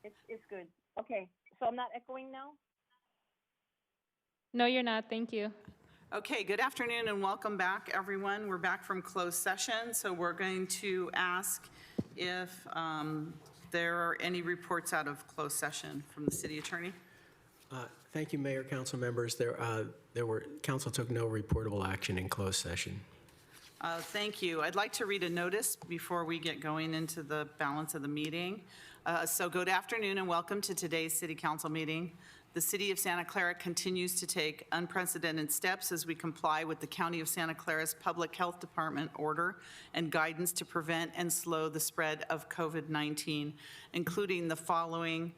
It's good. Okay, so I'm not echoing now? No, you're not. Thank you. Okay, good afternoon and welcome back, everyone. We're back from closed session, so we're going to ask if there are any reports out of closed session from the city attorney. Thank you, Mayor, council members. Council took no reportable action in closed session. Thank you. I'd like to read a notice before we get going into the balance of the meeting. So good afternoon and welcome to today's city council meeting. The City of Santa Clara continues to take unprecedented steps as we comply with the County of Santa Clara's Public Health Department order and guidance to prevent and slow the spread of COVID-19, including the following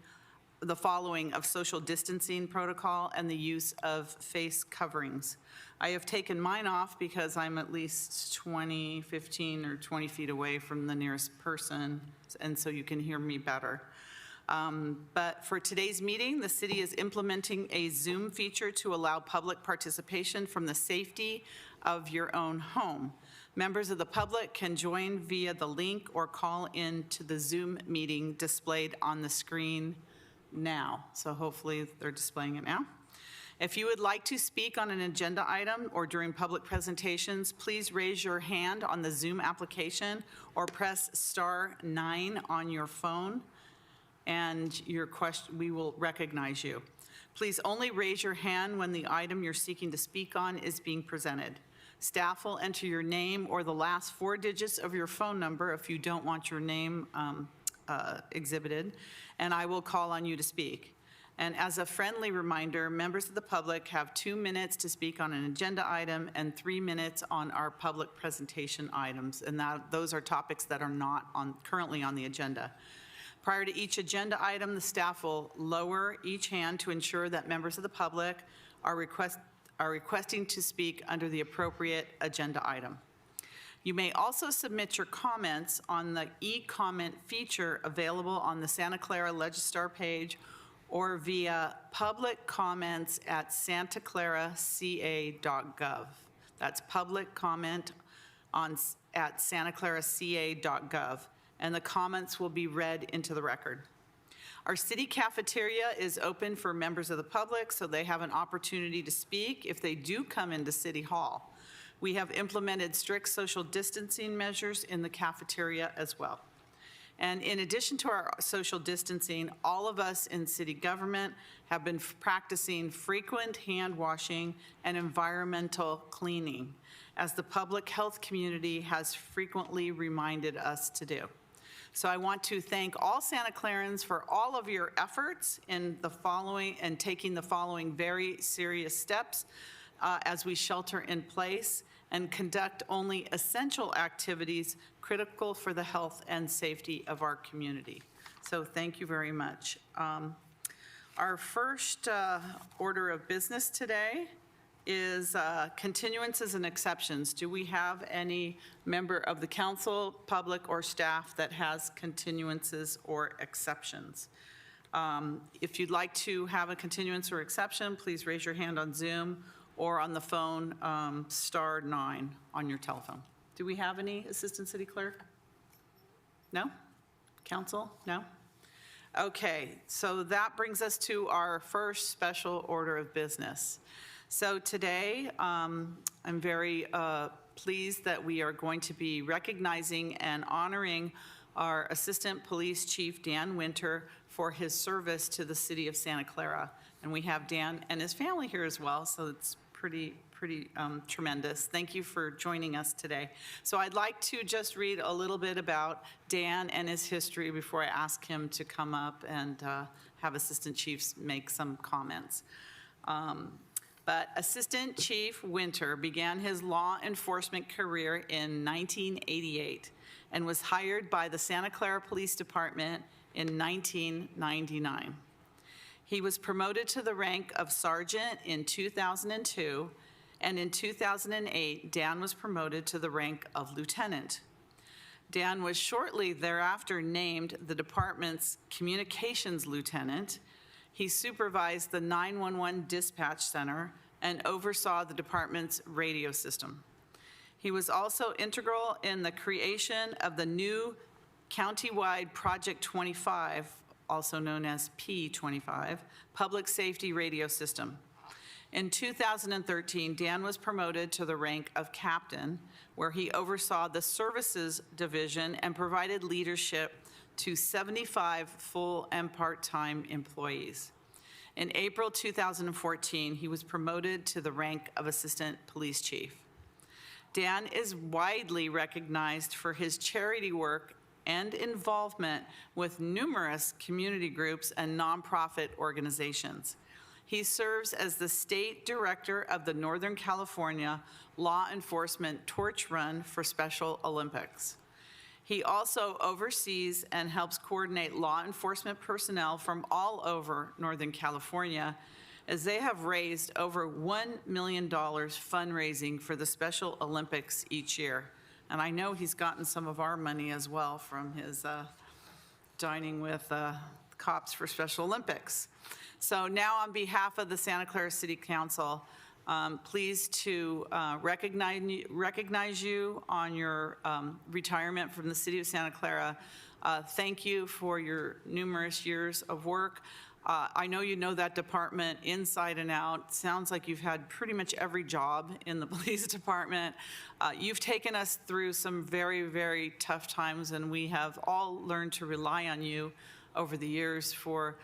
of social distancing protocol and the use of face coverings. I have taken mine off because I'm at least 15 or 20 feet away from the nearest person, and so you can hear me better. But for today's meeting, the city is implementing a Zoom feature to allow public participation from the safety of your own home. Members of the public can join via the link or call in to the Zoom meeting displayed on the screen now. So hopefully they're displaying it now. If you would like to speak on an agenda item or during public presentations, please raise your hand on the Zoom application or press *9 on your phone, and we will recognize you. Please only raise your hand when the item you're seeking to speak on is being presented. Staff will enter your name or the last 4 digits of your phone number if you don't want your name exhibited, and I will call on you to speak. And as a friendly reminder, members of the public have 2 minutes to speak on an agenda item and 3 minutes on our public presentation items, and those are topics that are not currently on the agenda. Prior to each agenda item, the staff will lower each hand to ensure that members of the public are requesting to speak under the appropriate agenda item. You may also submit your comments on the e-comment feature available on the Santa Clara Legistar page or via public comments at santaclaraca.gov. That's public comment at santaclaraca.gov, and the comments will be read into the record. Our city cafeteria is open for members of the public, so they have an opportunity to speak if they do come into City Hall. We have implemented strict social distancing measures in the cafeteria as well. And in addition to our social distancing, all of us in city government have been practicing frequent hand washing and environmental cleaning, as the public health community has frequently reminded us to do. So I want to thank all Santa Clarans for all of your efforts in taking the following very serious steps as we shelter in place and conduct only essential activities critical for the health and safety of our community. So thank you very much. Our first order of business today is continuances and exceptions. Do we have any member of the council, public, or staff that has continuances or exceptions? If you'd like to have a continuance or exception, please raise your hand on Zoom or on the phone, *9 on your telephone. Do we have any, Assistant City Clerk? No? Council? No? Okay, so that brings us to our first special order of business. So today, I'm very pleased that we are going to be recognizing and honoring our Assistant Police Chief, Dan Winter, for his service to the City of Santa Clara. And we have Dan and his family here as well, so it's pretty tremendous. Thank you for joining us today. So I'd like to just read a little bit about Dan and his history before I ask him to come up and have Assistant Chiefs make some comments. But Assistant Chief Winter began his law enforcement career in 1988 and was hired by the Santa Clara Police Department in 1999. He was promoted to the rank of sergeant in 2002, and in 2008, Dan was promoted to the rank of lieutenant. Dan was shortly thereafter named the department's communications lieutenant. He supervised the 911 dispatch center and oversaw the department's radio system. He was also integral in the creation of the new countywide Project 25, also known as P25, Public Safety Radio System. In 2013, Dan was promoted to the rank of captain, where he oversaw the services division and provided leadership to 75 full and part-time employees. In April 2014, he was promoted to the rank of assistant police chief. Dan is widely recognized for his charity work and involvement with numerous community groups and nonprofit organizations. He serves as the state director of the Northern California Law Enforcement Torch Run for Special Olympics. He also oversees and helps coordinate law enforcement personnel from all over Northern California, as they have raised over $1 million fundraising for the Special Olympics each year. And I know he's gotten some of our money as well from his dining with cops for Special Olympics. So now, on behalf of the Santa Clara City Council, pleased to recognize you on your retirement from the City of Santa Clara. Thank you for your numerous years of work. I know you know that department inside and out. Sounds like you've had pretty much every job in the police department. You've taken us through some very, very tough times, and we have all learned to rely on you over the years for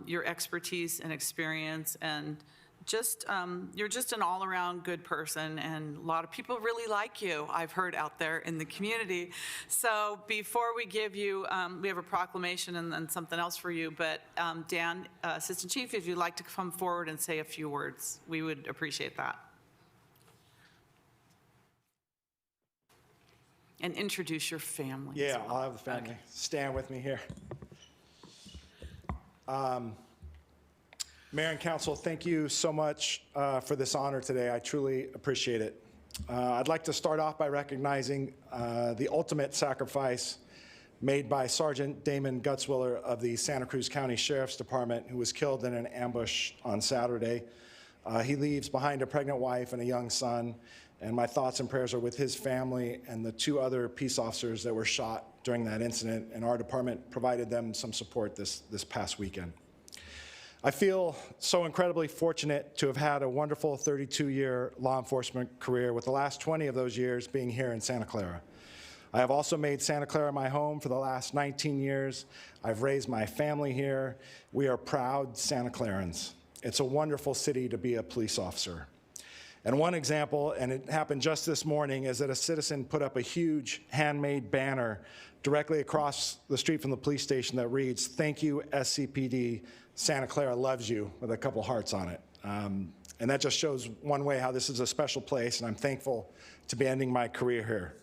your expertise and experience, and just you're just an all-around good person, and a lot of people really like you, I've heard out there in the community. So before we give you, we have a proclamation and then something else for you, but Dan, Assistant Chief, if you'd like to come forward and say a few words, we would appreciate that. And introduce your family. Yeah, as well. I'll have the family. Okay. Stand with me here. Mayor and Council, thank you so much for this honor today. I truly appreciate it. I'd like to start off by recognizing the ultimate sacrifice made by Sergeant Damon Gutzwiller of the Santa Cruz County Sheriff's Department, who was killed in an ambush on Saturday. He leaves behind a pregnant wife and a young son, and my thoughts and prayers are with his family and the 2 other peace officers that were shot during that incident, and our department provided them some support this past weekend. I feel so incredibly fortunate to have had a wonderful 32-year law enforcement career, with the last 20 of those years being here in Santa Clara. I have also made Santa Clara my home for the last 19 years. I've raised my family here. We are proud Santa Clarans. It's a wonderful city to be a police officer. And one example, and it happened just this morning, is that a citizen put up a huge handmade banner directly across the street from the police station that reads, "Thank you, SCPD. Santa Clara loves you," with a couple hearts on it. And that just shows one way how this is a special place, and I'm thankful to be ending my career here.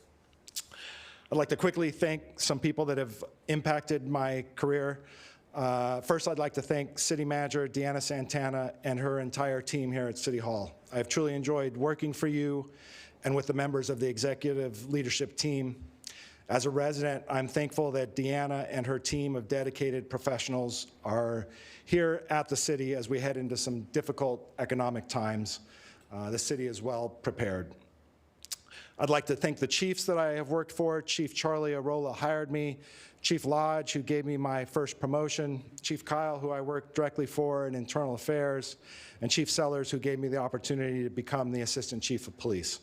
I'd like to quickly thank some people that have impacted my career. First, I'd like to thank City Manager Deanna Santana and her entire team here at City Hall. I've truly enjoyed working for you and with the members of the executive leadership team. As a resident, I'm thankful that Deanna and her team of dedicated professionals are here at the city as we head into some difficult economic times. The city is well prepared. I'd like to thank the chiefs that I have worked for. Chief Charlie Arola hired me, Chief Lodge, who gave me my first promotion, Chief Kyle, who I worked directly for in internal affairs, and Chief Sellers, who gave me the opportunity to become the Assistant Chief of Police.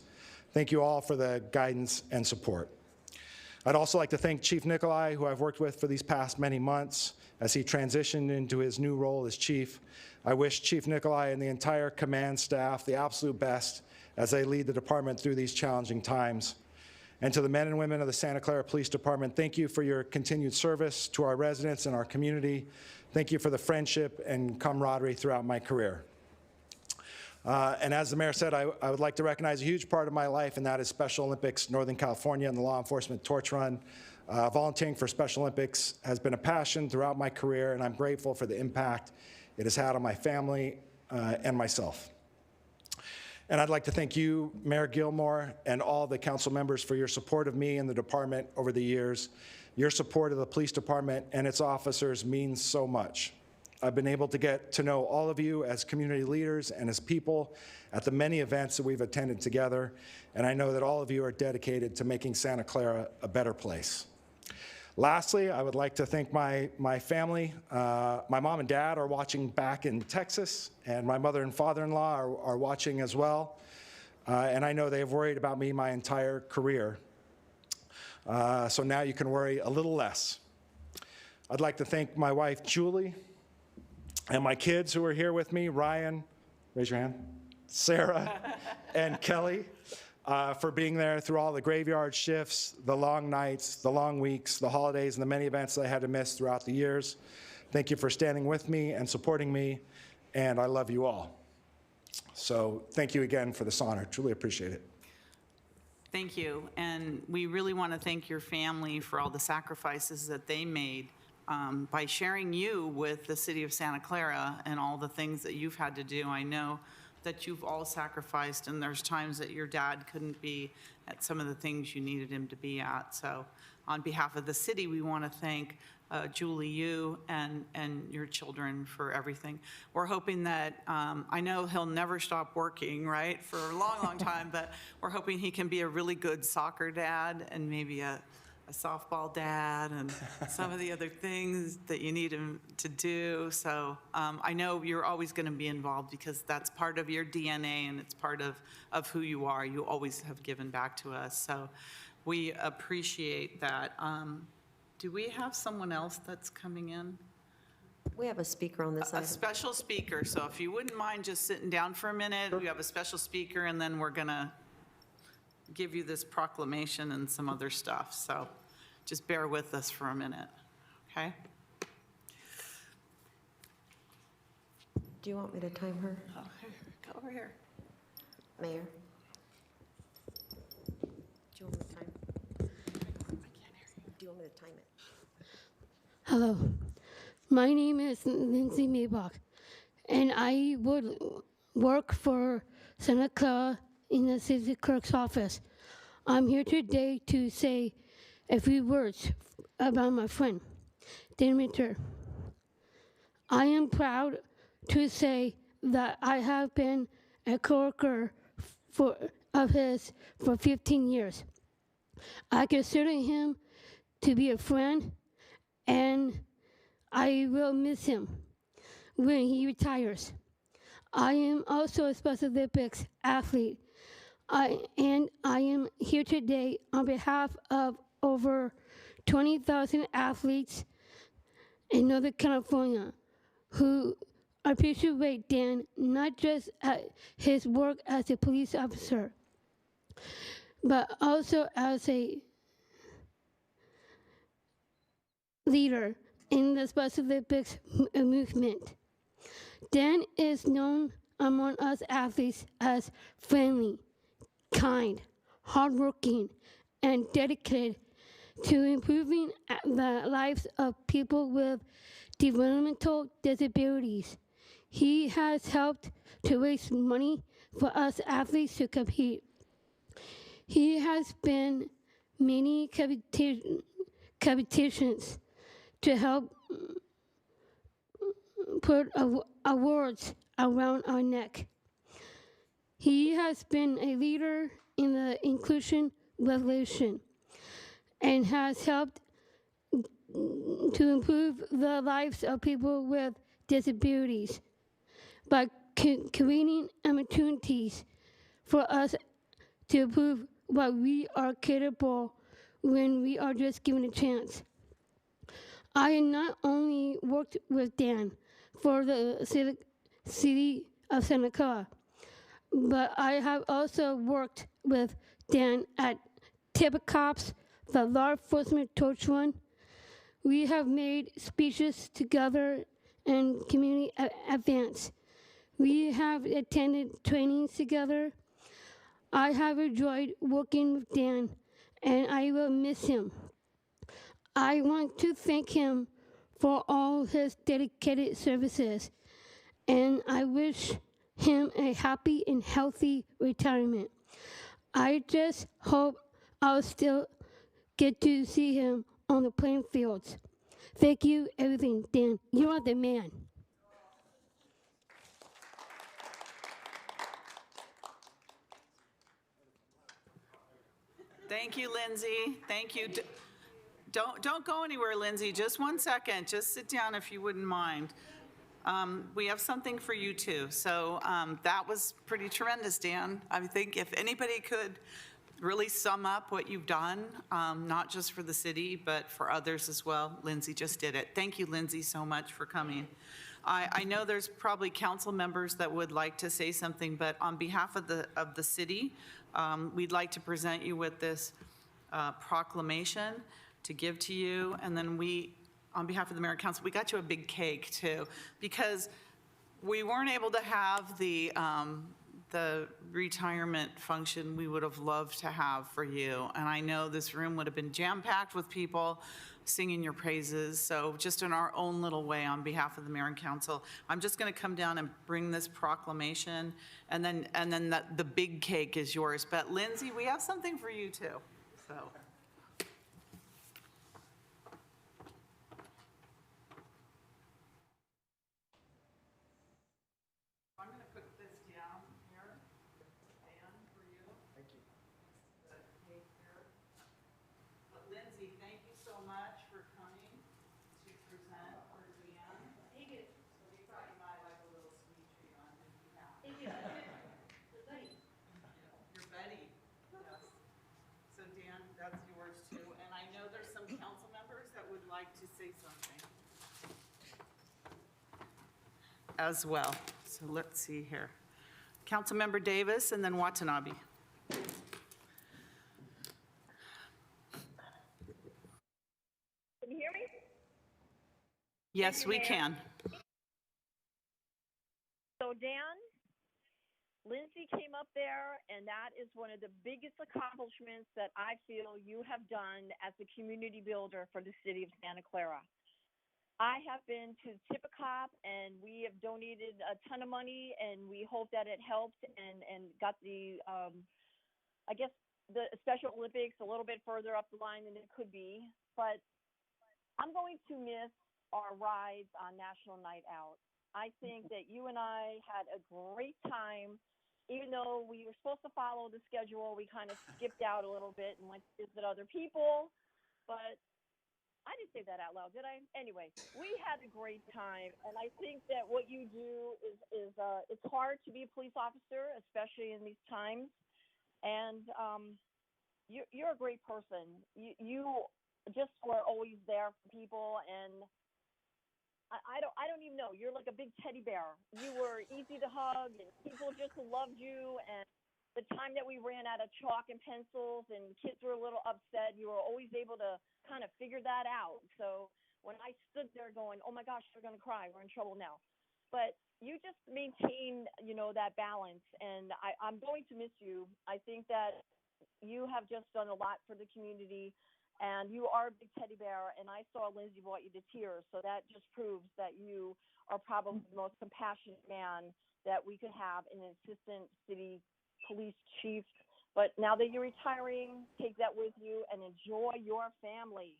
Thank you all for the guidance and support. I'd also like to thank Chief Nicolai, who I've worked with for these past many months, as he transitioned into his new role as chief. I wish Chief Nicolai and the entire command staff the absolute best as they lead the department through these challenging times. And to the men and women of the Santa Clara Police Department, thank you for your continued service to our residents and our community. Thank you for the friendship and camaraderie throughout my career. And as the mayor said, I would like to recognize a huge part of my life, and that is Special Olympics Northern California and the Law Enforcement Torch Run. Volunteering for Special Olympics has been a passion throughout my career, and I'm grateful for the impact it has had on my family and myself. And I'd like to thank you, Mayor Gilmore, and all the council members for your support of me and the department over the years. Your support of the police department and its officers means so much. I've been able to get to know all of you as community leaders and as people at the many events that we've attended together, and I know that all of you are dedicated to making Santa Clara a better place. Lastly, I would like to thank my family. My mom and dad are watching back in Texas, and my mother and father-in-law are watching as well. And I know they have worried about me my entire career. So now you can worry a little less. I'd like to thank my wife, Julie, and my kids who are here with me, Ryan, raise your hand, Sarah, and Kelly, for being there through all the graveyard shifts, the long nights, the long weeks, the holidays, and the many events that I had to miss throughout the years. Thank you for standing with me and supporting me, and I love you all. So thank you again for this honor. Truly appreciate it. Thank you. And we really want to thank your family for all the sacrifices that they made by sharing you with the city of Santa Clara and all the things that you've had to do. I know that you've all sacrificed, and there's times that your dad couldn't be at some of the things you needed him to be at. So on behalf of the city, we want to thank Julie, you and your children for everything. We're hoping that, I know he'll never stop working, right, for a long, long time, but we're hoping he can be a really good soccer dad and maybe a softball dad and some of the other things that you need him to do. So I know you're always going to be involved because that's part of your DNA and it's part of who you are. You always have given back to us. So we appreciate that. Do we have someone else that's coming in? We have a speaker on this A item. special speaker. So if you wouldn't mind just sitting down for a minute, we have a special speaker, and then we're going to give you this proclamation and some other stuff. So just bear with us for a minute, okay? Do you want me to time her, Oh, here, go over here. Mayor? Do you want me to time? Do you want me to time it? Hello, my name is Lindsay Maybach, and I would work for Santa Clara in the city clerk's office. I'm here today to say a few words about my friend, Demeter. I am proud to say that I have been a coworker of his for 15 years. I consider him to be a friend, and I will miss him when he retires. I am also a Special Olympics athlete, and I am here today on behalf of over 20,000 athletes in Northern California who appreciate Dan not just at his work as a police officer, but also as a leader in the Special Olympics movement. Dan is known among us athletes as friendly, kind, hardworking, and dedicated to improving the lives of people with developmental disabilities. He has helped to raise money for us athletes to compete. He has been many competitions to help put awards around our neck. He has been a leader in the inclusion revolution and has helped to improve the lives of people with disabilities by creating opportunities for us to prove what we are capable when we are just given a chance. I have not only worked with Dan for the city of Santa Clara, but I have also worked with Dan at Tipicops, the law enforcement torch run. We have made speeches together and community events. We have attended trainings together. I have enjoyed working with Dan, and I will miss him. I want to thank him for all his dedicated services, and I wish him a happy and healthy retirement. I just hope I'll still get to see him on the playing fields. Thank you, everything, Dan. You are the man. Thank you, Lindsay. Thank you. Don't go anywhere, Lindsay. Just one second. Just sit down if you wouldn't mind. We have something for you too. So that was pretty tremendous, Dan. I think if anybody could really sum up what you've done, not just for the city, but for others as well, Lindsay just did it. Thank you, Lindsay, so much for coming. I know there's probably council members that would like to say something, but on behalf of the city, we'd like to present you with this proclamation to give to you. And then on behalf of the mayor and council, we got you a big cake too, because we weren't able to have the retirement function we would have loved to have for you. And I know this room would have been jam-packed with people singing your praises. So just in our own little way, on behalf of the mayor and council, I'm just going to come down and bring this proclamation, and then the big cake is yours. But Lindsay, we have something for you too. So. I'm going to put this down here, Dan, for you. Thank you. The cake here. But Lindsay, thank you so much for coming to present for Dan. Thank you. So we thought you might like a little speech for you on his behalf. Thank you. Your buddy. Your buddy, yes. So Dan, that's yours too. And I know there's some council members that would like to say something as well. So let's see here. Councilmember Davis and then Watanabe. Can you hear me? Yes, we can. So Dan, Lindsay came up there, and that is one of the biggest accomplishments that I feel you have done as a community builder for the city of Santa Clara. I have been to Tippecop, and we have donated a ton of money, and we hope that it helped and got the, I guess, the Special Olympics a little bit further up the line than it could be. But I'm going to miss our rides on National Night Out. I think that you and I had a great time. Even though we were supposed to follow the schedule, we kind of skipped out a little bit and went to visit other people. But I didn't say that out loud, did I? Anyway, we had a great time, and I think that what you do is it's hard to be a police officer, especially in these times. And you're a great person. You just were always there for people, and I don't even know. You're like a big teddy bear. You were easy to hug, and people just loved you. And the time that we ran out of chalk and pencils and kids were a little upset, you were always able to kind of figure that out. So when I stood there going, oh my gosh, they're going to cry, we're in trouble now. But you just maintain, that balance. And I'm going to miss you. I think that you have just done a lot for the community, and you are a big teddy bear. And I saw Lindsay brought you to tears. So that just proves that you are probably the most compassionate man that we could have in an assistant city police chief. But now that you're retiring, take that with you and enjoy your family.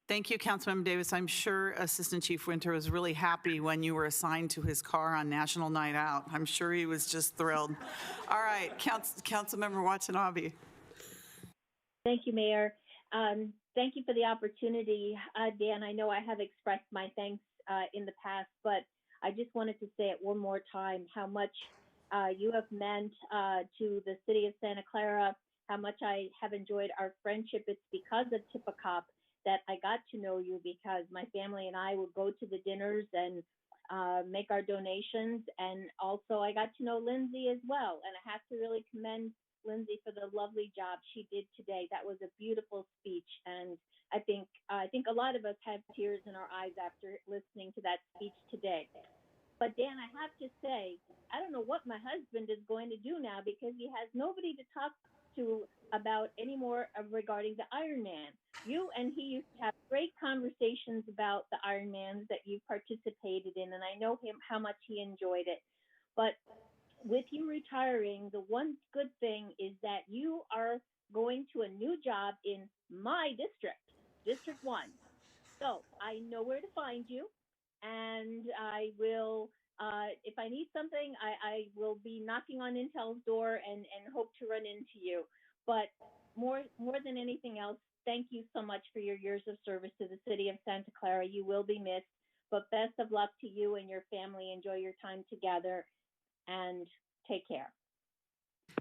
Thank you, Councilmember Davis. I'm sure Assistant Chief Winter was really happy when you were assigned to his car on National Night Out. I'm sure he was just thrilled. All right, Councilmember Watanabe. Thank you, Mayor. Thank you for the opportunity. Dan, I know I have expressed my thanks in the past, but I just wanted to say it one more time how much you have meant to the city of Santa Clara, how much I have enjoyed our friendship. It's because of Tippecop that I got to know you, because my family and I would go to the dinners and make our donations. And also I got to know Lindsay as well. And I have to really commend Lindsay for the lovely job she did today. That was a beautiful speech. And I think a lot of us have tears in our eyes after listening to that speech today. But Dan, I have to say, I don't know what my husband is going to do now, because he has nobody to talk to about anymore regarding the Ironman. You and he used to have great conversations about the Ironmans that you participated in, and I know how much he enjoyed it. But with you retiring, the one good thing is that you are going to a new job in my district, District 1. So I know where to find you, and I will, if I need something, I will be knocking on Intel's door and hope to run into you. But more than anything else, thank you so much for your years of service to the city of Santa Clara. You will be missed, but best of luck to you and your family. Enjoy your time together and take care.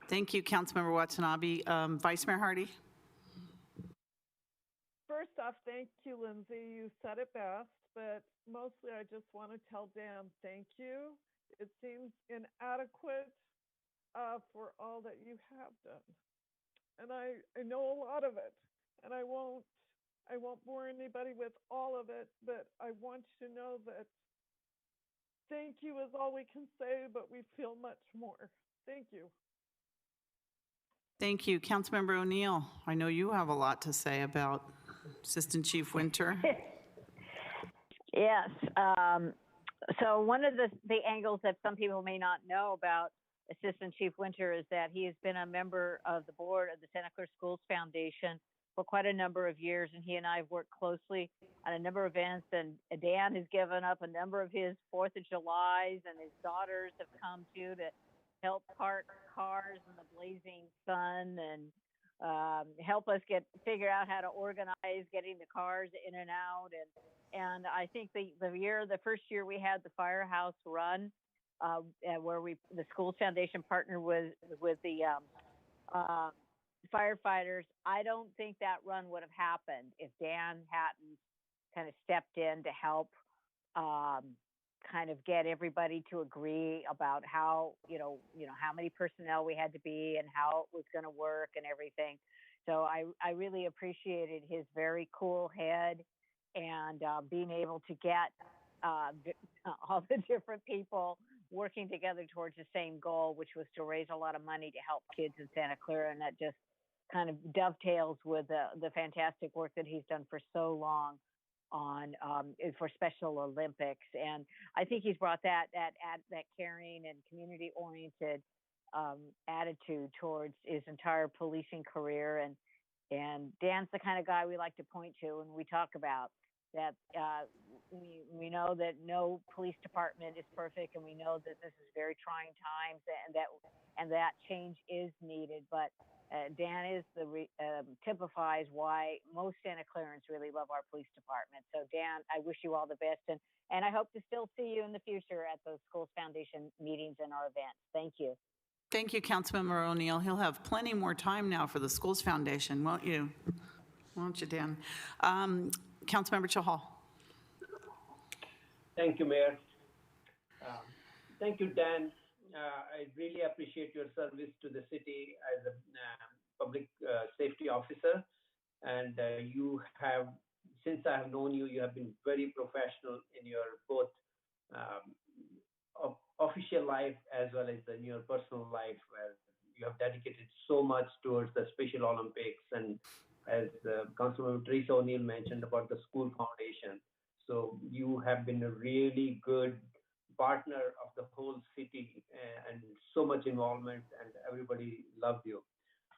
Thank you, Councilmember Watanabe. Vice Mayor Hardy? First off, thank you, Lindsay. You said it best, but mostly I just want to tell Dan thank you. It seems inadequate for all that you have done. And I know a lot of it, and I won't bore anybody with all of it, but I want you to know that thank you is all we can say, but we feel much more. Thank you. Thank you. Councilmember O'Neill, I know you have a lot to say about Assistant Chief Winter. Yes. So one of the angles that some people may not know about Assistant Chief Winter is that he has been a member of the board of the Santa Clara Schools Foundation for quite a number of years, and he and I have worked closely on a number of events, and Dan has given up a number of his 4th of Julys, and his daughters have come to help park cars in the blazing sun and help us figure out how to organize getting the cars in and out. And I think the first year we had the Firehouse Run, where the Schools Foundation partnered with the firefighters, I don't think that run would have happened if Dan hadn't kind of stepped in to help kind of get everybody to agree about how how many personnel we had to be and how it was going to work and everything. So I really appreciated his very cool head and being able to get all the different people working together towards the same goal, which was to raise a lot of money to help kids in Santa Clara. And that just kind of dovetails with the fantastic work that he's done for so long on for Special Olympics. And I think he's brought that caring and community oriented attitude towards his entire policing career. And Dan's the kind of guy we like to point to when we talk about that. We know that no police department is perfect, and we know that this is very trying times, and that change is needed. But Dan is typifies why most Santa Clarans really love our police department. So Dan, I wish you all the best, and I hope to still see you in the future at those Schools Foundation meetings and our events. Thank you. Thank you, Councilmember O'Neill. He'll have plenty more time now for the Schools Foundation, won't you? Won't you, Dan? Councilmember Chahal. Thank you, Mayor. Thank you, Dan. I really appreciate your service to the city as a public safety officer. And you have, since I have known you, you have been very professional in your both official life as well as in your personal life, where you have dedicated so much towards the Special Olympics. And as Councilmember Teresa O'Neill mentioned about the school foundation. So you have been a really good partner of the whole city and so much involvement, and everybody loved you.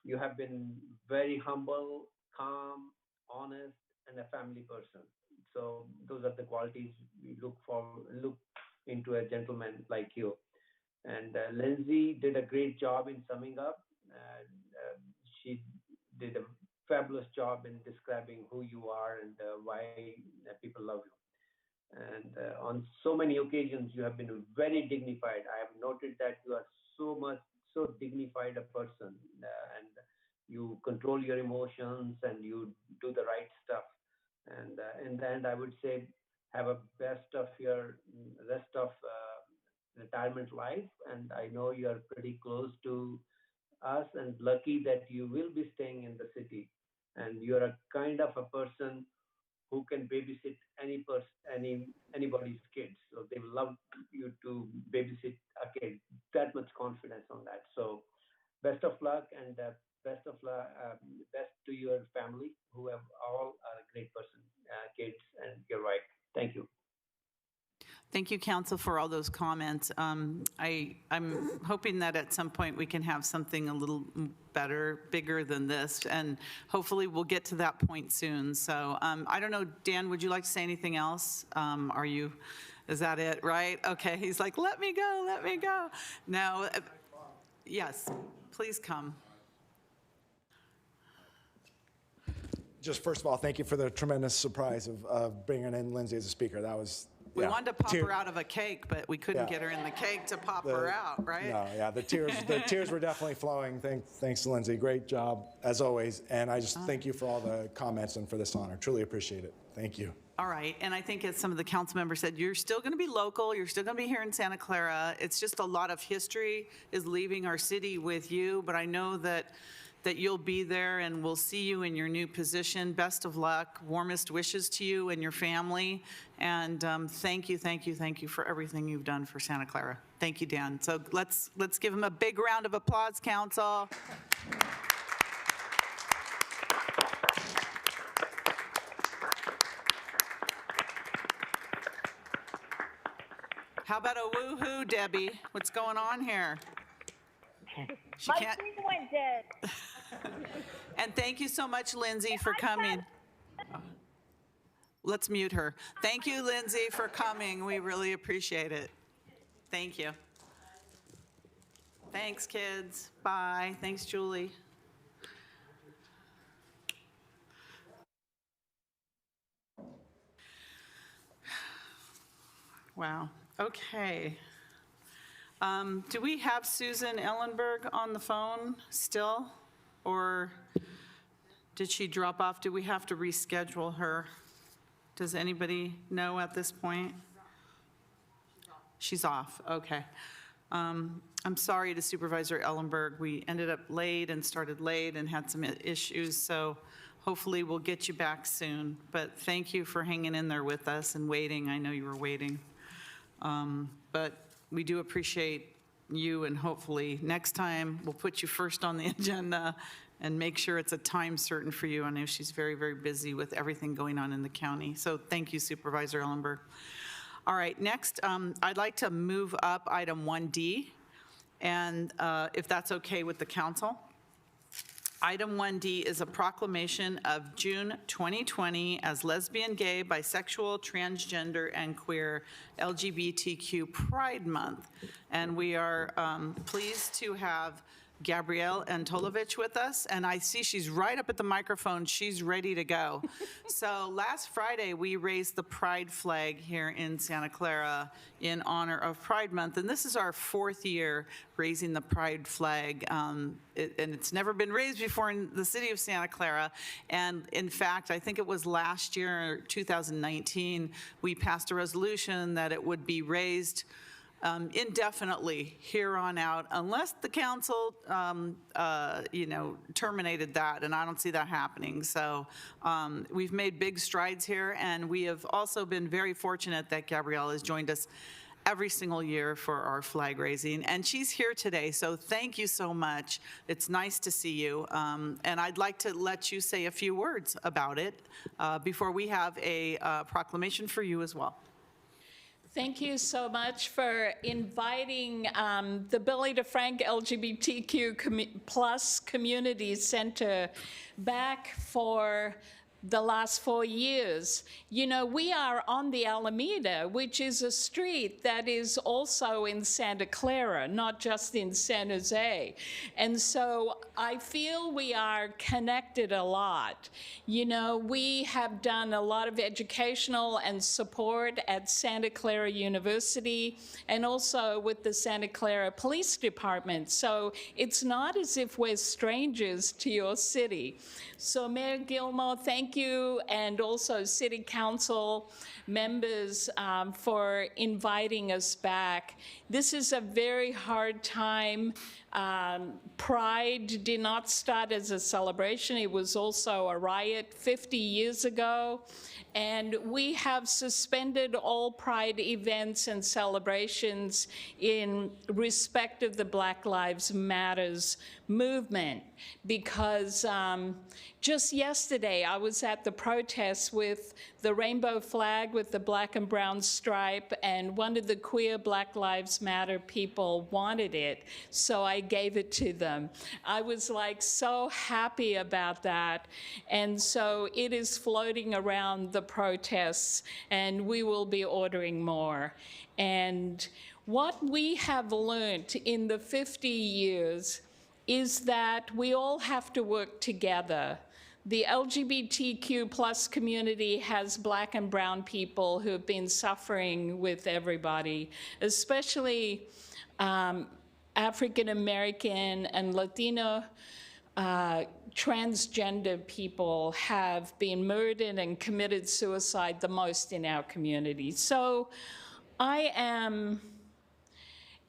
You have been very humble, calm, honest, and a family person. So those are the qualities we look into a gentleman like you. And Lindsay did a great job in summing up. She did a fabulous job in describing who you are and why people love you. And on so many occasions, you have been very dignified. I have noted that you are so dignified a person, and you control your emotions and you do the right stuff. And in the end, I would say, have a best of your rest of retirement life. And I know you are pretty close to us and lucky that you will be staying in the city. And you're a kind of a person who can babysit anybody's kids. So they love you to babysit a kid. That much confidence on that. So best of luck, and best to your family, who have all a great person, kids and your wife. Thank you. Thank you, Council, for all those comments. I'm hoping that at some point we can have something a little better, bigger than this, and hopefully we'll get to that point soon. So I don't know, Dan, would you like to say anything else? Is that it, right? Okay, he's like, let me go. No, yes, please come. just first of all, thank you for the tremendous surprise of bringing in Lindsay as a speaker. That was, We yeah, wanted to pop her out of a cake, but we couldn't Yeah. get her in the cake to pop her out, right? No, yeah, the tears were definitely flowing. Thanks to Lindsay. Great job, as always. And I just thank you for all the comments and for this honor. Truly appreciate it. Thank you. All right, and I think as some of the council members said, you're still going to be local, you're still going to be here in Santa Clara. It's just a lot of history is leaving our city with you, but I know that you'll be there, and we'll see you in your new position. Best of luck, warmest wishes to you and your family, and thank you for everything you've done for Santa Clara. Thank you, Dan. So let's give him a big round of applause, council. How about a woo-hoo, Debbie? What's going on here? She can't. My thing went dead. And thank you so much, Lindsay, for coming. Let's mute her. Thank you, Lindsay, for coming. We really appreciate it. Thank you. Thanks, kids. Bye. Thanks, Julie. Wow. Okay. Do we have Susan Ellenberg on the phone still? Or did she drop off? Do we have to reschedule her? Does anybody know at this point? She's off. Okay. I'm sorry to Supervisor Ellenberg. We ended up late and started late and had some issues, so hopefully we'll get you back soon. But thank you for hanging in there with us and waiting. I know you were waiting. But we do appreciate you, and hopefully next time we'll put you first on the agenda and make sure it's a time certain for you. I know she's very, very busy with everything going on in the county. So thank you, Supervisor Ellenberg. All right, next, I'd like to move up item 1D, and if that's okay with the council. Item 1D is a proclamation of June 2020 as Lesbian, Gay, Bisexual, Transgender, and Queer LGBTQ Pride Month. And we are pleased to have Gabrielle Antolovich with us, and I see she's right up at the microphone. She's ready to go. So last Friday, we raised the Pride flag here in Santa Clara in honor of Pride Month, and this is our 4th year raising the Pride flag, and it's never been raised before in the city of Santa Clara. And in fact, I think it was last year, 2019, we passed a resolution that it would be raised indefinitely here on out, unless the council, terminated that, and I don't see that happening. So we've made big strides here, and we have also been very fortunate that Gabrielle has joined us every single year for our flag raising, and she's here today, so thank you so much. It's nice to see you, and I'd like to let you say a few words about it before we have a proclamation for you as well. Thank you so much for inviting the Billy DeFrank LGBTQ plus Community Center back for the last 4 years. You know, we are on the Alameda, which is a street that is also in Santa Clara, not just in San Jose. And so I feel we are connected a lot. You know, we have done a lot of educational and support at Santa Clara University and also with the Santa Clara Police Department. So it's not as if we're strangers to your city. So Mayor Gilmore, thank you, and also City Council members for inviting us back. This is a very hard time. Pride did not start as a celebration. It was also a riot 50 years ago. And we have suspended all Pride events and celebrations in respect of the Black Lives Matters movement, because just yesterday I was at the protest with the rainbow flag with the black and brown stripe, and one of the queer Black Lives Matter people wanted it, so I gave it to them. I was like so happy about that, and so it is floating around the protests, and we will be ordering more. And what we have learned in the 50 years is that we all have to work together. the LGBTQ plus community has Black and brown people who have been suffering with everybody, especially African American and Latino transgender people have been murdered and committed suicide the most in our community. So I am,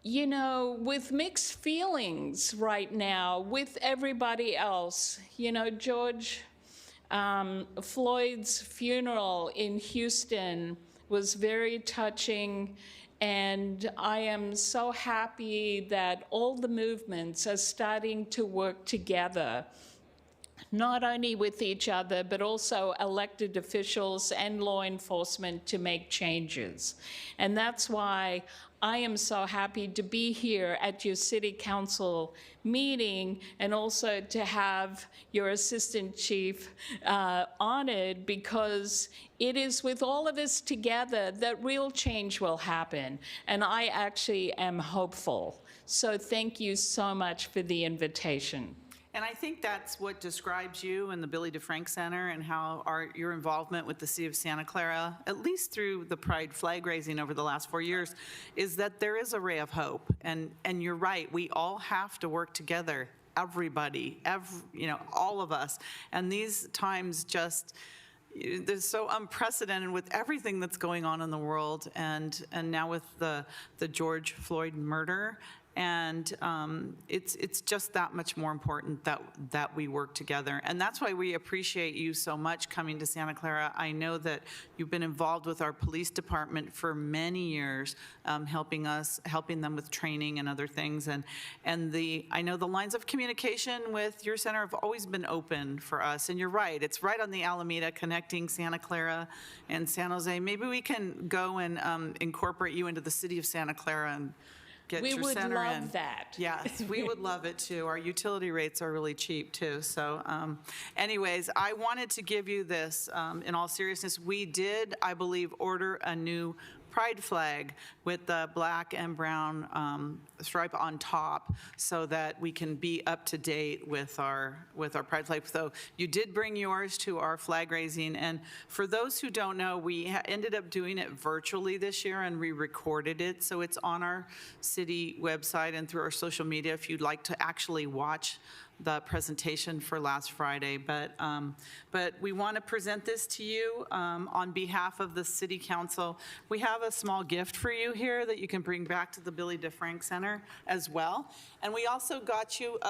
you know, with mixed feelings right now with everybody else. You know, George Floyd's funeral in Houston was very touching, and I am so happy that all the movements are starting to work together, not only with each other, but also elected officials and law enforcement to make changes. And that's why I am so happy to be here at your city council meeting, and also to have your assistant chief honored, because it is with all of us together that real change will happen. And I actually am hopeful. So thank you so much for the invitation. And I think that's what describes you and the Billy DeFrank Center, and how your involvement with the City of Santa Clara, at least through the Pride flag raising over the last 4 years, is that there is a ray of hope. And you're right, we all have to work together, everybody, you know, all of us. And these times just, they're so unprecedented with everything that's going on in the world, and now with the George Floyd murder. And it's just that much more important that we work together. And that's why we appreciate you so much coming to Santa Clara. I know that you've been involved with our police department for many years, helping them with training and other things. And I know the lines of communication with your center have always been open for us. And you're right, it's right on the Alameda, connecting Santa Clara and San Jose. Maybe we can go and incorporate you into the city of Santa Clara and get We your would center in. love that. Yes, we would love it too. Our utility rates are really cheap too. So anyways, I wanted to give you this in all seriousness. We did, I believe, order a new Pride flag with the black and brown stripe on top, so that we can be up to date with our Pride flag. So you did bring yours to our flag raising, and for those who don't know, we ended up doing it virtually this year, and we recorded it, so it's on our city website and through our social media if you'd like to actually watch the presentation for last Friday. But we want to present this to you on behalf of the City Council. We have a small gift for you here that you can bring back to the Billy DeFrank Center as well. And we also got you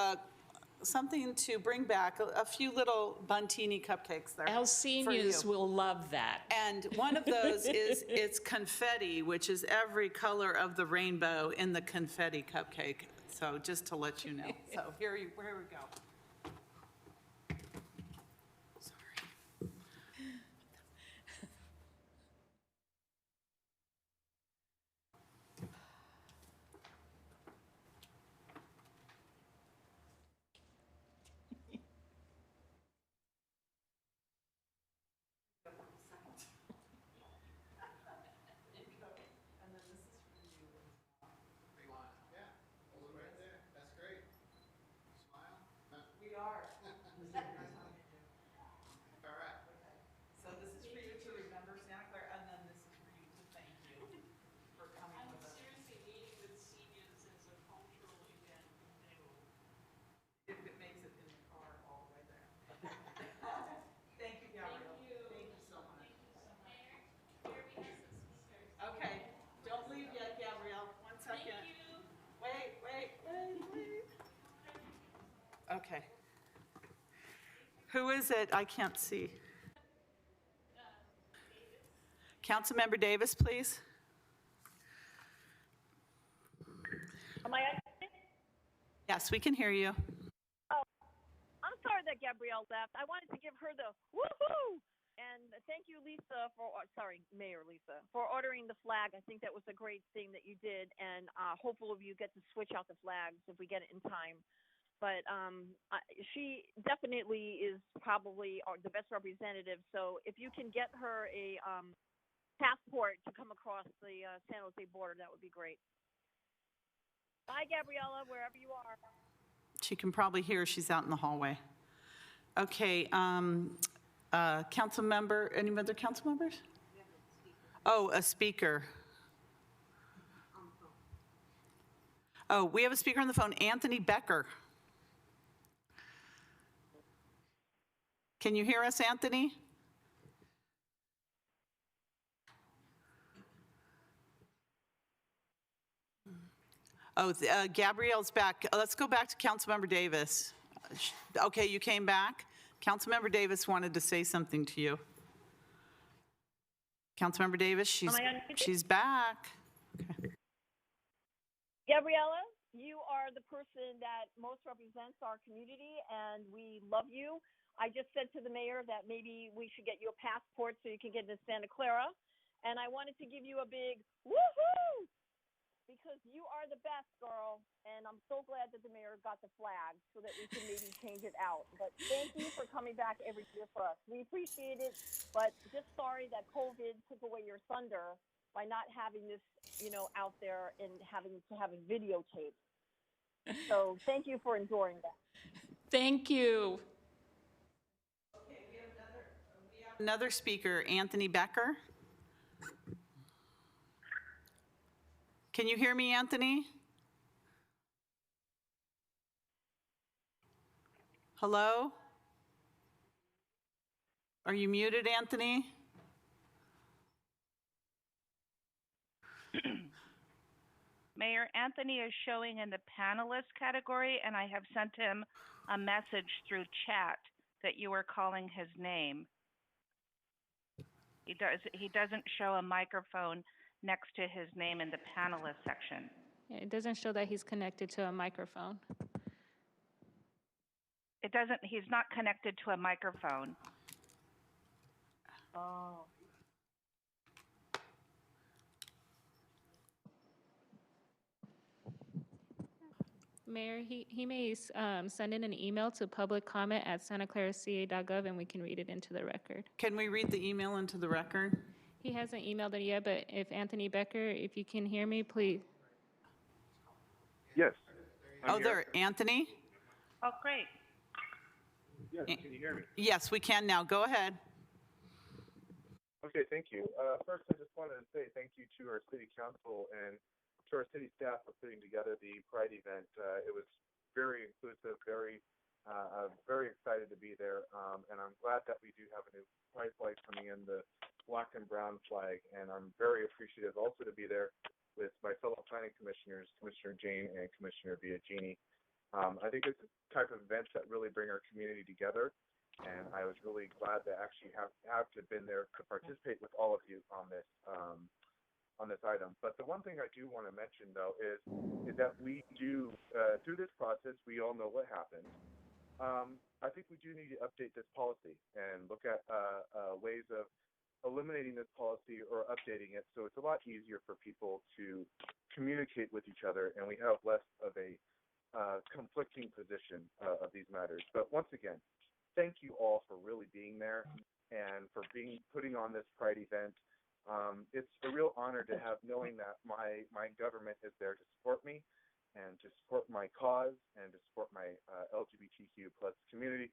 something to bring back, a few little Buntini cupcakes there. Our seniors will love that. And one of those is it's confetti, which is every color of the rainbow in the confetti cupcake. So just to let you know. So here we go. Sorry. Okay. Who is it? I can't see. Councilmember Davis, please. Am I? Yes, we can hear you. Oh, I'm sorry that Gabrielle left. I wanted to give her the woohoo. And thank you, Lisa, Mayor Lisa, for ordering the flag. I think that was a great thing that you did. And hopefully you get to switch out the flags if we get it in time. But she definitely is probably the best representative. So if you can get her a passport to come across the San Jose border, that would be great. Bye, Gabriella, wherever you are. She can probably hear. She's out in the hallway. Okay, council member, any other council members? Oh, a speaker. Oh, we have a speaker on the phone, Anthony Becker. Can you hear us, Anthony? Oh, Gabrielle's back. Let's go back to Councilmember Davis. Okay, you came back. Councilmember Davis wanted to say something to you. Councilmember Davis, she's back. Okay. Gabriella, you are the person that most represents our community, and we love you. I just said to the mayor that maybe we should get you a passport so you can get into Santa Clara. And I wanted to give you a big woohoo, because you are the best, girl. And I'm so glad that the mayor got the flag so that we can maybe change it out. But thank you for coming back every year for us. We appreciate it, but just sorry that COVID took away your thunder by not having this, out there and having to have it videotaped. So thank you for enduring that. Thank you. Okay, we have another speaker, Anthony Becker. Can you hear me, Anthony? Hello? Are you muted, Anthony? Mayor, Anthony is showing in the panelist category, and I have sent him a message through chat that you are calling his name. He doesn't show a microphone next to his name in the panelist section. Yeah, it doesn't show that he's connected to a microphone. He's not connected to a microphone. Oh. Mayor, he may send in an email to publiccomment@santaclaraca.gov and we can read it into the record. Can we read the email into the record? He hasn't emailed it yet, but if Anthony Becker, if you can hear me, please. Yes. Oh, there, Anthony? Oh, great. Yes, can you hear me? Yes, we can now. Go ahead. Okay, thank you. First, I just wanted to say thank you to our city council and to our city staff for putting together the Pride event. It was very inclusive, very excited to be there, and I'm glad that we do have a new Pride flag coming in, the black and brown flag, and I'm very appreciative also to be there with my fellow planning commissioners, Commissioner Jane and Commissioner Biagini. I think it's the type of events that really bring our community together, and I was really glad to actually have to have been there to participate with all of you on this item. But the one thing I do want to mention, though, is that we do, through this process, we all know what happened. I think we do need to update this policy and look at ways of eliminating this policy or updating it so it's a lot easier for people to communicate with each other, and we have less of a conflicting position of these matters. But once again, thank you all for really being there and for putting on this Pride event. It's a real honor to have knowing that my government is there to support me and to support my cause and to support my LGBTQ plus community,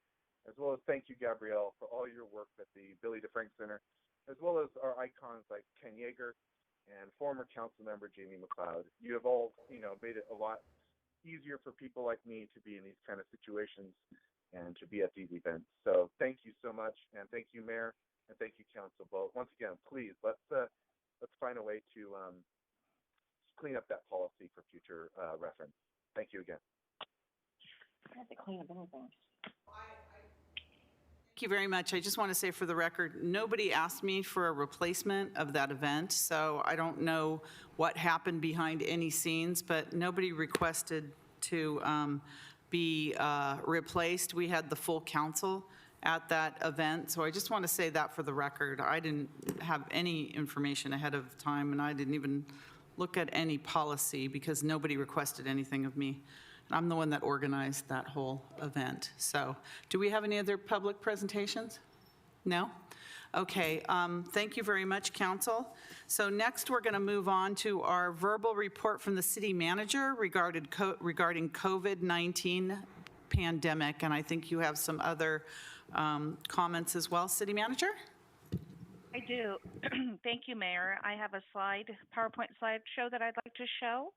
as well as thank you, Gabrielle, for all your work at the Billy DeFrank Center, as well as our icons like Ken Yeager and former council member Jamie McLeod. You have all, made it a lot easier for people like me to be in these kind of situations and to be at these events. So thank you so much, and thank you, Mayor, and thank you, Council. But once again, please let's find a way to clean up that policy for future reference. Thank you again. I have to clean up everything. Thank you very much. I just want to say for the record, nobody asked me for a replacement of that event, so I don't know what happened behind any scenes, but nobody requested to be replaced. We had the full council at that event, so I just want to say that for the record. I didn't have any information ahead of time, and I didn't even look at any policy because nobody requested anything of me. I'm the one that organized that whole event. So do we have any other public presentations? No? Okay, thank you very much, Council. So next we're going to move on to our verbal report from the city manager regarding COVID-19 pandemic, and I think you have some other comments as well, City Manager? I do. Thank you, Mayor. I have a PowerPoint slideshow that I'd like to show.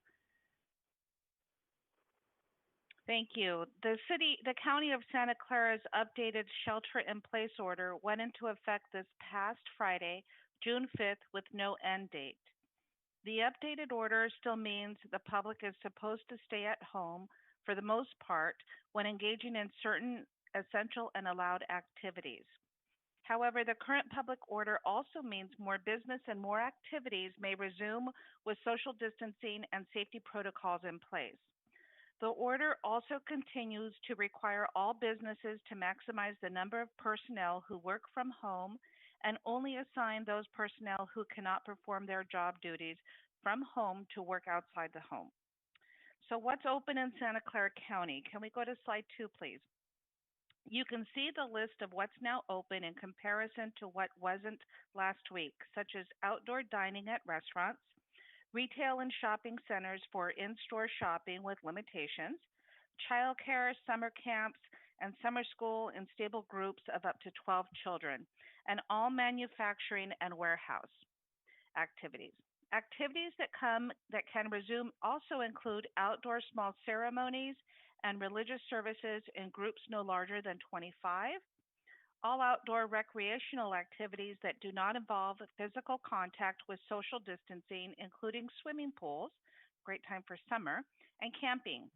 Thank you. The County of Santa Clara's updated shelter-in-place order went into effect this past Friday, June 5th, with no end date. The updated order still means the public is supposed to stay at home for the most part when engaging in certain essential and allowed activities. However, the current public order also means more business and more activities may resume with social distancing and safety protocols in place. The order also continues to require all businesses to maximize the number of personnel who work from home and only assign those personnel who cannot perform their job duties from home to work outside the home. So what's open in Santa Clara County? Can we go to slide 2, please? You can see the list of what's now open in comparison to what wasn't last week, such as outdoor dining at restaurants, retail and shopping centers for in-store shopping with limitations, childcare, summer camps, and summer school in stable groups of up to 12 children, and all manufacturing and warehouse activities. Activities that can resume also include outdoor small ceremonies and religious services in groups no larger than 25, all outdoor recreational activities that do not involve physical contact with social distancing, including swimming pools, great time for summer, and camping.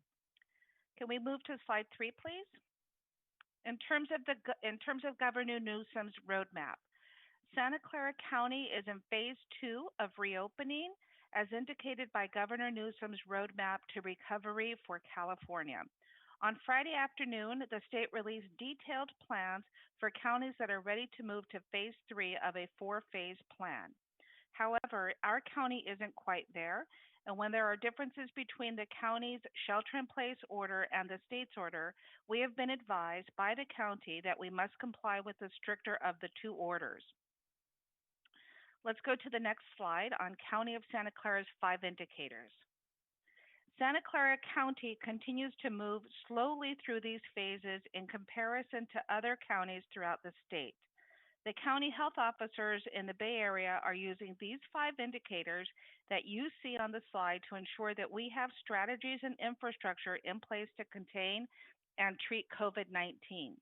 Can we move to slide 3, please? In terms of Governor Newsom's roadmap, Santa Clara County is in phase 2 of reopening, as indicated by Governor Newsom's roadmap to recovery for California. On Friday afternoon, the state released detailed plans for counties that are ready to move to phase 3 of a 4-phase plan. However, our county isn't quite there, and when there are differences between the county's shelter-in-place order and the state's order, we have been advised by the county that we must comply with the stricter of the 2 orders. Let's go to the next slide on County of Santa Clara's 5 indicators. Santa Clara County continues to move slowly through these phases in comparison to other counties throughout the state. The county health officers in the Bay Area are using these 5 indicators that you see on the slide to ensure that we have strategies and infrastructure in place to contain and treat COVID-19.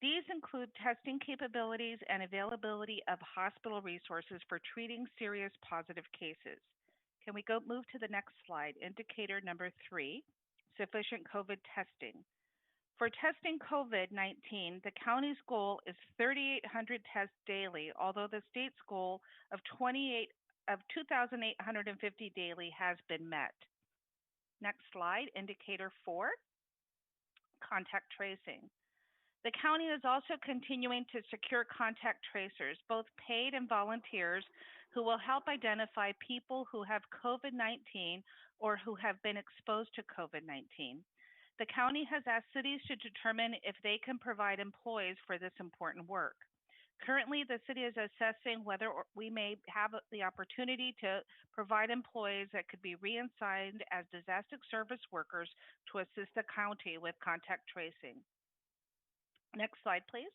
These include testing capabilities and availability of hospital resources for treating serious positive cases. Can we move to the next slide? Indicator number 3, sufficient COVID testing. For testing COVID-19, the county's goal is 3,800 tests daily, although the state's goal of 2,850 daily has been met. Next slide, indicator 4, contact tracing. The county is also continuing to secure contact tracers, both paid and volunteers, who will help identify people who have COVID-19 or who have been exposed to COVID-19. The county has asked cities to determine if they can provide employees for this important work. Currently, the city is assessing whether we may have the opportunity to provide employees that could be reassigned as disaster service workers to assist the county with contact tracing. Next slide, please.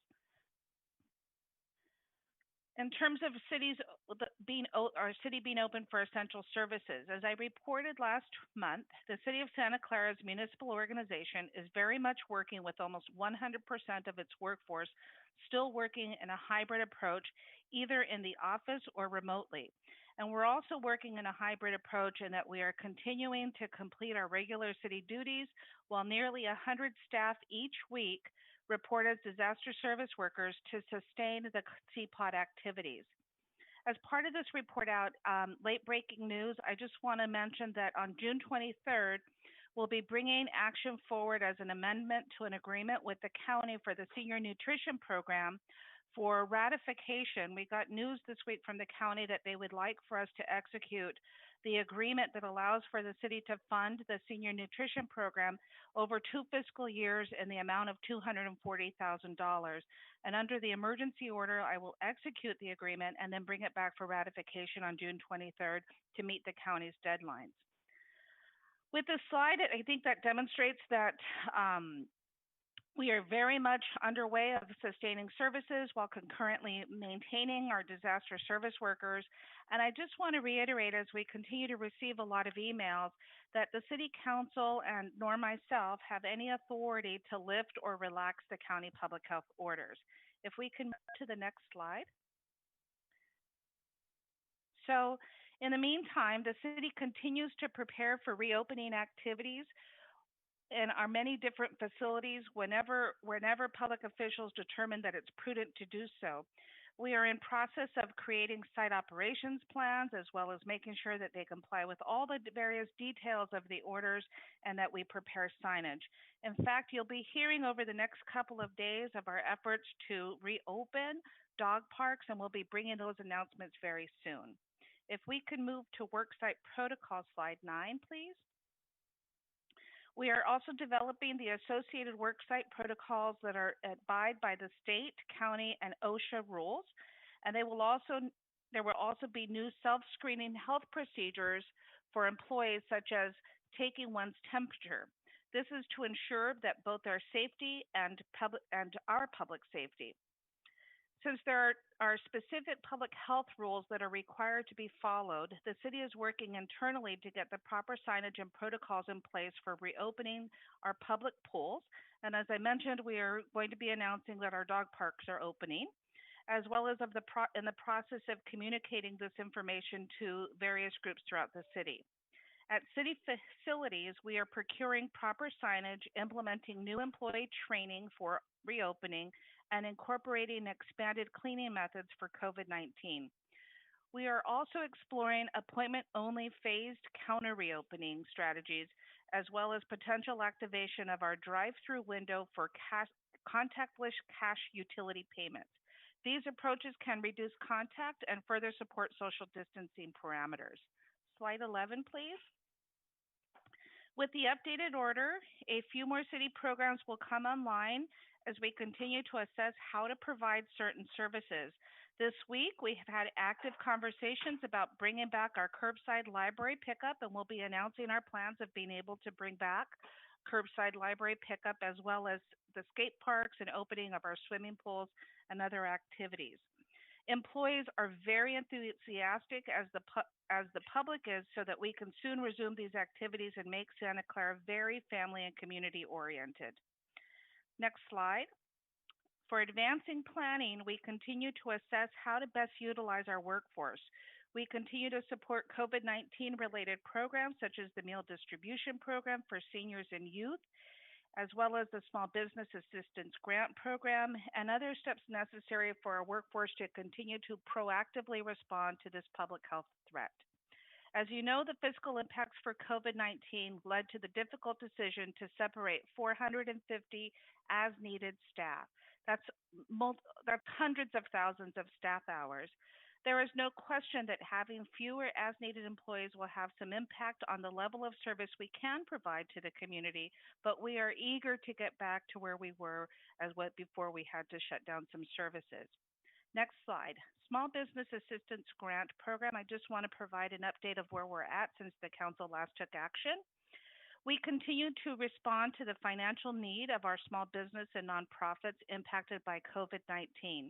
In terms of our city being open for essential services, as I reported last month, the City of Santa Clara's municipal organization is very much working with almost 100% of its workforce still working in a hybrid approach, either in the office or remotely. And we're also working in a hybrid approach in that we are continuing to complete our regular city duties while nearly 100 staff each week report as disaster service workers to sustain the CPOT activities. As part of this report out, late breaking news, I just want to mention that on June 23rd, we'll be bringing action forward as an amendment to an agreement with the county for the senior nutrition program for ratification. We got news this week from the county that they would like for us to execute the agreement that allows for the city to fund the senior nutrition program over 2 fiscal years in the amount of $240,000. And under the emergency order, I will execute the agreement and then bring it back for ratification on June 23rd to meet the county's deadlines. With this slide, I think that demonstrates that we are very much underway of sustaining services while concurrently maintaining our disaster service workers. And I just want to reiterate, as we continue to receive a lot of emails, that the City Council and nor myself have any authority to lift or relax the county public health orders. If we can move to the next slide. So in the meantime, the city continues to prepare for reopening activities in our many different facilities whenever public officials determine that it's prudent to do so. We are in process of creating site operations plans, as well as making sure that they comply with all the various details of the orders and that we prepare signage. In fact, you'll be hearing over the next couple of days of our efforts to reopen dog parks, and we'll be bringing those announcements very soon. If we could move to worksite protocol, slide 9, please. We are also developing the associated worksite protocols that are abide by the state, county, and OSHA rules. And there will also be new self-screening health procedures for employees, such as taking one's temperature. This is to ensure that both our safety and our public safety. Since there are specific public health rules that are required to be followed, the city is working internally to get the proper signage and protocols in place for reopening our public pools. And as I mentioned, we are going to be announcing that our dog parks are opening, as well as in the process of communicating this information to various groups throughout the city. At city facilities, we are procuring proper signage, implementing new employee training for reopening, and incorporating expanded cleaning methods for COVID-19. We are also exploring appointment-only phased counter reopening strategies, as well as potential activation of our drive-through window for contactless cash utility payments. These approaches can reduce contact and further support social distancing parameters. Slide 11, please. With the updated order, a few more city programs will come online as we continue to assess how to provide certain services. This week, we have had active conversations about bringing back our curbside library pickup, and we'll be announcing our plans of being able to bring back curbside library pickup, as well as the skate parks and opening of our swimming pools and other activities. Employees are very enthusiastic, as the public is, so that we can soon resume these activities and make Santa Clara very family and community oriented. Next slide. For advancing planning, we continue to assess how to best utilize our workforce. We continue to support COVID-19 related programs such as the meal distribution program for seniors and youth, as well as the Small Business Assistance Grant Program and other steps necessary for our workforce to continue to proactively respond to this public health threat. As you know, the fiscal impacts for COVID-19 led to the difficult decision to separate 450 as-needed staff. That's hundreds of thousands of staff hours. There is no question that having fewer as-needed employees will have some impact on the level of service we can provide to the community, but we are eager to get back to where we were before we had to shut down some services. Next slide. Small Business Assistance Grant Program. I just want to provide an update of where we're at since the council last took action. We continue to respond to the financial need of our small business and nonprofits impacted by COVID-19.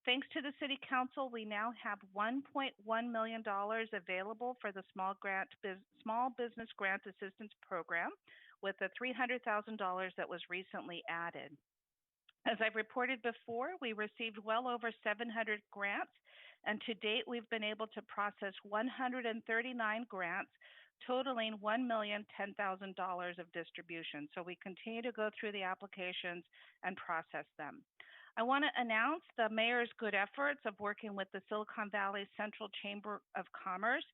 Thanks to the City Council, we now have $1.1 million available for the Small Business Grant Assistance Program, with the $300,000 that was recently added. As I've reported before, we received well over 700 grants, and to date, we've been able to process 139 grants, totaling $1,010,000 of distribution. So we continue to go through the applications and process them. I want to announce the mayor's good efforts of working with the Silicon Valley Central Chamber of Commerce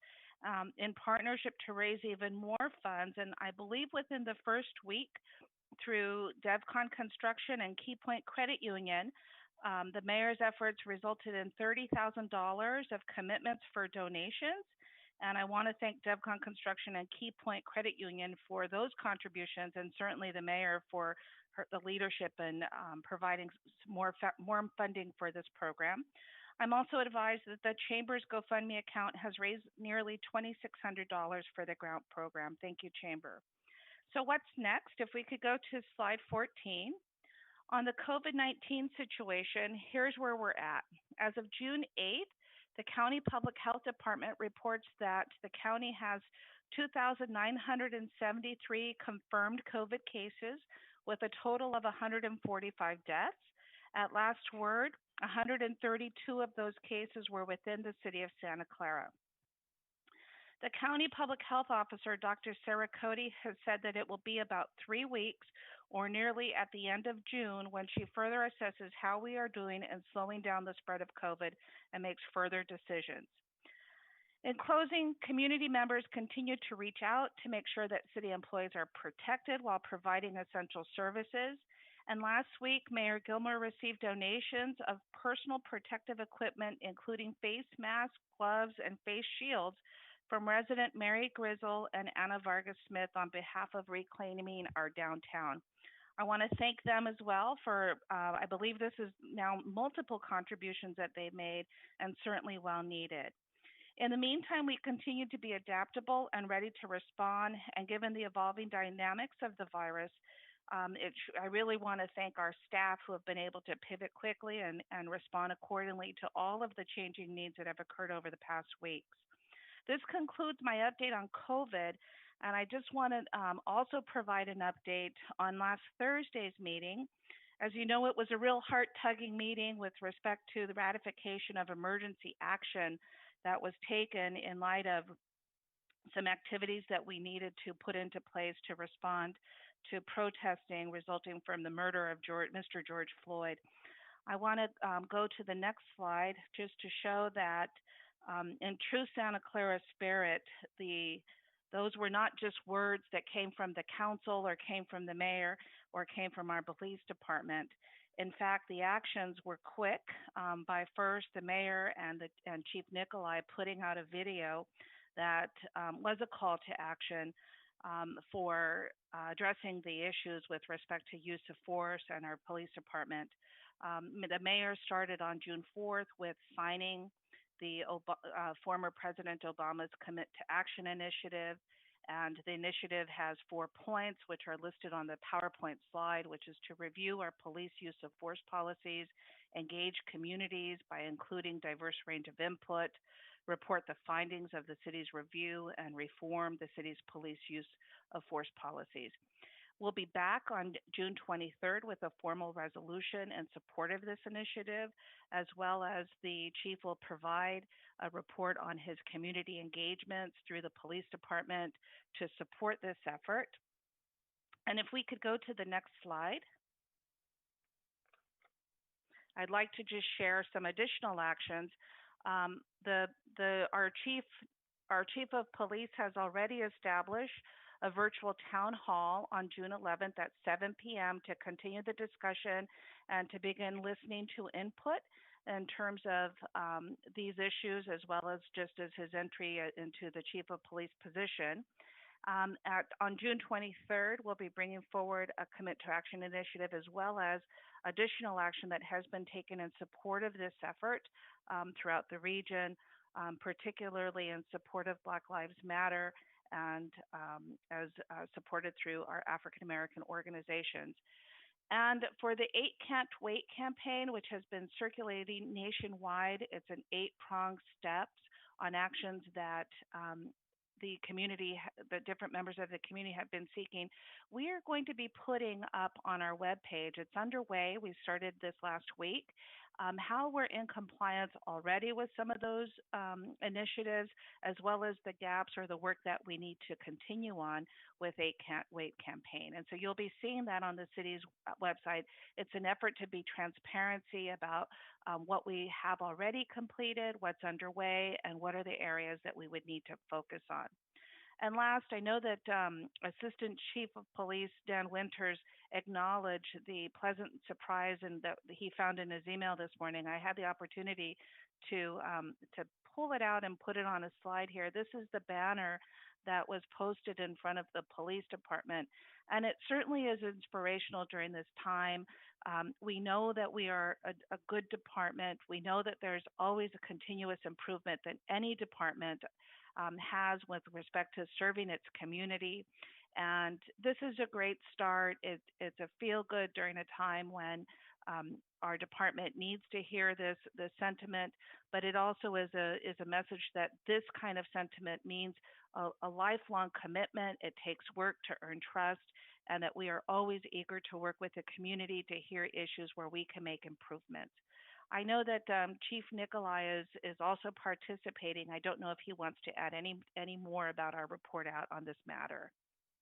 in partnership to raise even more funds. And I believe within the first week, through DevCon Construction and Key Point Credit Union, the mayor's efforts resulted in $30,000 of commitments for donations. And I want to thank DevCon Construction and Key Point Credit Union for those contributions, and certainly the mayor for the leadership in providing more funding for this program. I'm also advised that the Chamber's GoFundMe account has raised nearly $2,600 for the grant program. Thank you, Chamber. So what's next? If we could go to slide 14. On the COVID-19 situation, here's where we're at. As of June 8th, the County Public Health Department reports that the county has 2,973 confirmed COVID cases with a total of 145 deaths. At last word, 132 of those cases were within the city of Santa Clara. The county public health officer, Dr. Sarah Cody, has said that it will be about 3 weeks or nearly at the end of June when she further assesses how we are doing in slowing down the spread of COVID and makes further decisions. In closing, community members continue to reach out to make sure that city employees are protected while providing essential services. And last week, Mayor Gilmer received donations of personal protective equipment, including face masks, gloves, and face shields from resident Mary Grizzle and Anna Vargas Smith on behalf of reclaiming our downtown. I want to thank them as well for, I believe this is now multiple contributions that they've made and certainly well needed. In the meantime, we continue to be adaptable and ready to respond, and given the evolving dynamics of the virus, I really want to thank our staff who have been able to pivot quickly and respond accordingly to all of the changing needs that have occurred over the past weeks. This concludes my update on COVID, and I just want to also provide an update on last Thursday's meeting. As you know, it was a real heart-tugging meeting with respect to the ratification of emergency action that was taken in light of some activities that we needed to put into place to respond to protesting resulting from the murder of Mr. George Floyd. I want to go to the next slide just to show that in true Santa Clara spirit, those were not just words that came from the council or came from the mayor or came from our police department. In fact, the actions were quick by first the mayor and Chief Nicolai putting out a video that was a call to action for addressing the issues with respect to use of force and our police department. The mayor started on June 4th with signing the former President Obama's Commit to Action initiative. And the initiative has 4 points, which are listed on the PowerPoint slide, which is to review our police use of force policies, engage communities by including diverse range of input, report the findings of the city's review, and reform the city's police use of force policies. We'll be back on June 23rd with a formal resolution in support of this initiative, as well as the chief will provide a report on his community engagements through the police department to support this effort. And if we could go to the next slide. I'd like to just share some additional actions. Our chief of police has already established a virtual town hall on June 11th at 7 p.m. to continue the discussion and to begin listening to input in terms of these issues, as well as just as his entry into the chief of police position. On June 23rd, we'll be bringing forward a Commit to Action initiative, as well as additional action that has been taken in support of this effort throughout the region, particularly in support of Black Lives Matter and as supported through our African American organizations. And for the 8 Can't Wait campaign, which has been circulating nationwide, it's an 8-pronged steps on actions that the community, the different members of the community have been seeking. We are going to be putting up on our webpage, it's underway, we started this last week, how we're in compliance already with some of those initiatives, as well as the gaps or the work that we need to continue on with 8 Can't Wait campaign. And so you'll be seeing that on the city's website. It's an effort to be transparency about what we have already completed, what's underway, and what are the areas that we would need to focus on. And last, I know that Assistant Chief of Police Dan Winters acknowledged the pleasant surprise and that he found in his email this morning. I had the opportunity to pull it out and put it on a slide here. This is the banner that was posted in front of the police department. And it certainly is inspirational during this time. We know that we are a good department. We know that there's always a continuous improvement that any department has with respect to serving its community. And this is a great start. It's a feel good during a time when our department needs to hear this sentiment, but it also is a message that this kind of sentiment means a lifelong commitment. It takes work to earn trust, and that we are always eager to work with the community to hear issues where we can make improvements. I know that Chief Nicolai is also participating. I don't know if he wants to add any more about our report out on this matter,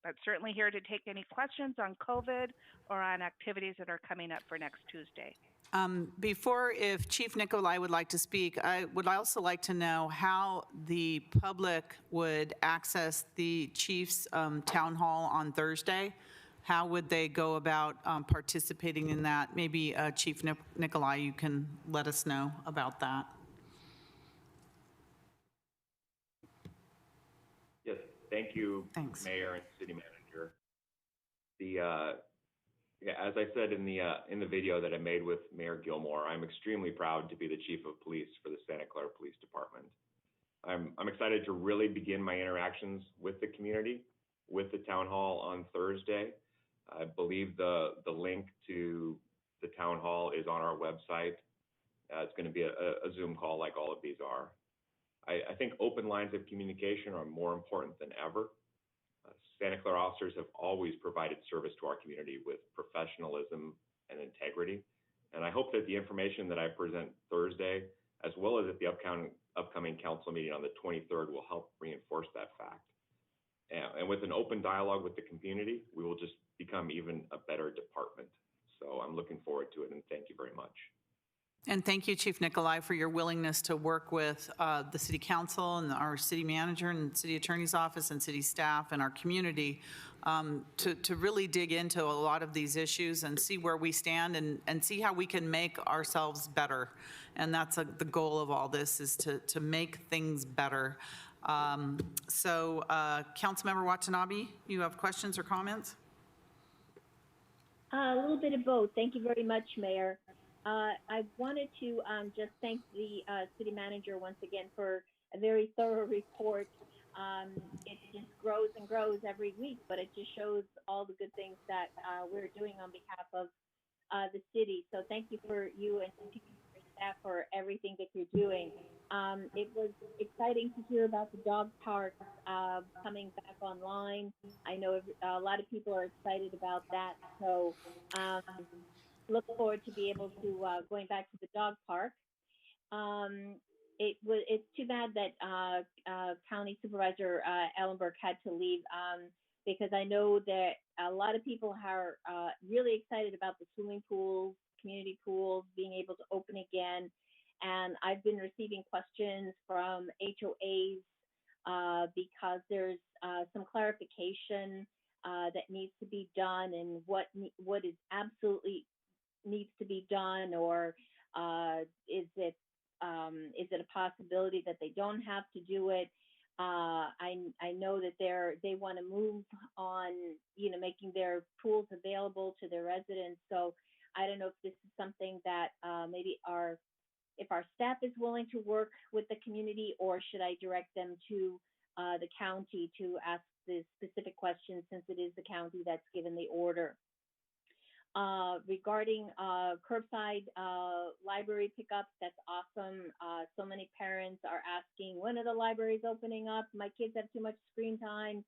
but certainly here to take any questions on COVID or on activities that are coming up for next Tuesday. If Chief Nicolai would like to speak, I would also like to know how the public would access the Chief's town hall on Thursday. How would they go about participating in that? Maybe Chief Nicolai, you can let us know about that. Yes, thank you, Thanks. Mayor and City Manager. As I said in the video that I made with Mayor Gilmore, I'm extremely proud to be the Chief of Police for the Santa Clara Police Department. I'm excited to really begin my interactions with the community, with the town hall on Thursday. I believe the link to the town hall is on our website. It's going to be a Zoom call like all of these are. I think open lines of communication are more important than ever. Santa Clara officers have always provided service to our community with professionalism and integrity. And I hope that the information that I present Thursday, as well as at the upcoming council meeting on the 23rd, will help reinforce that fact. And with an open dialogue with the community, we will just become even a better department. So I'm looking forward to it, and thank you very much. And thank you, Chief Nicolai, for your willingness to work with the City Council and our City Manager and City Attorney's Office and City staff and our community to really dig into a lot of these issues and see where we stand and see how we can make ourselves better. And that's the goal of all this, is to make things better. Councilmember Watanabe, you have questions or comments? A little bit of both. Thank you very much, Mayor. I wanted to just thank the city manager once again for a very thorough report. It just grows and grows every week, but it just shows all the good things that we're doing on behalf of the city. So thank you for you and your staff for everything that you're doing. It was exciting to hear about the dog parks coming back online. I know a lot of people are excited about that. So look forward to be able to going back to the dog park. It's too bad that County Supervisor Ellenberg had to leave because I know that a lot of people are really excited about the swimming pools, community pools being able to open again. And I've been receiving questions from HOAs because there's some clarification that needs to be done and what is absolutely needs to be done, or is it a possibility that they don't have to do it? I know that they want to move on, making their pools available to their residents. So I don't know if this is something that maybe if our staff is willing to work with the community, or should I direct them to the county to ask the specific questions, since it is the county that's given the order. Regarding curbside library pickups, that's awesome. So many parents are asking, when are the libraries opening up? My kids have too much screen time.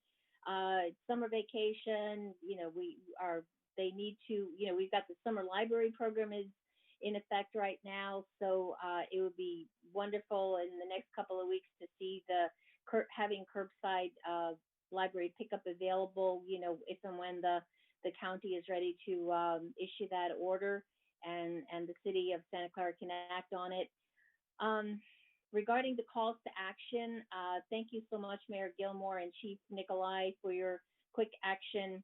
Summer vacation, they need to, we've got the summer library program is in effect right now. So it would be wonderful in the next couple of weeks to see having curbside library pickup available, if and when the county is ready to issue that order and the city of Santa Clara can act on it. Regarding the calls to action, thank you so much, Mayor Gilmore and Chief Nicolai, for your quick action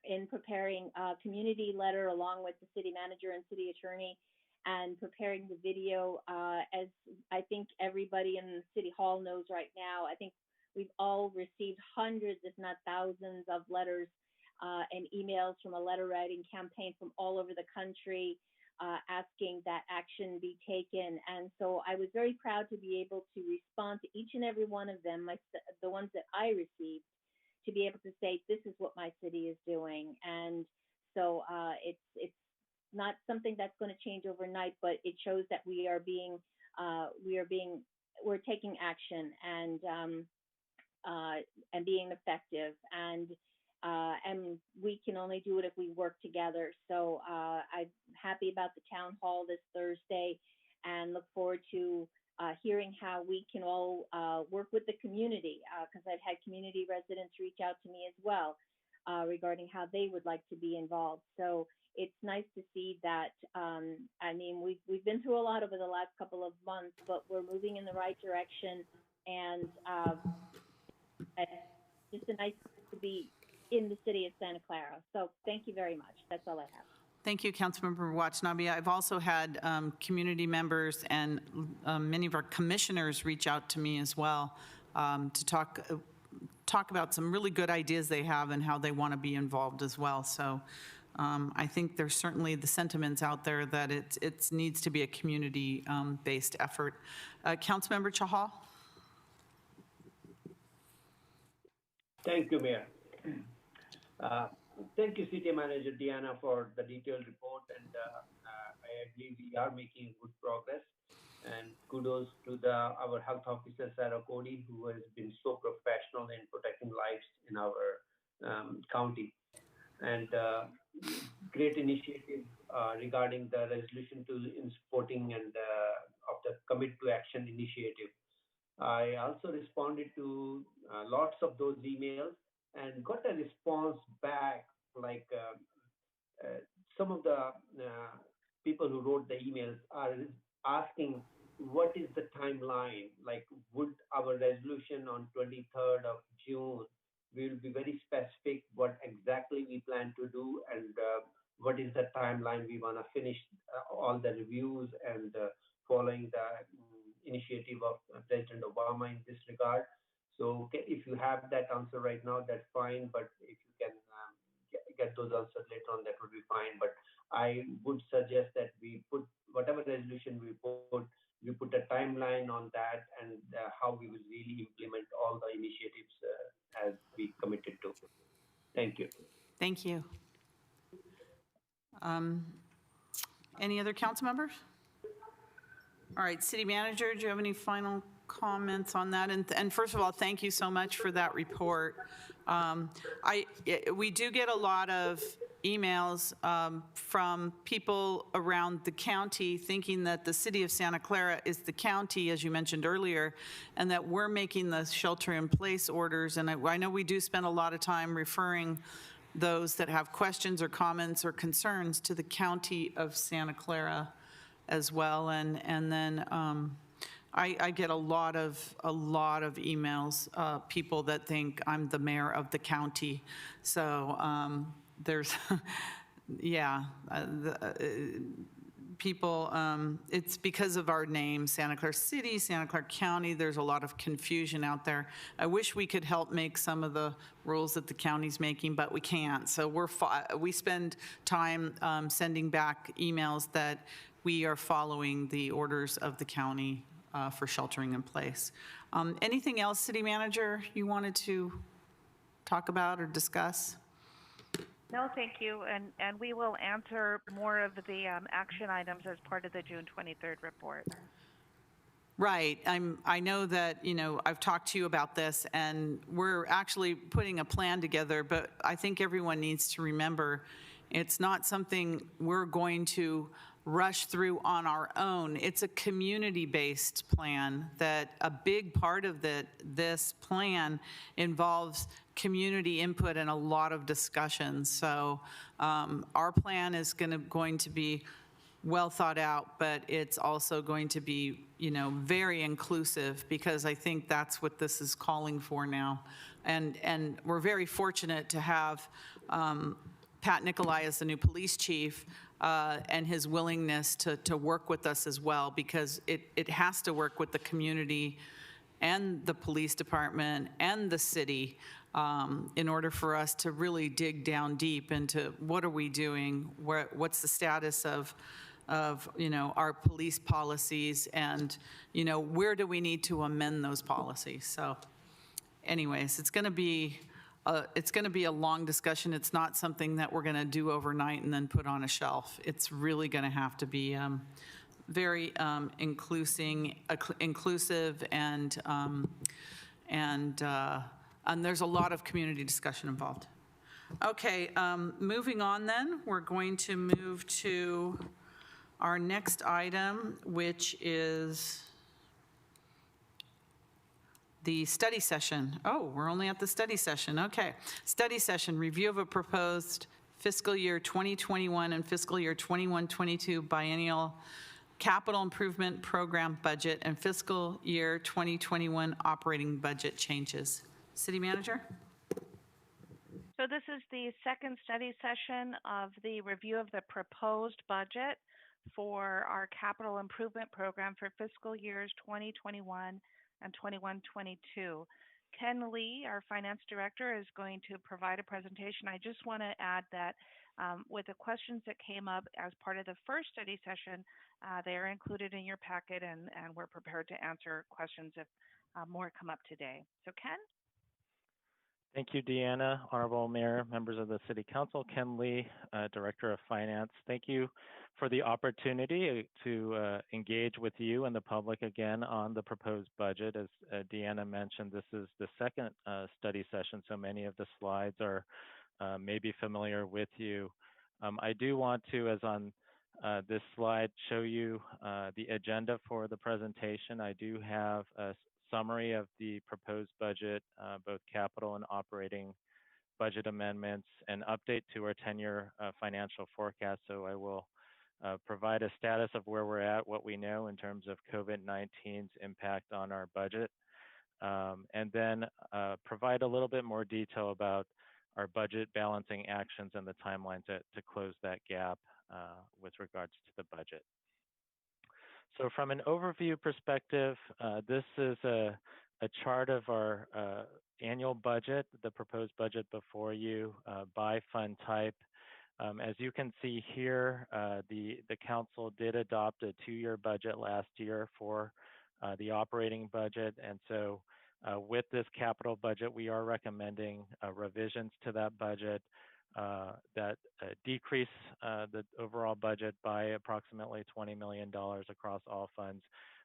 in preparing a community letter along with the city manager and city attorney, and preparing the video. As I think everybody in the city hall knows right now, I think we've all received hundreds, if not thousands, of letters and emails from a letter writing campaign from all over the country asking that action be taken. And so I was very proud to be able to respond to each and every one of them, the ones that I received, to be able to say, this is what my city is doing. And so it's not something that's going to change overnight, but it shows that we're taking action and being effective, and we can only do it if we work together. So I'm happy about the town hall this Thursday, and look forward to hearing how we can all work with the community, because I've had community residents reach out to me as well regarding how they would like to be involved. So it's nice to see that. I mean, we've been through a lot over the last couple of months, but we're moving in the right direction, and it's just a nice to be in the city of Santa Clara. So thank you very much. That's all I have. Thank you, Councilmember Watanabe. I've also had community members and many of our commissioners reach out to me as well to talk about some really good ideas they have and how they want to be involved as well. So I think there's certainly the sentiments out there that it needs to be a community-based effort. Councilmember Chahal? Thank you, Mayor. Thank you, City Manager Deanna, for the detailed report, and I believe we are making good progress. And kudos to our health officer, Sarah Cody, who has been so professional in protecting lives in our county. And great initiative regarding the resolution in supporting and of the Commit to Action initiative. I also responded to lots of those emails and got a response back, like some of the people who wrote the emails are asking, what is the timeline? Like, would our resolution on 23rd of June, we'll be very specific what exactly we plan to do, and what is the timeline we want to finish all the reviews and following the initiative of President Obama in this regard. So if you have that answer right now, that's fine. But if you can get those answers later on, that would be fine. But I would suggest that we put whatever resolution we put a timeline on that, and how we will really implement all the initiatives as we committed to. Thank you. Thank you. Any other council members? All right, City Manager, do you have any final comments on that? And first of all, thank you so much for that report. We do get a lot of emails from people around the county thinking that the city of Santa Clara is the county, as you mentioned earlier, and that we're making the shelter-in-place orders. And I know we do spend a lot of time referring those that have questions or comments or concerns to the county of Santa Clara as well. And then I get a lot of emails, people that think I'm the mayor of the county. So there's, yeah, people, it's because of our name, Santa Clara City, Santa Clara County. There's a lot of confusion out there. I wish we could help make some of the rules that the county's making, but we can't. So we spend time sending back emails that we are following the orders of the county for sheltering in place. Anything else, City Manager, you wanted to talk about or discuss? No, thank you. And we will answer more of the action items as part of the June 23rd report. Right. I know that, I've talked to you about this, and we're actually putting a plan together, but I think everyone needs to remember it's not something we're going to rush through on our own. It's a community-based plan that a big part of this plan involves community input and a lot of discussions. So our plan is going to be well thought out, but it's also going to be, very inclusive, because I think that's what this is calling for now. And we're very fortunate to have Pat Nicolai as the new police chief, and his willingness to work with us as well, because it has to work with the community and the police department and the city in order for us to really dig down deep into what are we doing, what's the status of our police policies, and where do we need to amend those policies. So anyways, it's going to be a long discussion. It's not something that we're going to do overnight and then put on a shelf. It's really going to have to be very inclusive, and there's a lot of community discussion involved. Okay, moving on then, we're going to move to our next item, which is the study session. Oh, we're only at the study session. Okay. Study session, review of a proposed fiscal year 2021 and fiscal year 21-22 biennial capital improvement program budget and fiscal year 2021 operating budget changes. City Manager? So this is the second study session of the review of the proposed budget for our capital improvement program for fiscal years 2021 and 21-22. Ken Lee, our finance director, is going to provide a presentation. I just want to add that with the questions that came up as part of the first study session, they are included in your packet, and we're prepared to answer questions if more come up today. So Ken? Thank you, Deanna. Honorable Mayor, members of the City Council, Ken Lee, Director of Finance. Thank you for the opportunity to engage with you and the public again on the proposed budget. As Deanna mentioned, this is the second study session, so many of the slides are maybe familiar with you. I do want to, as on this slide, show you the agenda for the presentation. I do have a summary of the proposed budget, both capital and operating budget amendments, an update to our 10-year financial forecast. So I will provide a status of where we're at, what we know in terms of COVID-19's impact on our budget, and then provide a little bit more detail about our budget balancing actions and the timeline to close that gap with regards to the budget. So from an overview perspective, this is a chart of our annual budget, the proposed budget before you by fund type. As you can see here, the council did adopt a 2-year budget last year for the operating budget. And so with this capital budget, we are recommending revisions to that budget that decrease the overall budget by approximately $20 million across all funds.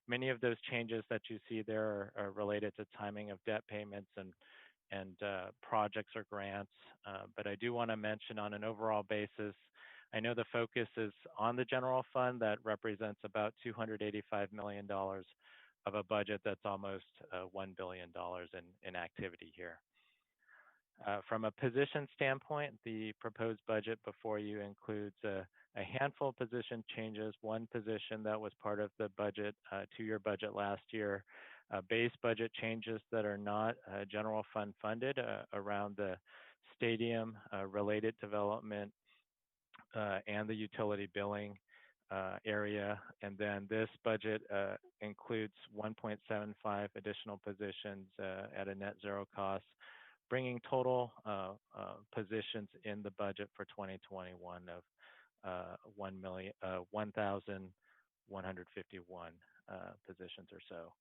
Many of those changes that you see there are related to timing of debt payments and projects or grants. But I do want to mention on an overall basis, I know the focus is on the general fund that represents about $285 million of a budget that's almost $1 billion in activity here. From a position standpoint, the proposed budget before you includes a handful of position changes, one position that was part of the budget, 2-year budget last year, base budget changes that are not general fund funded around the stadium related development and the utility billing area. And then this budget includes 1.75 additional positions at a net zero cost, bringing total positions in the budget for 2021 of 1,151 positions or so.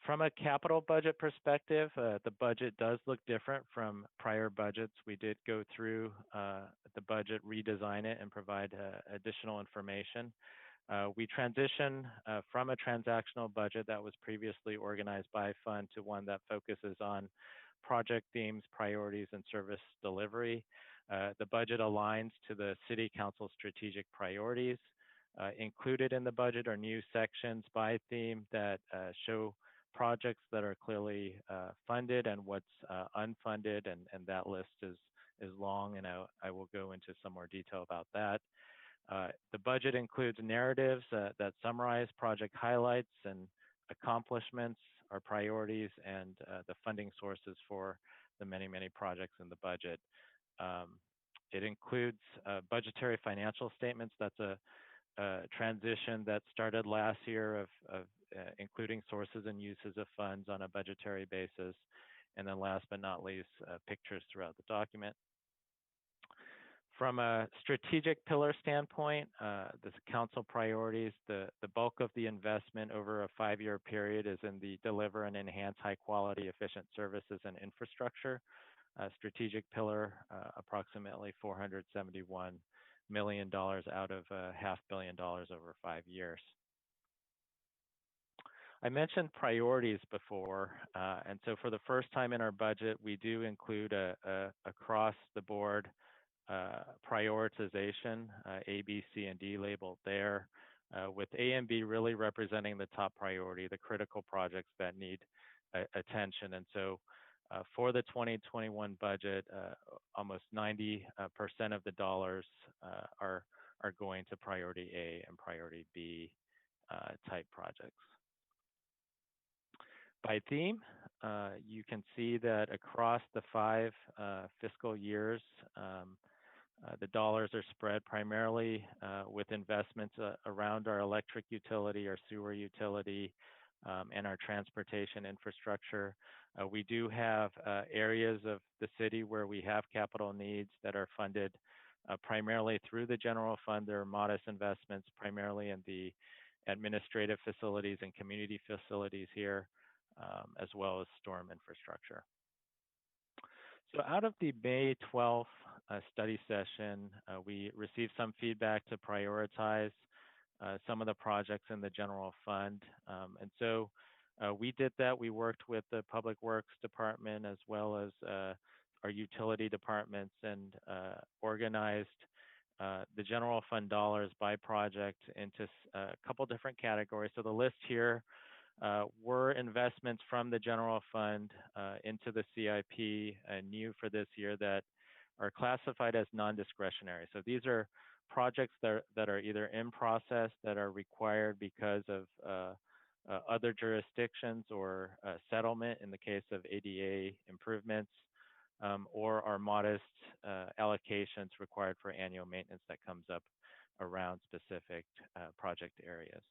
From a capital budget perspective, the budget does look different from prior budgets. We did go through the budget, redesign it, and provide additional information. We transition from a transactional budget that was previously organized by fund to one that focuses on project themes, priorities, and service delivery. The budget aligns to the City Council strategic priorities. Included in the budget are new sections by theme that show projects that are clearly funded and what's unfunded, and that list is long, and I will go into some more detail about that. The budget includes narratives that summarize project highlights and accomplishments, our priorities, and the funding sources for the many, many projects in the budget. It includes budgetary financial statements. That's a transition that started last year of including sources and uses of funds on a budgetary basis. And then last but not least, pictures throughout the document. From a strategic pillar standpoint, the council priorities, the bulk of the investment over a 5-year period is in the deliver and enhance high quality, efficient services and infrastructure. Strategic pillar, approximately $471 million out of $500 million over 5 years. I mentioned priorities before, and so for the first time in our budget, we do include a across the board prioritization, A, B, C, and D labeled there, with A and B really representing the top priority, the critical projects that need attention. And so for the 2021 budget, almost 90% of the dollars are going to priority A and priority B type projects. By theme, you can see that across the 5 fiscal years, the dollars are spread primarily with investments around our electric utility, our sewer utility, and our transportation infrastructure. We do have areas of the city where we have capital needs that are funded primarily through the general fund. There are modest investments primarily in the administrative facilities and community facilities here, as well as storm infrastructure. So out of the May 12th study session, we received some feedback to prioritize some of the projects in the general fund. And so we did that. We worked with the Public Works Department as well as our utility departments and organized the general fund dollars by project into a couple different categories. So the list here were investments from the general fund into the CIP new for this year that are classified as non-discretionary. So these are projects that are either in process, that are required because of other jurisdictions or settlement in the case of ADA improvements, or are modest allocations required for annual maintenance that comes up around specific project areas.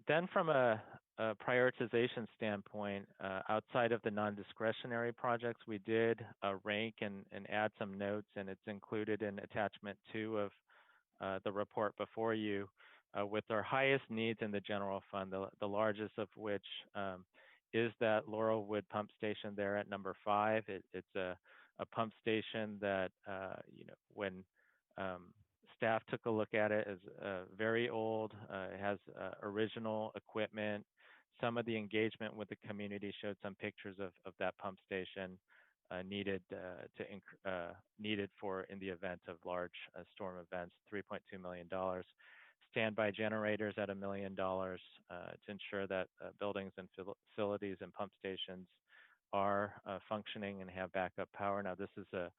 Then from a prioritization standpoint, outside of the non-discretionary projects, we did rank and add some notes, and it's included in attachment 2 of the report before you, with our highest needs in the general fund, the largest of which is that Laurelwood pump station there at number 5. It's a pump station that, when staff took a look at it, is very old. It has original equipment. Some of the engagement with the community showed some pictures of that pump station needed for in the event of large storm events. $3.2 million. Standby generators at $1 million to ensure that buildings and facilities and pump stations are functioning and have backup power. Now, this is a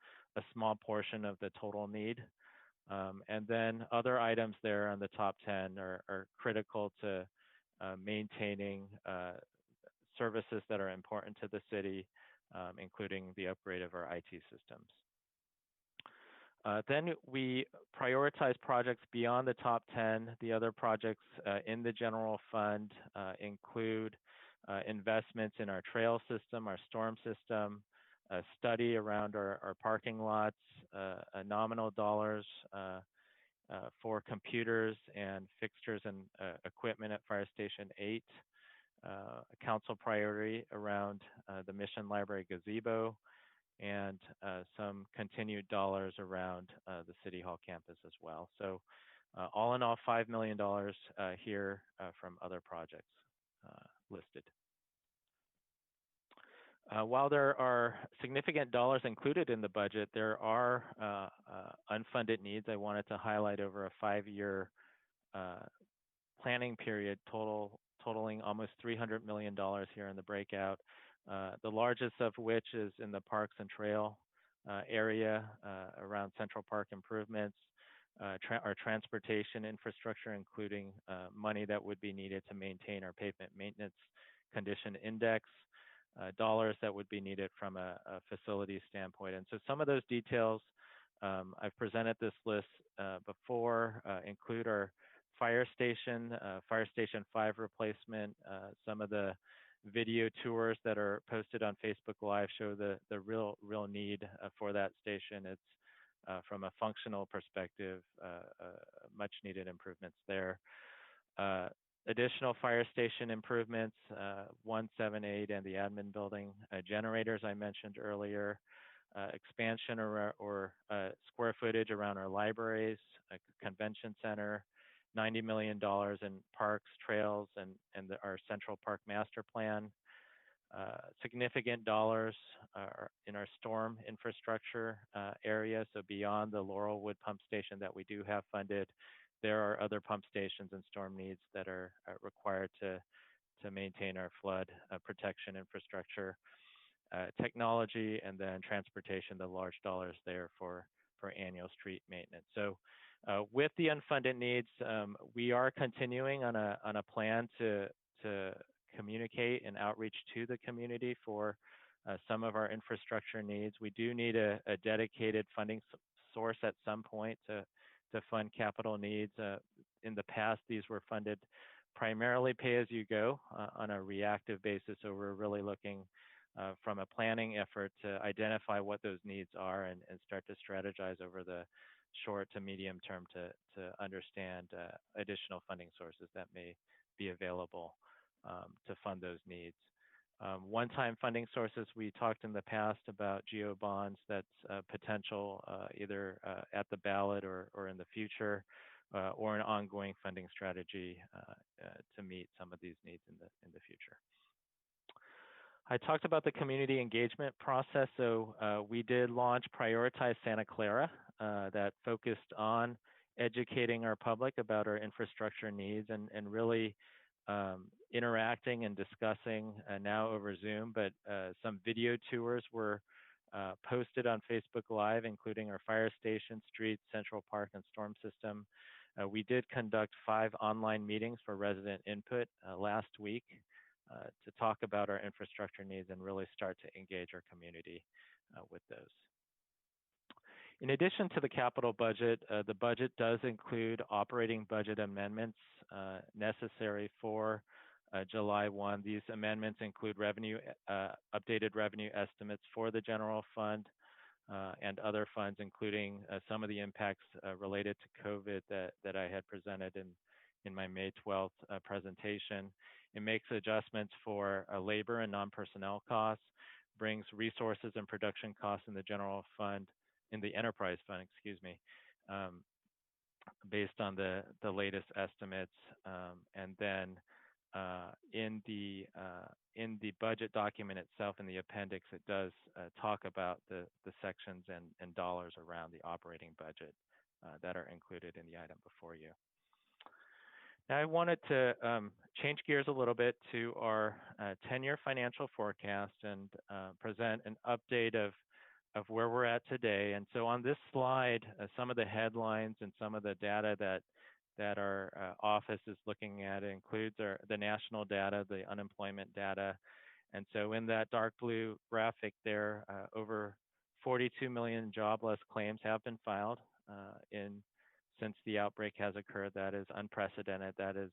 small portion of the total need. And then other items there on the top 10 are critical to maintaining services that are important to the city, including the upgrade of our IT systems. Then we prioritize projects beyond the top 10. The other projects in the general fund include investments in our trail system, our storm system, a study around our parking lots, nominal dollars for computers and fixtures and equipment at Fire Station 8, a council priority around the Mission Library gazebo, and some continued dollars around the City Hall campus as well. So all in all, $5 million here from other projects listed. While there are significant dollars included in the budget, there are unfunded needs I wanted to highlight over a 5-year planning period, totaling almost $300 million here in the breakout. The largest of which is in the Parks and Trail area around Central Park improvements, our transportation infrastructure, including money that would be needed to maintain our pavement maintenance condition index, dollars that would be needed from a facility standpoint. And so some of those details, I've presented this list before, include our Fire Station 5 replacement. Some of the video tours that are posted on Facebook Live show the real need for that station. It's from a functional perspective, much needed improvements there. Additional fire station improvements, 178 and the admin building, generators I mentioned earlier, expansion or square footage around our libraries, a convention center, $90 million in parks, trails, and our Central Park Master Plan. Significant dollars in our storm infrastructure area. So beyond the Laurelwood pump station that we do have funded, there are other pump stations and storm needs that are required to maintain our flood protection infrastructure. Technology, and then transportation, the large dollars there for annual street maintenance. So with the unfunded needs, we are continuing on a plan to communicate and outreach to the community for some of our infrastructure needs. We do need a dedicated funding source at some point to fund capital needs. In the past, these were funded primarily pay-as-you-go on a reactive basis. So we're really looking from a planning effort to identify what those needs are and start to strategize over the short to medium term to understand additional funding sources that may be available to fund those needs. One-time funding sources, we talked in the past about GEO bonds. That's potential either at the ballot or in the future, or an ongoing funding strategy to meet some of these needs in the future. I talked about the community engagement process. So we did launch Prioritize Santa Clara that focused on educating our public about our infrastructure needs and really interacting and discussing now over Zoom, but some video tours were posted on Facebook Live, including our fire station, streets, Central Park, and storm system. We did conduct 5 online meetings for resident input last week to talk about our infrastructure needs and really start to engage our community with those. In addition to the capital budget, the budget does include operating budget amendments necessary for July 1. These amendments include updated revenue estimates for the general fund and other funds, including some of the impacts related to COVID that I had presented in my May 12th presentation. It makes adjustments for labor and non-personnel costs, brings resources and production costs in the general fund, in the enterprise fund, based on the latest estimates. And then in the budget document itself, in the appendix, it does talk about the sections and dollars around the operating budget that are included in the item before you. Now I wanted to change gears a little bit to our 10-year financial forecast and present an update of where we're at today. And so on this slide, some of the headlines and some of the data that our office is looking at includes the national data, the unemployment data. And so in that dark blue graphic there, over 42 million jobless claims have been filed since the outbreak has occurred. That is unprecedented. That is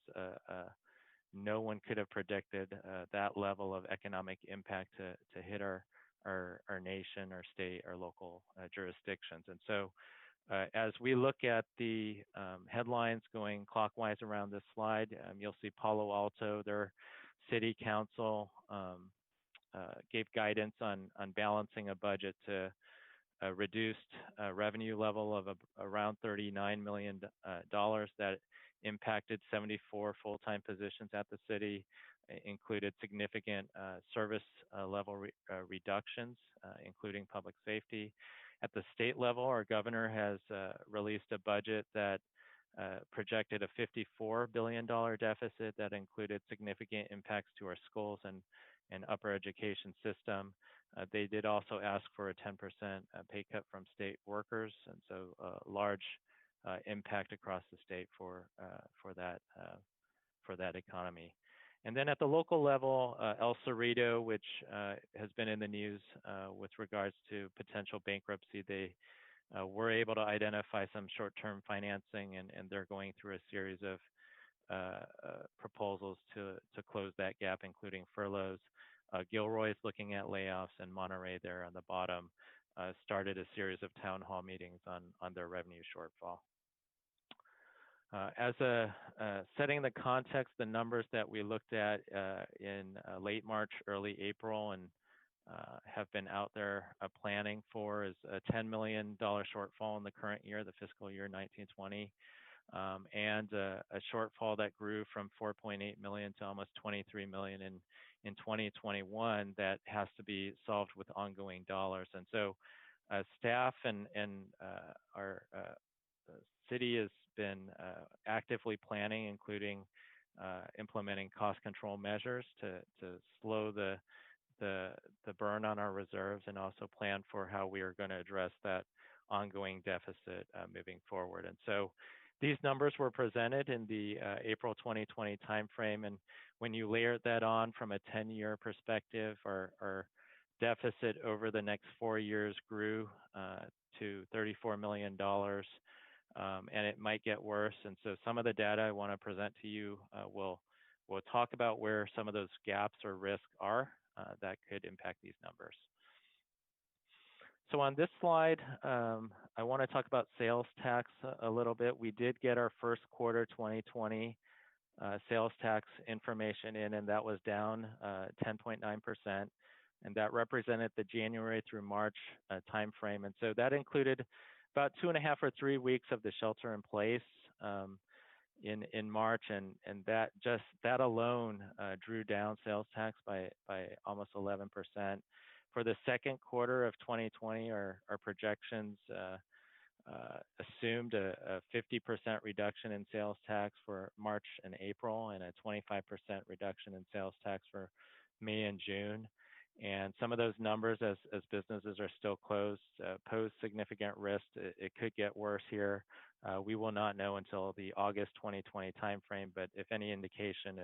no one could have predicted that level of economic impact to hit our nation, our state, our local jurisdictions. And so as we look at the headlines going clockwise around this slide, you'll see Palo Alto, their city council gave guidance on balancing a budget to a reduced revenue level of around $39 million that impacted 74 full-time positions at the city, included significant service level reductions, including public safety. At the state level, our governor has released a budget that projected a $54 billion deficit that included significant impacts to our schools and upper education system. They did also ask for a 10% pay cut from state workers, and so a large impact across the state for that economy. And then at the local level, El Cerrito, which has been in the news with regards to potential bankruptcy, they were able to identify some short-term financing, and they're going through a series of proposals to close that gap, including furloughs. Gilroy is looking at layoffs, and Monterey there on the bottom started a series of town hall meetings on their revenue shortfall. As setting the context, the numbers that we looked at in late March, early April, and have been out there planning for is a $10 million shortfall in the current year, the fiscal year 1920, and a shortfall that grew from 4.8 million to almost 23 million in 2021 that has to be solved with ongoing dollars. And so staff and our city has been actively planning, including implementing cost control measures to slow the burn on our reserves, and also plan for how we are going to address that ongoing deficit moving forward. And so these numbers were presented in the April 2020 timeframe, and when you layer that on from a 10-year perspective, our deficit over the next 4 years grew to $34 million, and it might get worse. And so some of the data I want to present to you will talk about where some of those gaps or risks are that could impact these numbers. So on this slide, I want to talk about sales tax a little bit. We did get our first quarter 2020 sales tax information in, and that was down 10.9%. And that represented the January through March timeframe. And so that included about 2.5 or 3 weeks of the shelter in place in March, and that alone drew down sales tax by almost 11%. For the second quarter of 2020, our projections assumed a 50% reduction in sales tax for March and April, and a 25% reduction in sales tax for May and June. And some of those numbers, as businesses are still closed, pose significant risk. It could get worse here. We will not know until the August 2020 timeframe, but if any indication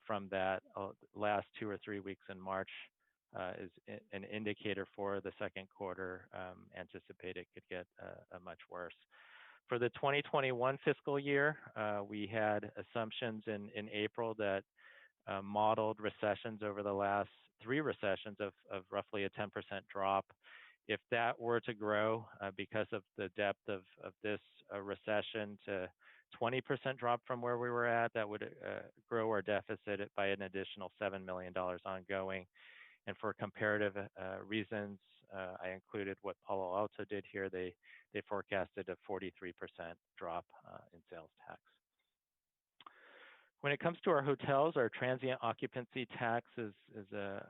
from that last 2 or 3 weeks in March is an indicator for the second quarter, anticipate it could get much worse. For the 2021 fiscal year, we had assumptions in April that modeled recessions over the last 3 recessions of roughly a 10% drop. If that were to grow because of the depth of this recession to 20% drop from where we were at, that would grow our deficit by an additional $7 million ongoing. And for comparative reasons, I included what Palo Alto did here. They forecasted a 43% drop in sales tax. When it comes to our hotels, our transient occupancy tax is a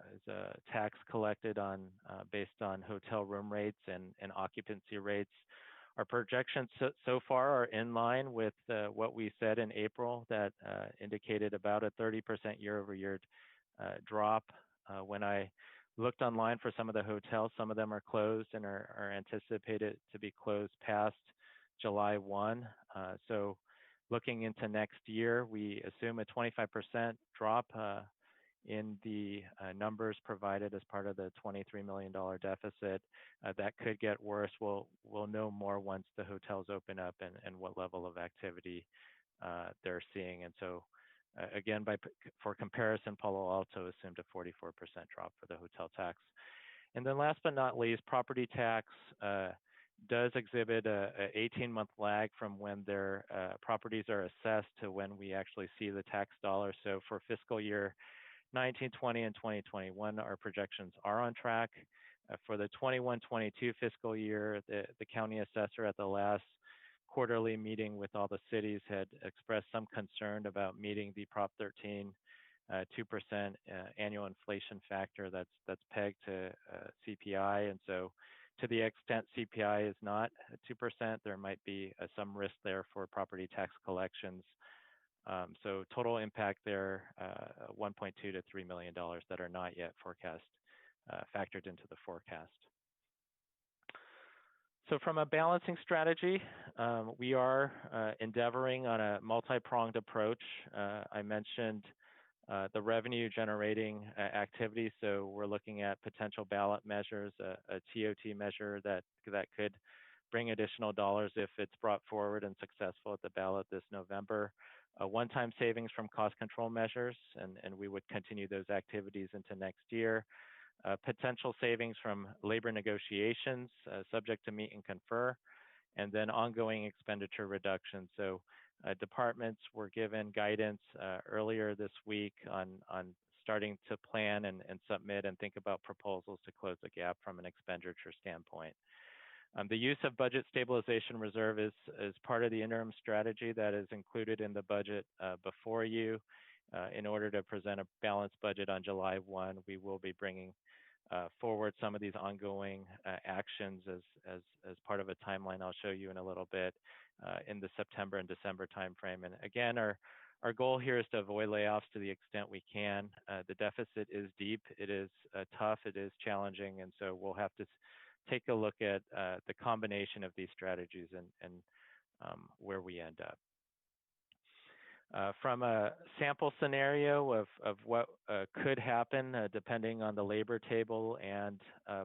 tax collected based on hotel room rates and occupancy rates. Our projections so far are in line with what we said in April, that indicated about a 30% year-over-year drop. When I looked online for some of the hotels, some of them are closed and are anticipated to be closed past July 1. So looking into next year, we assume a 25% drop in the numbers provided as part of the $23 million deficit. That could get worse. We'll know more once the hotels open up and what level of activity they're seeing. And so again, for comparison, Palo Alto assumed a 44% drop for the hotel tax. And then last but not least, property tax does exhibit a 18-month lag from when their properties are assessed to when we actually see the tax dollars. So for fiscal year 1920 and 2021, our projections are on track. For the 21-22 fiscal year, the county assessor at the last quarterly meeting with all the cities had expressed some concern about meeting the Prop 13 2% annual inflation factor that's pegged to CPI. And so to the extent CPI is not 2%, there might be some risk there for property tax collections. So total impact there, $1.2 to $3 million that are not yet factored into the forecast. So from a balancing strategy, we are endeavoring on a multi-pronged approach. I mentioned the revenue generating activities. So we're looking at potential ballot measures, a TOT measure that could bring additional dollars if it's brought forward and successful at the ballot this November. one-time savings from cost control measures, and we would continue those activities into next year. Potential savings from labor negotiations, subject to meet and confer, and then ongoing expenditure reduction. So departments were given guidance earlier this week on starting to plan and submit and think about proposals to close the gap from an expenditure standpoint. The use of budget stabilization reserve is part of the interim strategy that is included in the budget before you. In order to present a balanced budget on July 1, we will be bringing forward some of these ongoing actions as part of a timeline I'll show you in a little bit in the September and December timeframe. And again, our goal here is to avoid layoffs to the extent we can. The deficit is deep, it is tough, it is challenging, and so we'll have to take a look at the combination of these strategies and where we end up. From a sample scenario of what could happen depending on the labor table and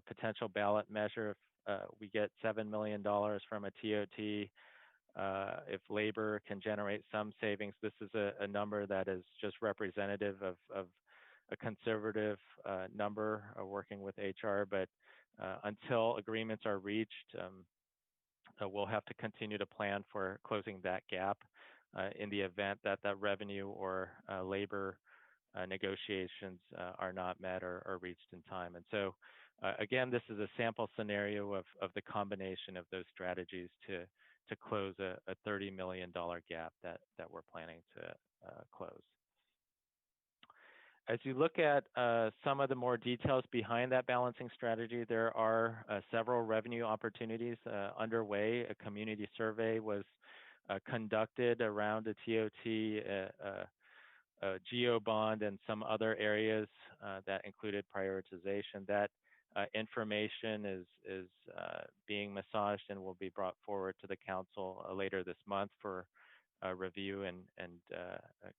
potential ballot measure, if we get $7 million from a TOT, if labor can generate some savings, this is a number that is just representative of a conservative number working with HR, but until agreements are reached, we'll have to continue to plan for closing that gap in the event that that revenue or labor negotiations are not met or reached in time. And so, again, this is a sample scenario of the combination of those strategies to close a $30 million gap that we're planning to close. As you look at some of the more details behind that balancing strategy, there are several revenue opportunities underway. A community survey was conducted around a TOT, geo bond, and some other areas that included prioritization. That information is being massaged and will be brought forward to the council later this month for review and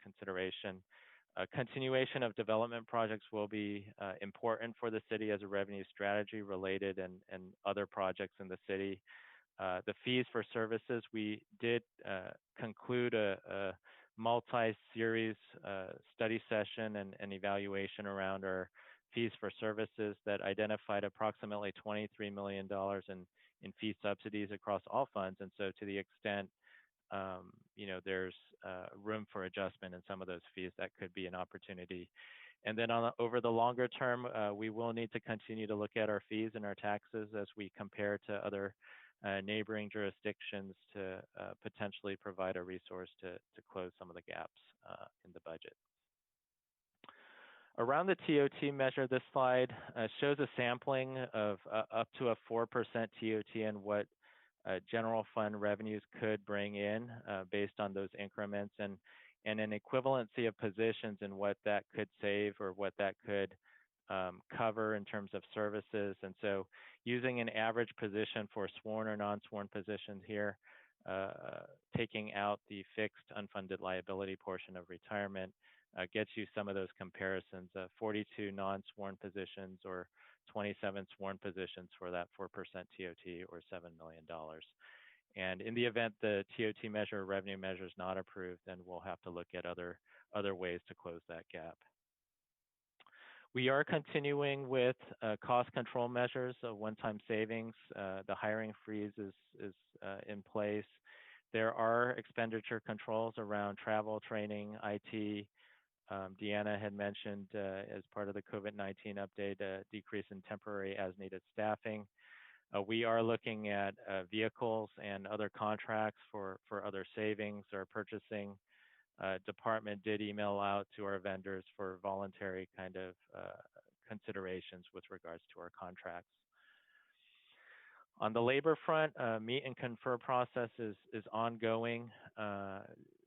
consideration. Continuation of development projects will be important for the city as a revenue strategy related and other projects in the city. The fees for services, we did conclude a multi-series study session and evaluation around our fees for services that identified approximately $23 million in fee subsidies across all funds. And so to the extent there's room for adjustment in some of those fees, that could be an opportunity. And then over the longer term, we will need to continue to look at our fees and our taxes as we compare to other neighboring jurisdictions to potentially provide a resource to close some of the gaps in the budget. Around the TOT measure, this slide shows a sampling of up to a 4% TOT and what general fund revenues could bring in based on those increments, and an equivalency of positions and what that could save or what that could cover in terms of services. And so using an average position for sworn or non-sworn positions here, taking out the fixed unfunded liability portion of retirement, gets you some of those comparisons, 42 non-sworn positions or 27 sworn positions for that 4% TOT or $7 million. And in the event the TOT measure or revenue measure is not approved, then we'll have to look at other ways to close that gap. We are continuing with cost control measures, one-time savings. The hiring freeze is in place. There are expenditure controls around travel, training, IT. Deanna had mentioned as part of the COVID-19 update, a decrease in temporary as-needed staffing. We are looking at vehicles and other contracts for other savings or purchasing. Department did email out to our vendors for voluntary kind of considerations with regards to our contracts. On the labor front, meet and confer process is ongoing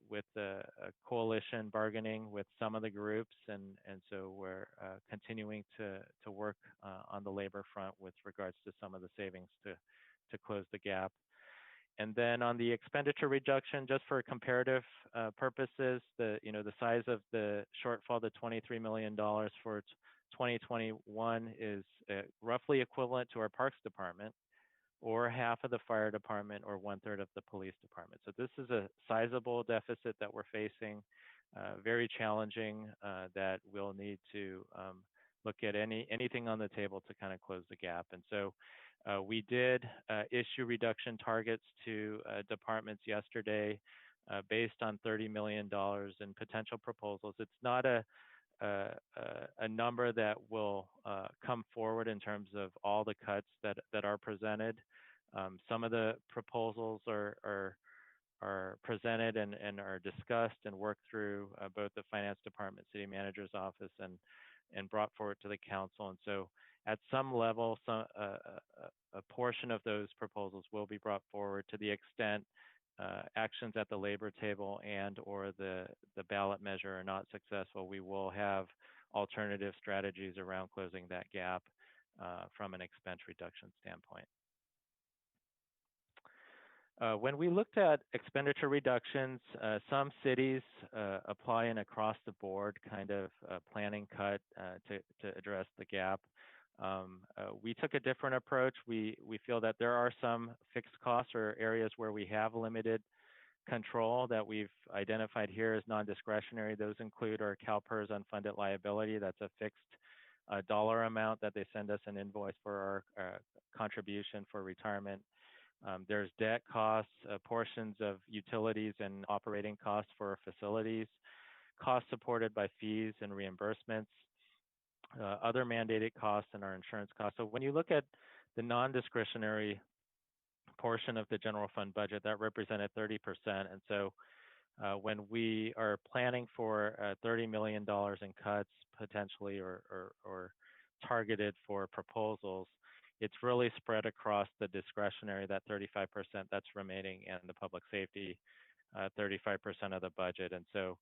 with the coalition bargaining with some of the groups, and so we're continuing to work on the labor front with regards to some of the savings to close the gap. And then on the expenditure reduction, just for comparative purposes, the size of the shortfall, the $23 million for 2021 is roughly equivalent to our Parks Department, or half of the fire department, or 1/3 of the police department. So this is a sizable deficit that we're facing, very challenging, that we'll need to look at anything on the table to kind of close the gap. And so we did issue reduction targets to departments yesterday based on $30 million in potential proposals. It's not a number that will come forward in terms of all the cuts that are presented. Some of the proposals are presented and are discussed and worked through both the finance department, city manager's office, and brought forward to the council. And so at some level, a portion of those proposals will be brought forward. To the extent actions at the labor table and or the ballot measure are not successful, we will have alternative strategies around closing that gap from an expense reduction standpoint. When we looked at expenditure reductions, some cities apply an across-the-board kind of planning cut to address the gap. We took a different approach. We feel that there are some fixed costs or areas where we have limited control that we've identified here as non-discretionary. Those include our CalPERS unfunded liability. That's a fixed dollar amount that they send us an invoice for our contribution for retirement. There's debt costs, portions of utilities and operating costs for facilities, costs supported by fees and reimbursements, other mandated costs, and our insurance costs. So when you look at the non-discretionary portion of the general fund budget, that represented 30%. And so when we are planning for $30 million in cuts potentially or targeted for proposals, it's really spread across the discretionary, that 35% that's remaining, and the public safety, 35% of the budget. And so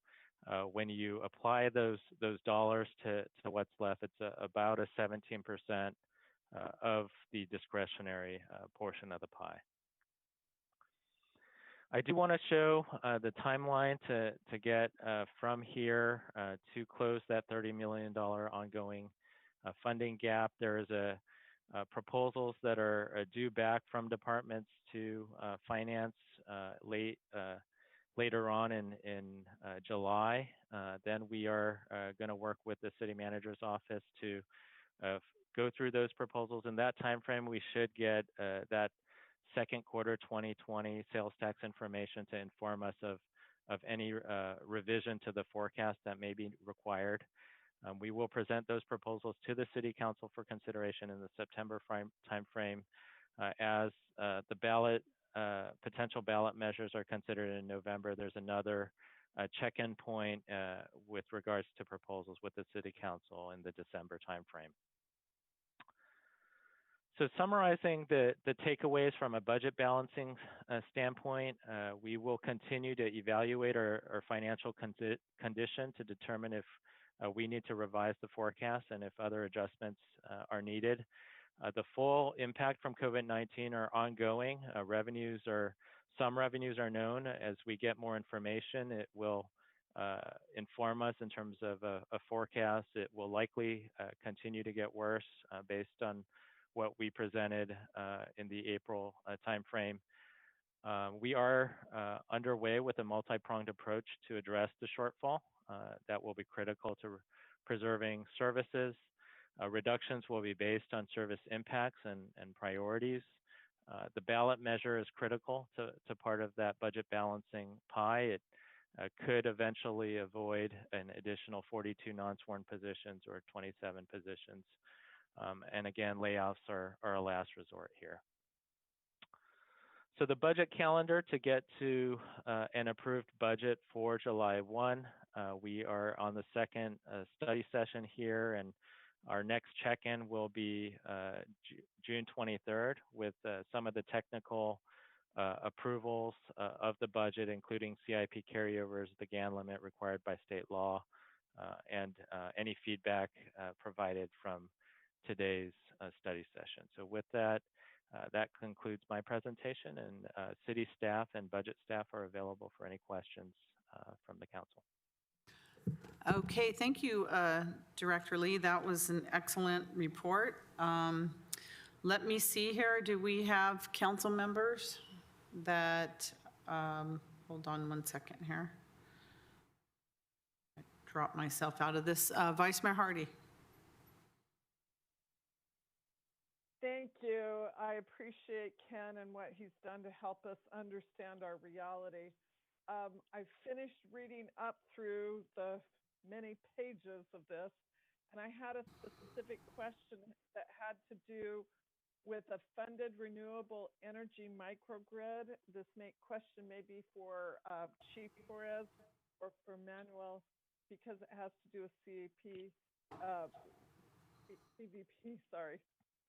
when you apply those dollars to what's left, it's about a 17% of the discretionary portion of the pie. I do want to show the timeline to get from here to close that $30 million ongoing funding gap. There is proposals that are due back from departments to finance later on in July. Then we are going to work with the city manager's office to go through those proposals. In that time frame, we should get that second quarter 2020 sales tax information to inform us of any revision to the forecast that may be required. We will present those proposals to the City Council for consideration in the September timeframe. As the potential ballot measures are considered in November, there's another check-in point with regards to proposals with the City Council in the December timeframe. So summarizing the takeaways from a budget balancing standpoint, we will continue to evaluate our financial condition to determine if we need to revise the forecast and if other adjustments are needed. The full impact from COVID-19 are ongoing. Some revenues are known. As we get more information, it will inform us in terms of a forecast. It will likely continue to get worse based on what we presented in the April timeframe. We are underway with a multi-pronged approach to address the shortfall. That will be critical to preserving services. Reductions will be based on service impacts and priorities. The ballot measure is critical to part of that budget balancing pie. It could eventually avoid an additional 42 non-sworn positions or 27 positions. And again, layoffs are a last resort here. So the budget calendar to get to an approved budget for July 1, we are on the second study session here, and our next check-in will be June 23rd with some of the technical approvals of the budget, including CIP carryovers, the GAN limit required by state law, and any feedback provided from today's study session. So with that, that concludes my presentation, and city staff and budget staff are available for any questions from the council. Okay, thank you, Director Lee. That was an excellent report. Let me see here. Do we have council members that, hold on one second here. I dropped myself out of this. Vice Mayor Hardy. Thank you. I appreciate Ken and what he's done to help us understand our reality. I finished reading up through the many pages of this, and I had a specific question that had to do with a funded renewable energy microgrid. This question may be for Chief Torres or for Manuel, because it has to do with CVP, sorry,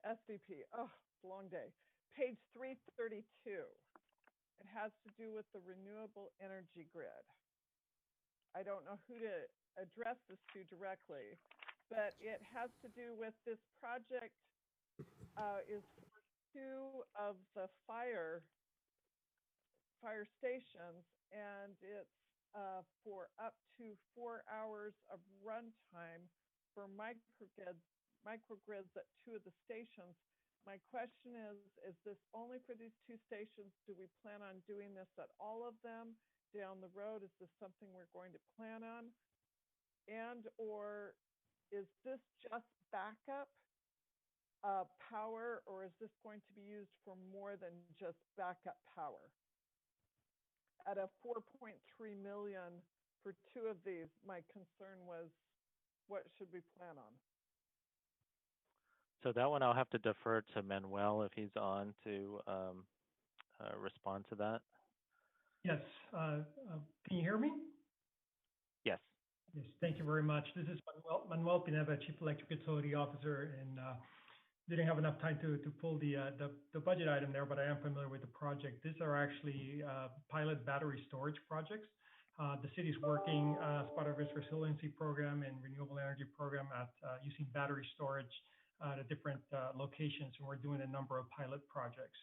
SVP. Oh, long day. Page 332. It has to do with the renewable energy grid. I don't know who to address this to directly, but it has to do with this project is for 2 of the fire stations, and it's for up to 4 hours of runtime for microgrids at 2 of the stations. My question is this only for these 2 stations? Do we plan on doing this at all of them down the road? Is this something we're going to plan on? And or is this just backup power, or is this going to be used for more than just backup power? At a 4.3 million for 2 of these, my concern was, what should we plan on? So that one I'll have to defer to Manuel if he's on to respond to that. Yes. Can you hear me? Yes. Yes. Thank you very much. This is Manuel Pineda, Chief Electric Utility Officer, and didn't have enough time to pull the budget item there, but I am familiar with the project. These are actually pilot battery storage projects. The city is working as part of its resiliency program and renewable energy program at using battery storage at different locations, and we're doing a number of pilot projects.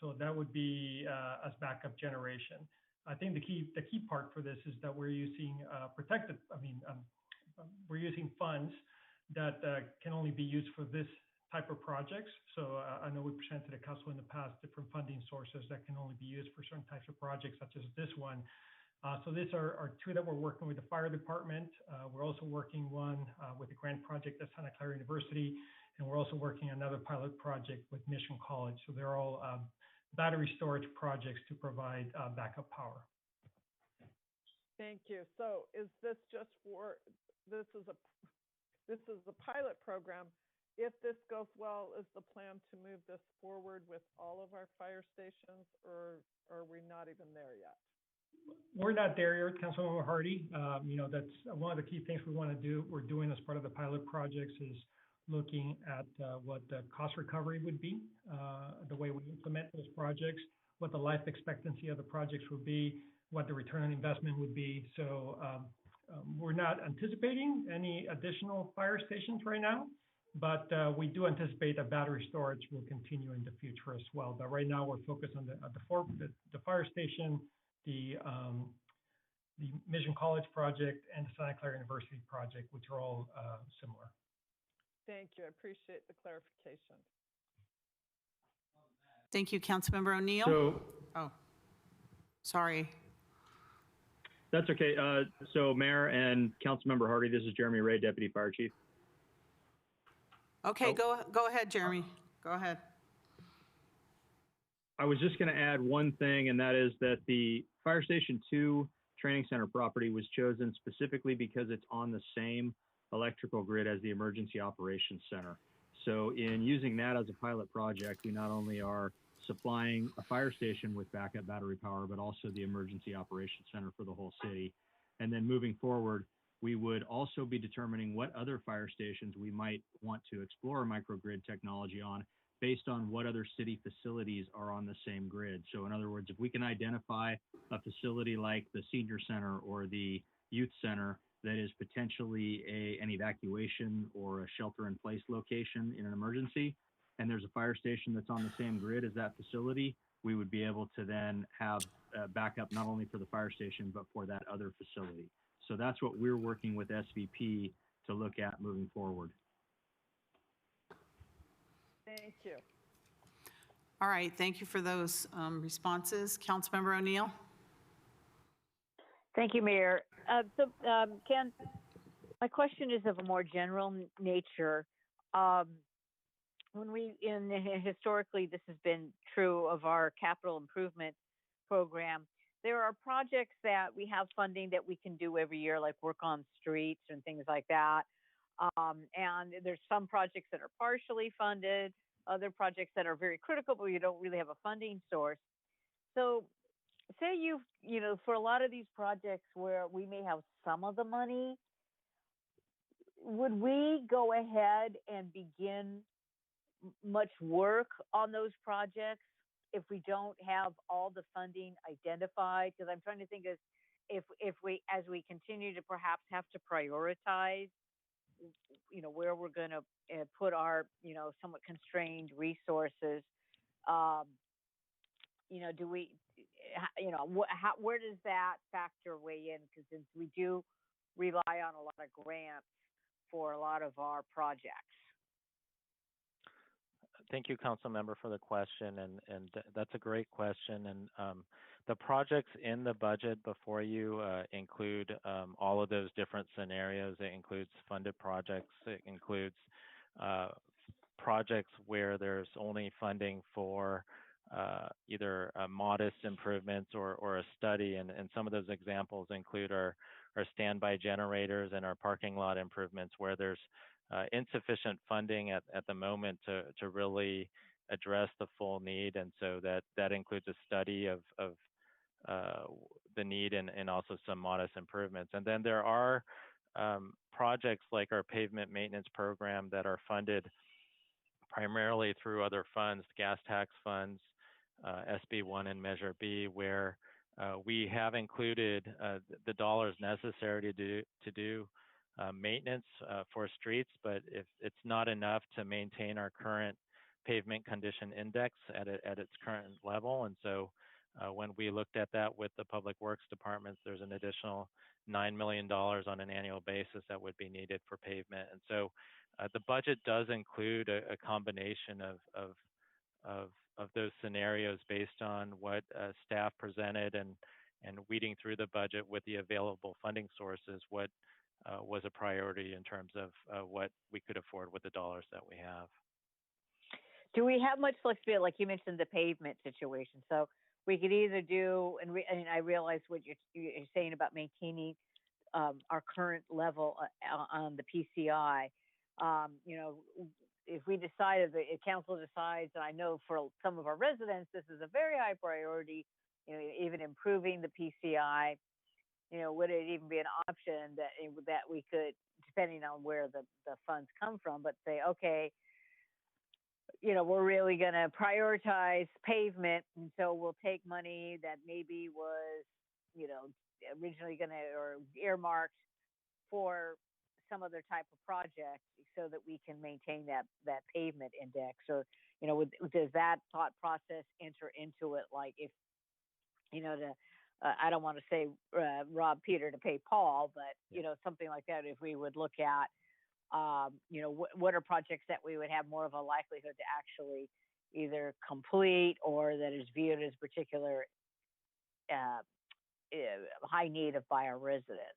So that would be as backup generation. I think the key part for this is that we're using we're using funds that can only be used for this type of projects. So I know we presented to the council in the past different funding sources that can only be used for certain types of projects, such as this one. So these are 2 that we're working with the fire department. We're also working one with the grant project at Santa Clara University, and we're also working another pilot project with Mission College. So they're all battery storage projects to provide backup power. Thank you. So is this just for, this is a pilot program. If this goes well, is the plan to move this forward with all of our fire stations, or are we not even there yet? We're not there yet, Councilmember Hardy. That's one of the key things we want to do. We're doing as part of the pilot projects is looking at what the cost recovery would be, the way we implement those projects, what the life expectancy of the projects would be, what the return on investment would be. So we're not anticipating any additional fire stations right now, but we do anticipate that battery storage will continue in the future as well. But right now we're focused on the fire station, the Mission College project, and the Santa Clara University project, which are all similar. Thank you. I appreciate the clarification. Thank you, Councilmember O'Neill. So, sorry. That's okay. So Mayor and Councilmember Hardy, this is Jeremy Ray, Deputy Fire Chief. Okay, go ahead, Jeremy. Go ahead. I was just going to add one thing, and that is that the Fire Station 2 Training Center property was chosen specifically because it's on the same electrical grid as the Emergency Operations Center. So in using that as a pilot project, we not only are supplying a fire station with backup battery power, but also the Emergency Operations Center for the whole city. And then moving forward, we would also be determining what other fire stations we might want to explore microgrid technology on based on what other city facilities are on the same grid. So in other words, if we can identify a facility like the senior center or the youth center that is potentially an evacuation or a shelter-in-place location in an emergency, and there's a fire station that's on the same grid as that facility, we would be able to then have backup not only for the fire station, but for that other facility. So that's what we're working with SVP to look at moving forward. Thank you. All right, thank you for those responses. Councilmember O'Neill? Thank you, Mayor. Ken, my question is of a more general nature. Historically, this has been true of our capital improvement program. There are projects that we have funding that we can do every year, like work on streets and things like that. And there's some projects that are partially funded, other projects that are very critical, but you don't really have a funding source. So say for a lot of these projects where we may have some of the money, would we go ahead and begin much work on those projects if we don't have all the funding identified? Because I'm trying to think of if we, as we continue to perhaps have to prioritize, where we're going to put our, somewhat constrained resources, do we, where does that factor weigh in? Because since we do rely on a lot of grants for a lot of our projects. Thank you, Council Member, for the question, and that's a great question. And the projects in the budget before you include all of those different scenarios. It includes funded projects. It includes projects where there's only funding for either modest improvements or a study. And some of those examples include our standby generators and our parking lot improvements, where there's insufficient funding at the moment to really address the full need. And so that includes a study of the need and also some modest improvements. And then there are projects like our pavement maintenance program that are funded primarily through other funds, gas tax funds, SB1 and Measure B, where we have included the dollars necessary to do maintenance for streets, but if it's not enough to maintain our current pavement condition index at its current level. And so when we looked at that with the Public Works Department, there's an additional $9 million on an annual basis that would be needed for pavement. And so the budget does include a combination of those scenarios based on what staff presented, and weeding through the budget with the available funding sources, what was a priority in terms of what we could afford with the dollars that we have. Do we have much flexibility? Like you mentioned the pavement situation. So we could either do, and I realize what you're saying about maintaining our current level on the PCI. If we decide, if council decides, and I know for some of our residents, this is a very high priority, even improving the PCI, would it even be an option that we could, depending on where the funds come from, but say, okay, we're really going to prioritize pavement, and so we'll take money that maybe was, originally going to, or earmarked for some other type of project so that we can maintain that pavement index? Or, does that thought process enter into it? Like if, I don't want to say rob Peter to pay Paul, but, something like that, if we would look at, what are projects that we would have more of a likelihood to actually either complete or that is viewed as particular high need of by our residents?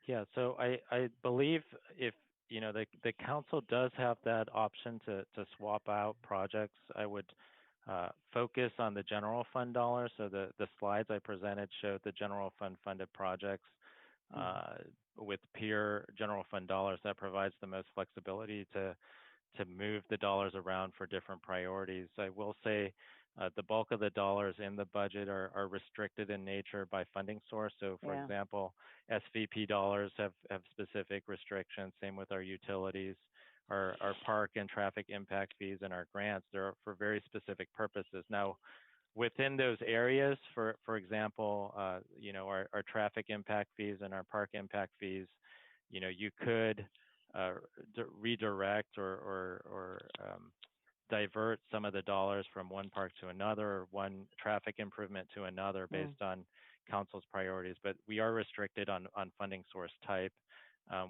Yeah, so I believe if, the council does have that option to swap out projects, I would focus on the general fund dollars. So the slides I presented showed the general fund funded projects with pure general fund dollars. That provides the most flexibility to move the dollars around for different priorities. I will say the bulk of the dollars in the budget are restricted in nature by funding source. So for example, SVP dollars have specific restrictions, same with our utilities. Our park and traffic impact fees and our grants, they're for very specific purposes. Now, within those areas, for example, our traffic impact fees and our park impact fees, you could redirect or divert some of the dollars from one park to another, or one traffic improvement to another based on council's priorities. But we are restricted on funding source type,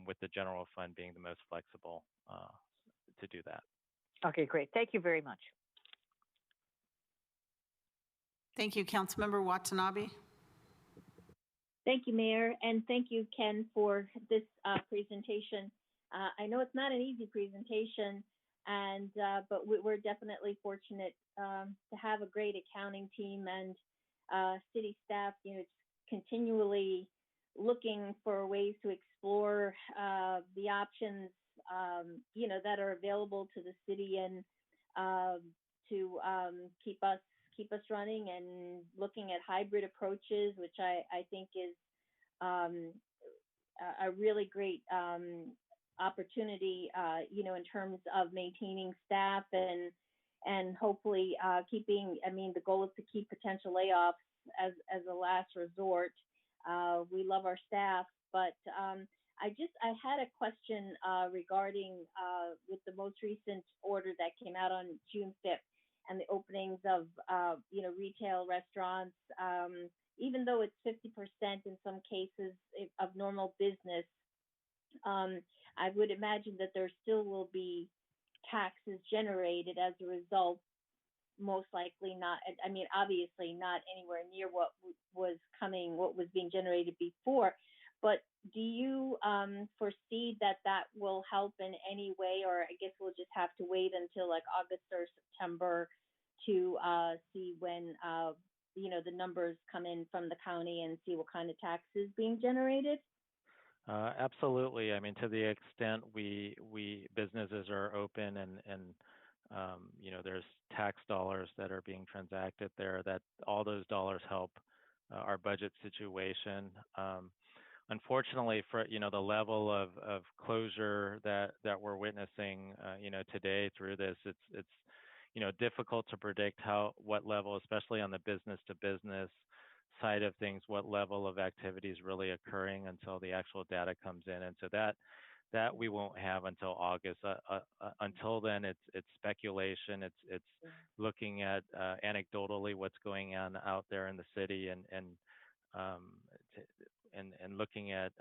with the general fund being the most flexible to do that. Okay, great. Thank you very much. Thank you. Councilmember Watanabe. Thank you, Mayor, and thank you, Ken, for this presentation. I know it's not an easy presentation, and but we're definitely fortunate to have a great accounting team and city staff. You know, continually looking for ways to explore the options, you know, that are available to the city and to keep us running, and looking at hybrid approaches, which I think is a really great opportunity, you know, in terms of maintaining staff and hopefully keeping, I mean, the goal is to keep potential layoffs as a last resort. We love our staff, but I had a question regarding with the most recent order that came out on June 5th and the openings of, you know, retail restaurants, even though it's 50% in some cases of normal business, I would imagine that there still will be taxes generated as a result, most likely not, I mean, obviously not anywhere near what was being generated before, but do you foresee that will help in any way, or I guess we'll just have to wait until like August or September to see when, you know, the numbers come in from the county and see what kind of taxes being generated? Absolutely. I mean, to the extent we businesses are open and you know, there's tax dollars that are being transacted there, that all those dollars help our budget situation. Unfortunately, for, you know, the level of closure that we're witnessing, you know, today through this, it's you know, difficult to predict what level, especially on the business to business side of things, what level of activity is really occurring until the actual data comes in. And so that we won't have until August. Until then, it's speculation. It's looking at anecdotally what's going on out there in the city, and looking at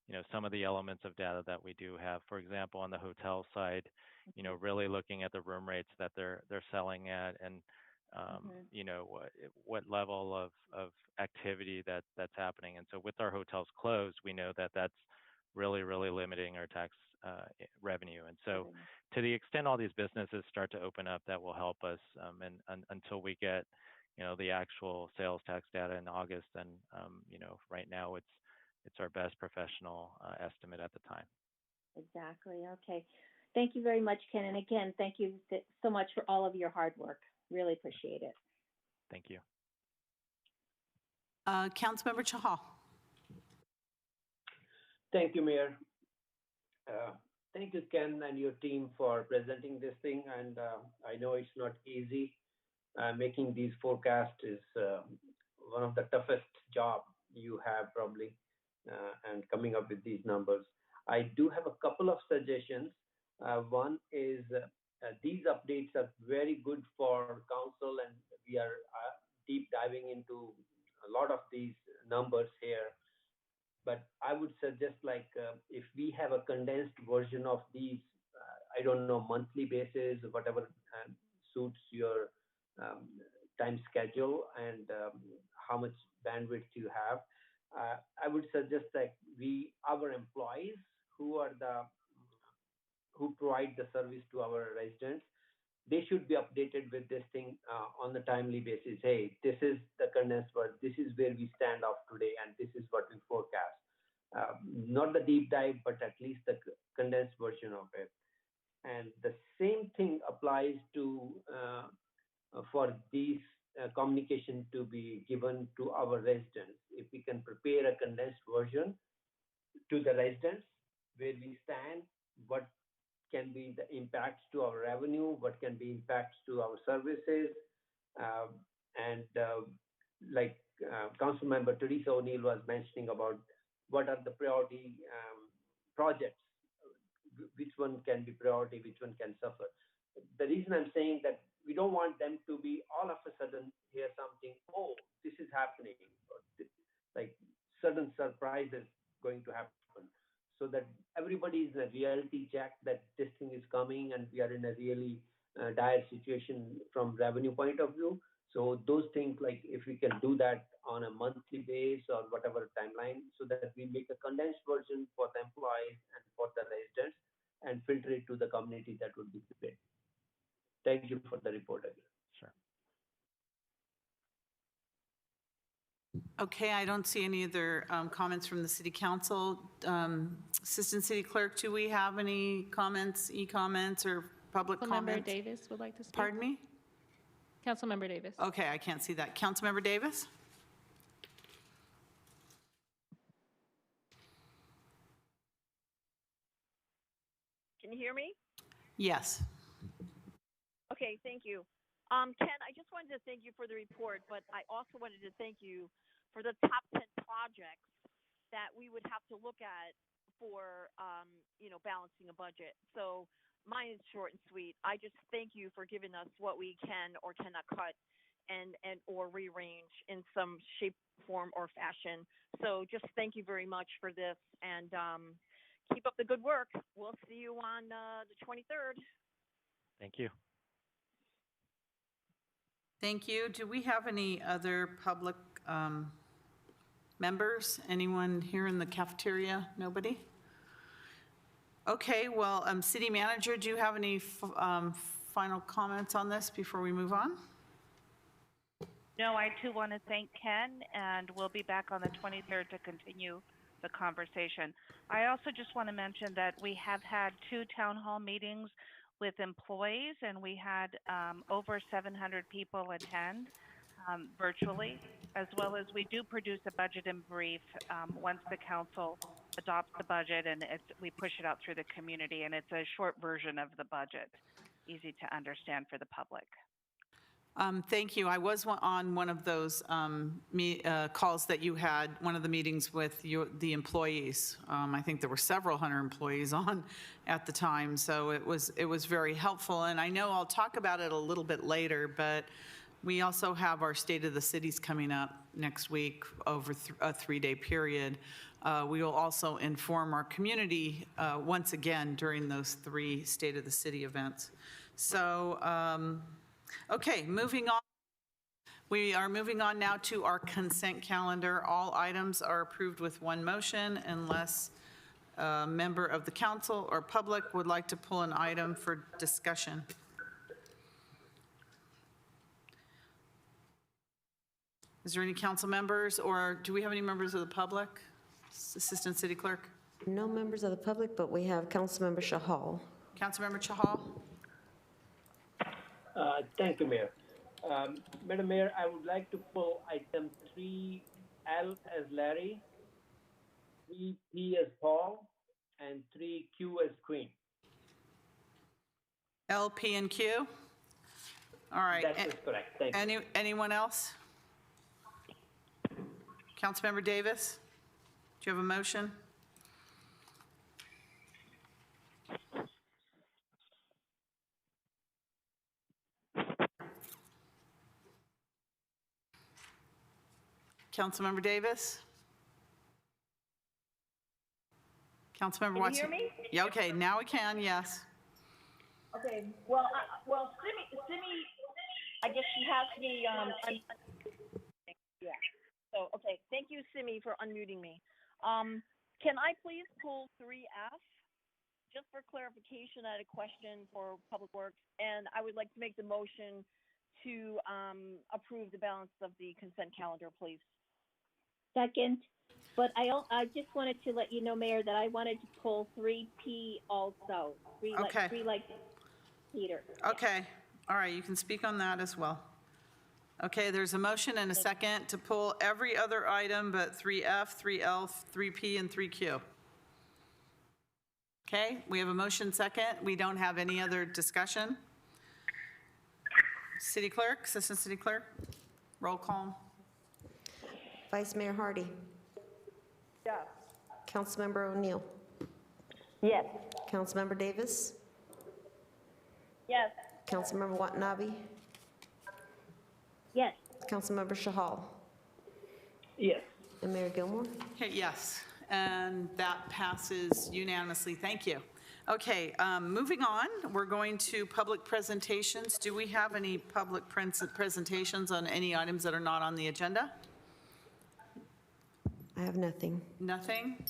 you know, some of the elements of data that we do have. For example, on the hotel side, you know, really looking at the room rates that they're selling at, and you know, what level of activity that's happening. And so with our hotels closed, we know that that's really limiting our tax revenue. And so to the extent all these businesses start to open up, that will help us. And until we get, you know, the actual sales tax data in August, and you know, right now it's our best professional estimate at the time. Exactly. Okay. Thank you very much, Ken. And again, thank you so much for all of your hard work. Really appreciate it. Thank you. Councilmember Chahal. Thank you, Mayor. Thank you, Ken, and your team for presenting this thing. And I know it's not easy. Making these forecasts is one of the toughest job you have probably, and coming up with these numbers. I do have a couple of suggestions. One is these updates are very good for council, and we are deep diving into a lot of these numbers here. But I would suggest, like, if we have a condensed version of these, I don't know, monthly basis, whatever suits your time schedule and how much bandwidth you have. I would suggest that our employees who provide the service to our residents, they should be updated with this thing on the timely basis. Hey, this is the condensed version. This is where we stand off today, and this is what we forecast. Not the deep dive, but at least the condensed version of it. And the same thing applies to for these communication to be given to our residents. If we can prepare a condensed version to the residents, where we stand, what can be the impacts to our revenue, what can be impacts to our services, and like Councilmember Teresa O'Neill was mentioning about what are the priority projects, which one can be priority, which one can suffer. The reason I'm saying that, we don't want them to be all of a sudden hear something, oh, this is happening, or like sudden surprises going to happen. so that everybody is in a reality check that this thing is coming and we are in a really dire situation from revenue point of view. So those things, like if we can do that on a monthly basis or whatever timeline, so that we make a condensed version for the employees and for the residents and filter it to the community, that would be great. Thank you for the report again. Sure. Okay, I don't see any other comments from the city council. Assistant City Clerk, do we have any comments, e-comments or public Councilmember comments? Davis would like to speak. Pardon me? Councilmember Davis. Okay, I can't see that. Councilmember Davis? Can you hear me? Yes. Okay, thank you. Ken, I just wanted to thank you for the report, but I also wanted to thank you for the top 10 projects that we would have to look at for, balancing a budget. So mine is short and sweet. I just thank you for giving us what we can or cannot cut and or rearrange in some shape, form, or fashion. So just thank you very much for this, and keep up the good work. We'll see you on the 23rd. Thank you. Thank you. Do we have any other public members? Anyone here in the cafeteria? Nobody? Okay, well, City Manager, do you have any final comments on this before we move on? No, I too want to thank Ken, and we'll be back on the 23rd to continue the conversation. I also just want to mention that we have had 2 town hall meetings with employees, and we had over 700 people attend virtually, as well as we do produce a budget and brief once the council adopts the budget, and we push it out through the community, and it's a short version of the budget, easy to understand for the public. Thank you. I was on one of those calls that you had, one of the meetings with the employees. I think there were several hundred employees on at the time, so it was very helpful. And I know I'll talk about it a little bit later, but we also have our State of the Cities coming up next week over a 3-day period. We will also inform our community once again during those 3 State of the City events. So, okay, moving on. We are moving on now to our consent calendar. All items are approved with one motion unless a member of the council or public would like to pull an item for discussion. Is there any council members, or do we have any members of the public? Assistant City Clerk? No members of the public, but we have Councilmember Shahal. Councilmember Chahal? Thank you, Mayor. Madam Mayor, I would like to pull item 3L as Larry, 3P as Paul, and 3Q as Queen. L, P, and Q? All right. That is correct. Thank you. Anyone else? Councilmember Davis, do you have a motion? Councilmember Davis? Councilmember Watson? Can you hear me? Yeah, okay, now we can, yes. Okay, well, Simi, I guess she has me, yeah. So, okay, thank you, Simi, for unmuting me. Can I please pull 3F? Just for clarification, I had a question for Public Works, and I would like to make the motion to approve the balance of the consent calendar, please. Second, but I just wanted to let you know, Mayor, that I wanted to pull 3P also. Okay. Three like Peter. Okay, all right, you can speak on that as well. Okay, there's a motion and a second to pull every other item but 3F, 3L, 3P, and 3Q. Okay, we have a motion second. We don't have any other discussion. City Clerk, Assistant City Clerk, roll call. Vice Mayor Hardy. Yes. Councilmember O'Neill. Yes. Councilmember Davis. Yes. Councilmember Watanabe. Yes. Councilmember Shahal. Yes. And Mayor Gilmore. Okay, yes. And that passes unanimously. Thank you. Okay, moving on, we're going to public presentations. Do we have any public presentations on any items that are not on the agenda? I have nothing. Nothing?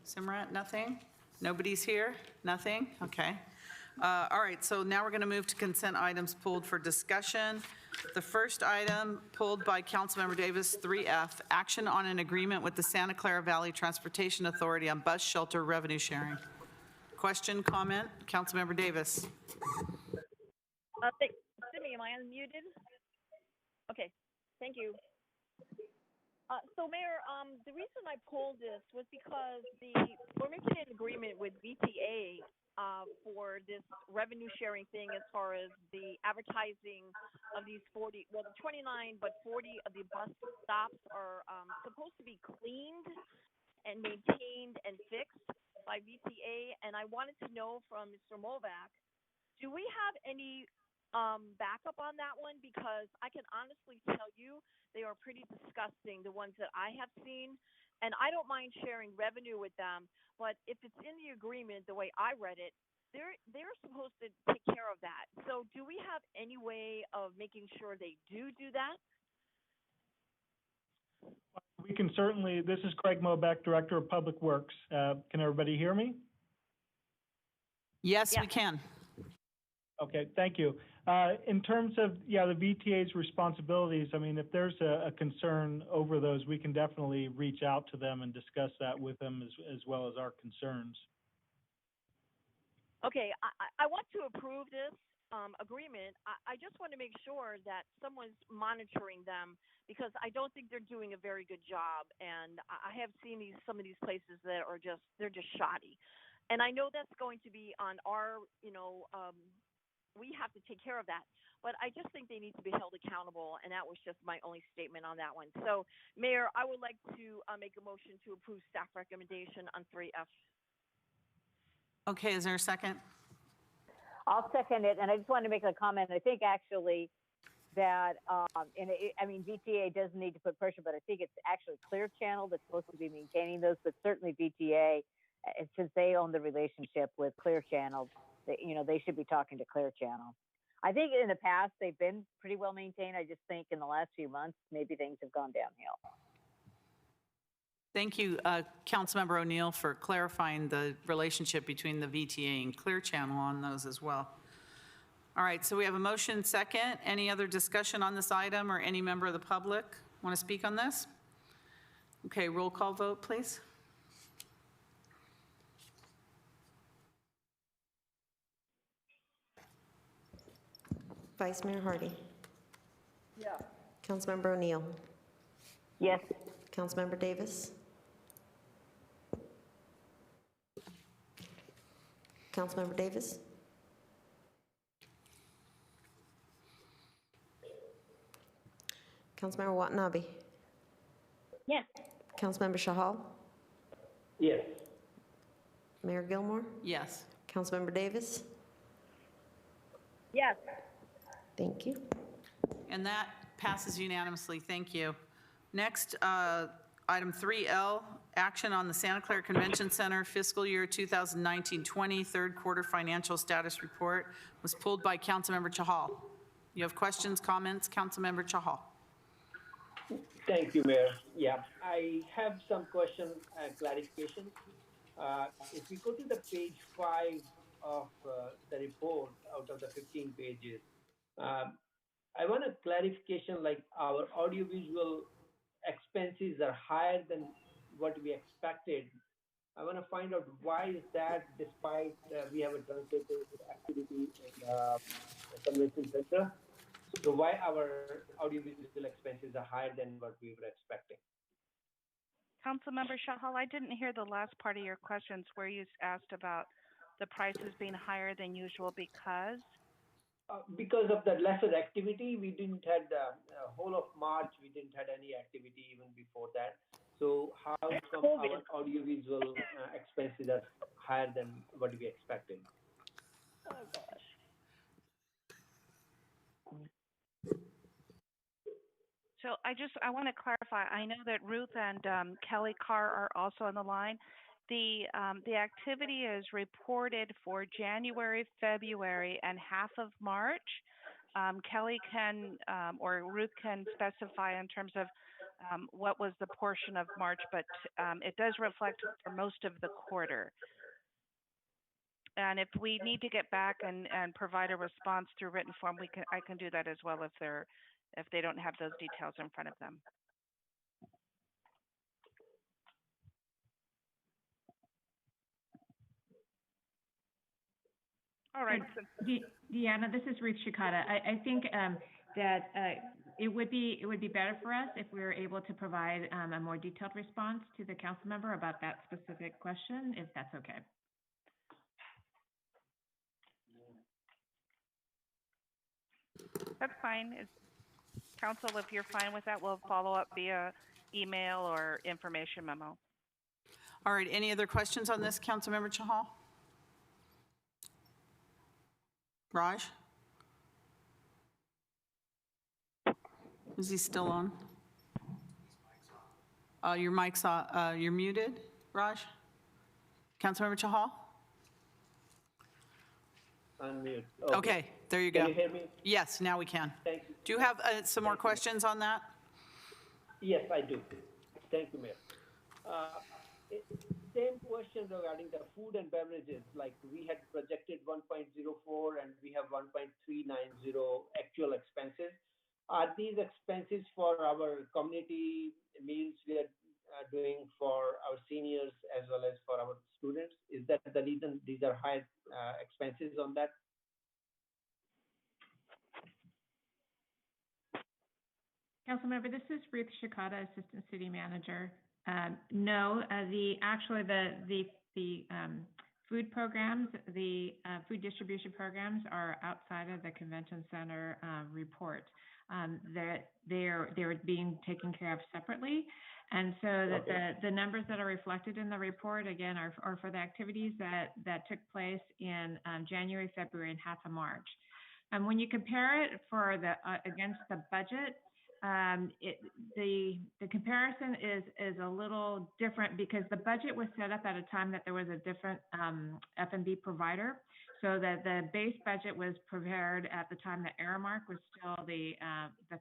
Simrat, nothing? Nobody's here? Nothing? Okay. All right, so now we're going to move to consent items pulled for discussion. The first item pulled by Councilmember Davis, 3F, action on an agreement with the Santa Clara Valley Transportation Authority on bus shelter revenue sharing. Question, comment? Councilmember Davis. Simi, am I unmuted? Okay, thank you. So Mayor, the reason I pulled this was because we're making an agreement with VTA for this revenue sharing thing as far as the advertising of these 40, well, the 29, but 40 of the bus stops are supposed to be cleaned and maintained and fixed by VTA. And I wanted to know from Mr. Movac, do we have any backup on that one? Because I can honestly tell you they are pretty disgusting, the ones that I have seen. And I don't mind sharing revenue with them, but if it's in the agreement, the way I read it, they're supposed to take care of that. So do we have any way of making sure they do that? We can certainly, this is Craig Mobeck, Director of Public Works. Can everybody hear me? Yes, we can. Okay, thank you. In terms of, the VTA's responsibilities, I mean, if there's a concern over those, we can definitely reach out to them and discuss that with them as well as our concerns. Okay, I want to approve this agreement. I just want to make sure that someone's monitoring them because I don't think they're doing a very good job. And I have seen some of these places that are they're just shoddy. And I know that's going to be on our, we have to take care of that. But I just think they need to be held accountable, and that was just my only statement on that one. So, Mayor, I would like to make a motion to approve staff recommendation on 3F. Okay, is there a second? I'll second it, and I just wanted to make a comment. I think actually that, VTA doesn't need to put pressure, but I think it's actually Clear Channel that's supposed to be maintaining those, but certainly VTA, since they own the relationship with Clear Channel, they should be talking to Clear Channel. I think in the past, they've been pretty well maintained. I just think in the last few months, maybe things have gone downhill. Thank you, Councilmember O'Neill, for clarifying the relationship between the VTA and Clear Channel on those as well. All right, so we have a motion second. Any other discussion on this item or any member of the public want to speak on this? Okay, roll call vote, please. Vice Mayor Hardy. Yeah. Councilmember O'Neill. Yes. Councilmember Davis. Councilmember Davis. Councilmember Watanabe. Yes. Councilmember Shahal. Yes. Mayor Gilmore. Yes. Councilmember Davis. Yes. Thank you. And that passes unanimously. Thank you. Next, item 3L, action on the Santa Clara Convention Center fiscal year 2019-20 third quarter financial status report was pulled by Councilmember Chahal. You have questions, comments? Councilmember Chahal. Thank you, Mayor. Yeah, I have some questions and clarifications. If we go to the page 5 of the report out of the 15 pages, I want a clarification like our audiovisual expenses are higher than what we expected. I want to find out why is that despite we have a translated activity in the convention center. So why our audiovisual expenses are higher than what we were expecting? Councilmember Shahal, I didn't hear the last part of your questions where you asked about the prices being higher than usual because? Because of the lesser activity, we didn't had the whole of March, we didn't had any activity even before that. So how come our audiovisual expenses are higher than what we expected? Oh, gosh. So So I want to clarify. I know that Ruth and Kelly Carr are also on the line. The activity is reported for January, February, and half of March. Kelly can or Ruth can specify in terms of what was the portion of March, but it does reflect for most of the quarter. And if we need to get back and provide a response through written form, I can do that as well if they don't have those details in front of them. All right. Deanna, this is Ruth Shikata. I think that it would be better for us if we were able to provide a more detailed response to the council member about that specific question, if that's okay. That's fine. Council, if you're fine with that, we'll follow up via email or information memo. All right, any other questions on this, Councilmember Chahal? Raj? Is he still on? Your mic's on. You're muted, Raj? Councilmember Chahal? Unmute. Okay, there you go. Can you hear me? Yes, now we can. Thank you. Do you have some more questions on that? Yes, I do. Thank you, Mayor. Same question regarding the food and beverages. Like we had projected 1.04 and we have 1.390 actual expenses. Are these expenses for our community meals we are doing for our seniors as well as for our students? Is that the reason these are high expenses on that? Councilmember, this is Ruth Shikata, Assistant City Manager. No, the food programs, the food distribution programs are outside of the convention center report. They're being taken care of separately. And so that the numbers that are reflected in the report, again, are for the activities that took place in January, February, and half of March. And when you compare it against the budget, the comparison is a little different because the budget was set up at a time that there was a different F&B provider, so that the base budget was prepared at the time that Aramark was still the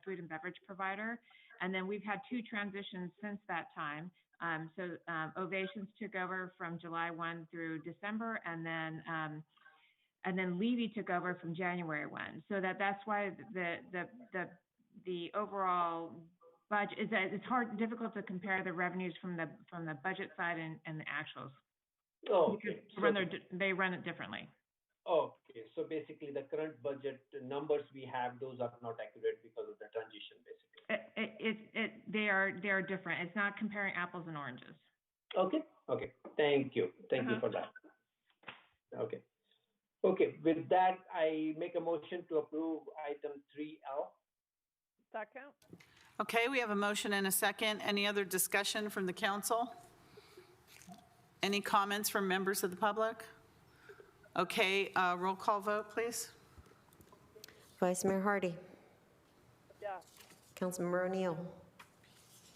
food and beverage provider, and then we've had two transitions since that time. So Ovations took over from July 1 through December, and then Levy took over from January 1. So that's why the overall budget is that it's difficult to compare the revenues from the budget side and the actuals. Oh, okay. They run it differently. Okay, so basically the current budget numbers we have, those are not accurate because of the transition, basically. They are different. It's not comparing apples and oranges. Okay. Thank you for that. Okay. With that, I make a motion to approve item 3L. Second. Okay, we have a motion and a second. Any other discussion from the council? Any comments from members of the public? Okay, roll call vote, please. Vice Mayor Hardy. Yes. Councilmember O'Neill.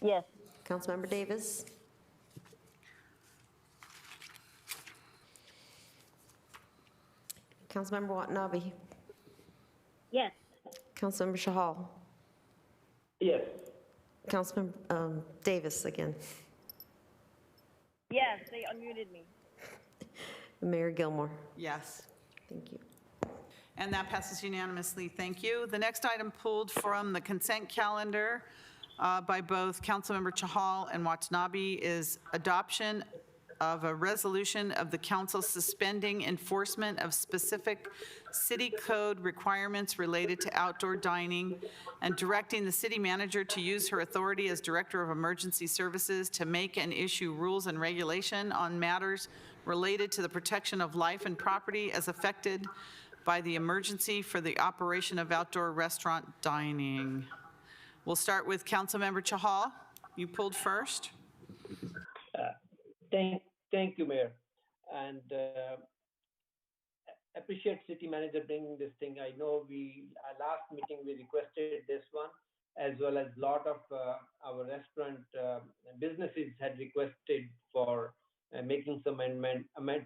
Yes. Councilmember Davis. Councilmember Watanabe. Yes. Councilmember Shahal. Yes. Councilmember Davis again. Yes, they unmuted me. Mayor Gilmore. Yes. Thank you. And that passes unanimously. Thank you. The next item pulled from the consent calendar by both Councilmember Chahal and Watanabe is adoption of a resolution of the council suspending enforcement of specific city code requirements related to outdoor dining and directing the city manager to use her authority as Director of Emergency Services to make and issue rules and regulation on matters related to the protection of life and property as affected by the emergency for the operation of outdoor restaurant dining. We'll start with Councilmember Chahal. You pulled first. Thank you, Mayor, and appreciate City Manager bringing this thing. I know our last meeting we requested this one, as well as a lot of our restaurant businesses had requested for making some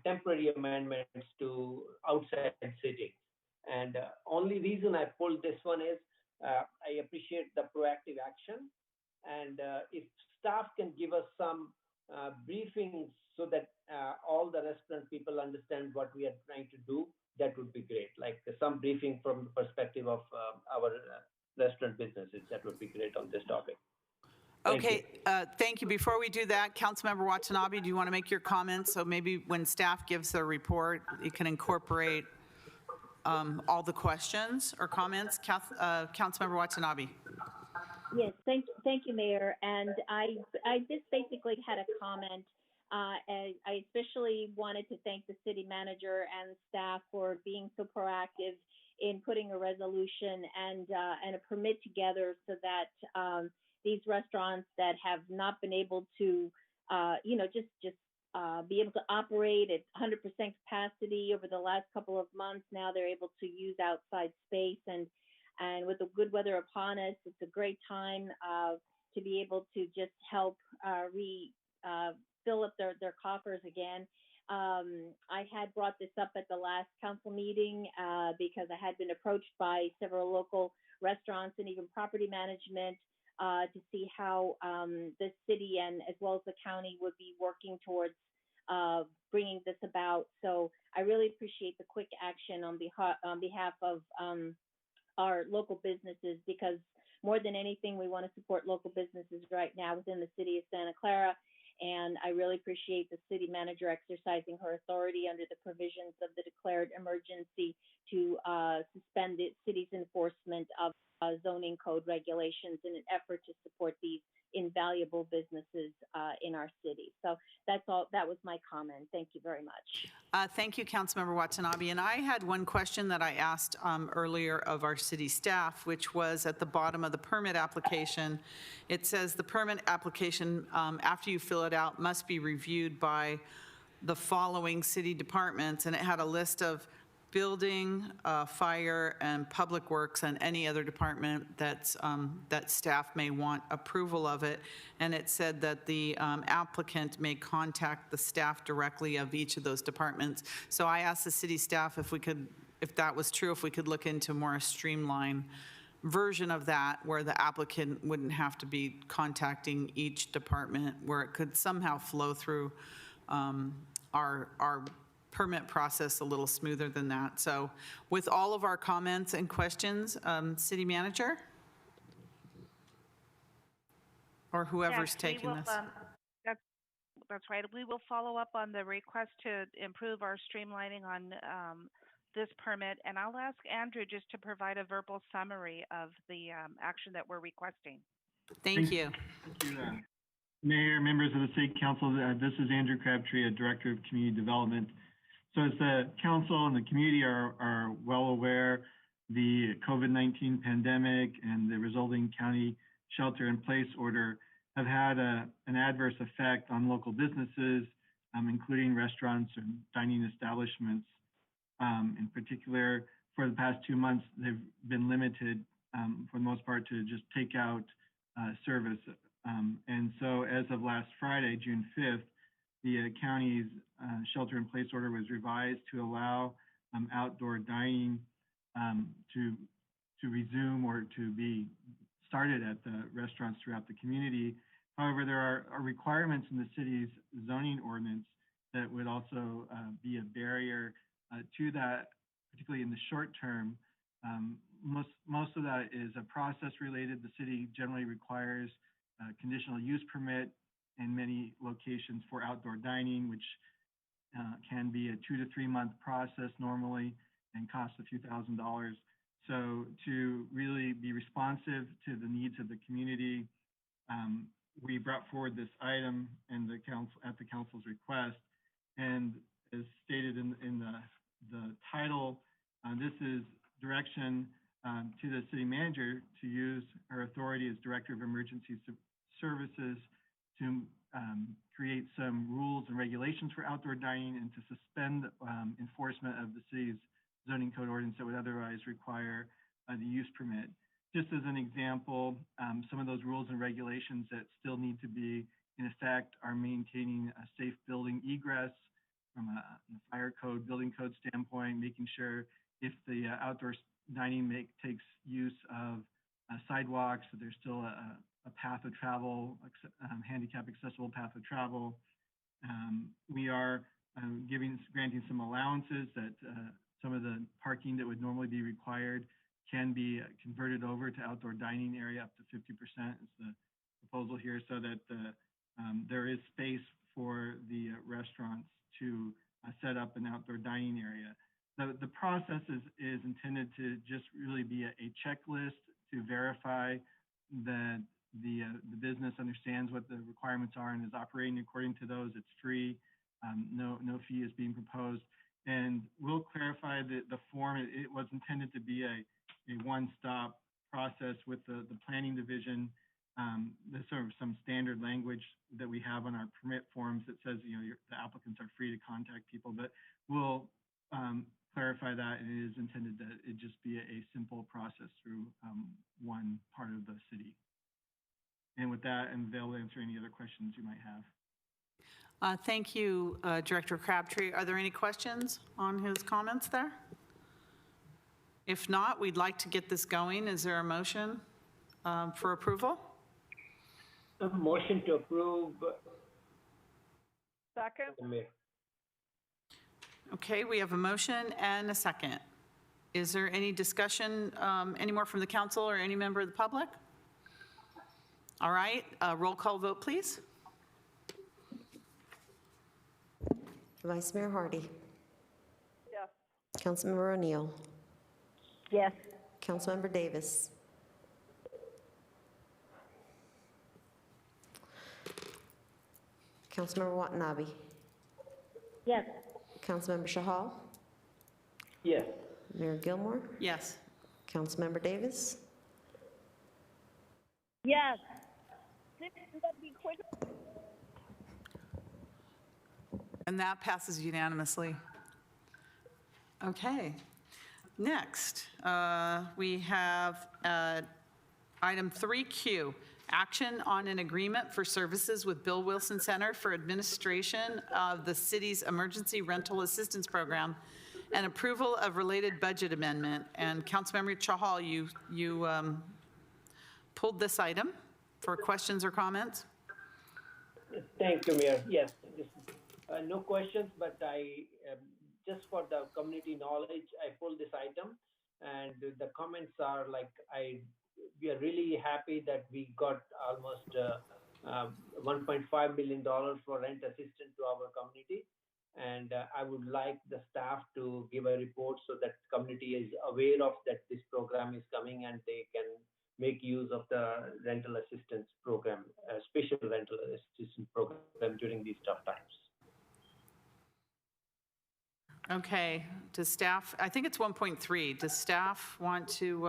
temporary amendments to outside seating. And only reason I pulled this one is I appreciate the proactive action. And if staff can give us some briefings so that all the restaurant people understand what we are trying to do, that would be great. Like some briefing from the perspective of our restaurant businesses, that would be great on this topic. Okay, thank you. Before we do that, Councilmember Watanabe, do you want to make your comments? So maybe when staff gives their report, you can incorporate all the questions or comments. Councilmember Watanabe. Yes, thank you, Mayor. And I just basically had a comment. And I especially wanted to thank the city manager and staff for being so proactive in putting a resolution and a permit together so that these restaurants that have not been able to, just be able to operate at 100% capacity over the last couple of months, now they're able to use outside space. And with the good weather upon us, it's a great time to be able to just help fill up their coffers again. I had brought this up at the last council meeting because I had been approached by several local restaurants and even property management to see how the city and as well as the county would be working towards bringing this about. So I really appreciate the quick action on behalf of our local businesses, because more than anything, we want to support local businesses right now within the city of Santa Clara. And I really appreciate the city manager exercising her authority under the provisions of the declared emergency to suspend the city's enforcement of zoning code regulations in an effort to support these invaluable businesses in our city. So that's all. That was my comment. Thank you very much. Thank you, Councilmember Watanabe. And I had one question that I asked earlier of our city staff, which was at the bottom of the permit application. It says the permit application, after you fill it out, must be reviewed by the following city departments. And it had a list of building, fire, and public works, and any other department that staff may want approval of it. And it said that the applicant may contact the staff directly of each of those departments. So I asked the city staff if that was true, if we could look into more a streamlined version of that, where the applicant wouldn't have to be contacting each department, where it could somehow flow through our permit process a little smoother than that. So with all of our comments and questions, City Manager? Or whoever's taking this. That's right. We will follow up on the request to improve our streamlining on this permit, and I'll ask Andrew just to provide a verbal summary of the action that we're requesting. Thank you. Thank you, Mayor, members of the City Council. This is Andrew Crabtree, a Director of Community Development. So as the council and the community are well aware, the COVID-19 pandemic and the resulting county shelter-in-place order have had an adverse effect on local businesses, including restaurants and dining establishments. In particular, for the past 2 months, they've been limited, for the most part, to just takeout service. And so as of last Friday, June 5th, the county's shelter-in-place order was revised to allow outdoor dining to resume or to be started at the restaurants throughout the community. However, there are requirements in the city's zoning ordinance that would also be a barrier to that, particularly in the short term. Most of that is a process related. The city generally requires a conditional use permit in many locations for outdoor dining, which can be a 2 to 3 month process normally and costs a few $1,000s. So to really be responsive to the needs of the community, we brought forward this item and at the council's request. And as stated in the title, this is direction to the city manager to use her authority as Director of Emergency Services to create some rules and regulations for outdoor dining and to suspend enforcement of the city's zoning code ordinance that would otherwise require the use permit. just as an example, some of those rules and regulations that still need to be in effect are maintaining a safe building egress from a fire code, building code standpoint, making sure if the outdoor dining takes use of sidewalks, that there's still a path of travel, handicap accessible path of travel. We are granting some allowances that some of the parking that would normally be required can be converted over to outdoor dining area up to 50% is the proposal here, so that there is space for the restaurants to set up an outdoor dining area. The process is intended to just really be a checklist to verify that the business understands what the requirements are and is operating according to those. It's free. No fee is being proposed. And we'll clarify the form. It was intended to be a one-stop process with the planning division. There's sort of some standard language that we have on our permit forms that says, the applicants are free to contact people, but we'll clarify that, and it is intended that it just be a simple process through one part of the city. And with that, I'm available to answer any other questions you might have. Thank you, Director Crabtree. Are there any questions on his comments there? If not, we'd like to get this going. Is there a motion for approval? A motion to approve. Second. Okay, we have a motion and a second. Is there any discussion, any more from the council or any member of the public? All right, roll call vote, please. Vice Mayor Hardy. Yes. Councilmember O'Neill. Yes. Councilmember Davis. Councilmember Watanabe. Yes. Councilmember Shahal. Yes. Mayor Gilmore. Yes. Councilmember Davis. Yes. You gotta be quick. And that passes unanimously. Okay. Next, we have item 3Q, action on an agreement for services with Bill Wilson Center for administration of the city's emergency rental assistance program and approval of related budget amendment. And Councilmember Chahal, you pulled this item for questions or comments? Thank you, Mayor. Yes, no questions, but just for the community knowledge, I pulled this item, and the comments are like, we are really happy that we got almost $1.5 million for rent assistance to our community. And I would like the staff to give a report so that community is aware of that this program is coming and they can make use of the rental assistance program, special rental assistance program during these tough times. Okay, does staff, I think it's 1.3. Does staff want to,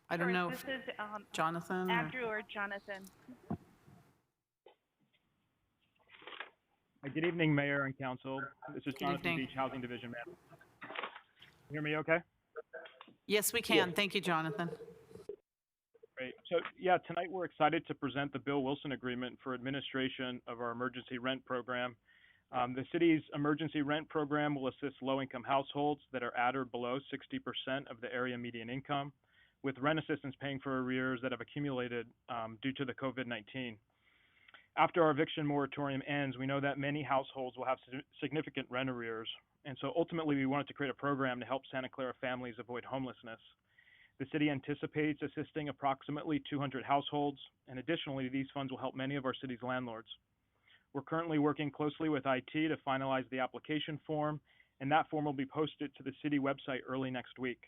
I don't know if This is Jonathan? Andrew or Jonathan. Good evening, Mayor and Council. This is Good Jonathan evening. Beach, Housing Division Manager. Hear me okay? Yes, we can. Thank you, Jonathan. Great. So yeah, tonight we're excited to present the Bill Wilson Agreement for administration of our emergency rent program. The city's emergency rent program will assist low-income households that are at or below 60% of the area median income, with rent assistance paying for arrears that have accumulated due to the COVID-19. After our eviction moratorium ends, we know that many households will have significant rent arrears, and so ultimately we wanted to create a program to help Santa Clara families avoid homelessness. The city anticipates assisting approximately 200 households, and additionally, these funds will help many of our city's landlords. We're currently working closely with IT to finalize the application form, and that form will be posted to the city website early next week.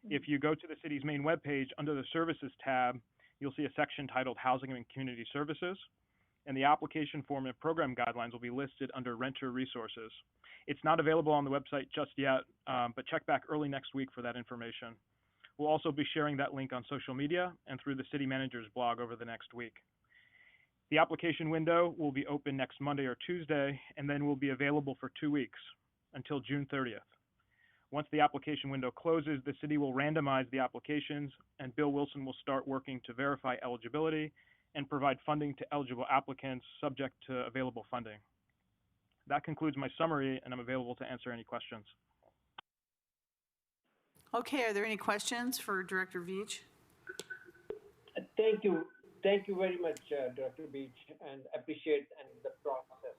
If you go to the city's main webpage, under the Services tab, you'll see a section titled Housing and Community Services, and the application form and program guidelines will be listed under Renter Resources. It's not available on the website just yet, but check back early next week for that information. We'll also be sharing that link on social media and through the city manager's blog over the next week. The application window will be open next Monday or Tuesday, and then will be available for 2 weeks until June 30th. Once the application window closes, the city will randomize the applications, and Bill Wilson will start working to verify eligibility and provide funding to eligible applicants subject to available funding. That concludes my summary, and I'm available to answer any questions. Okay, are there any questions for Director Veach? Thank you. Thank you very much, Director Beach, and appreciate the process.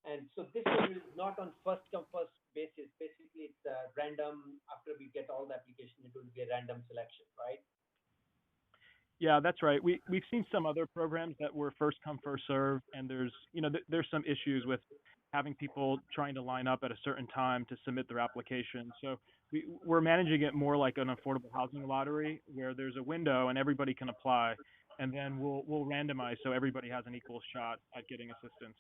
And so this is not on first come first basis. Basically, it's random. After we get all the applications, it will be a random selection, right? Yeah, that's right. We've seen some other programs that were first come first serve, and there's some issues with having people trying to line up at a certain time to submit their application. So we're managing it more like an affordable housing lottery, where there's a window and everybody can apply, and then we'll randomize so everybody has an equal shot at getting assistance.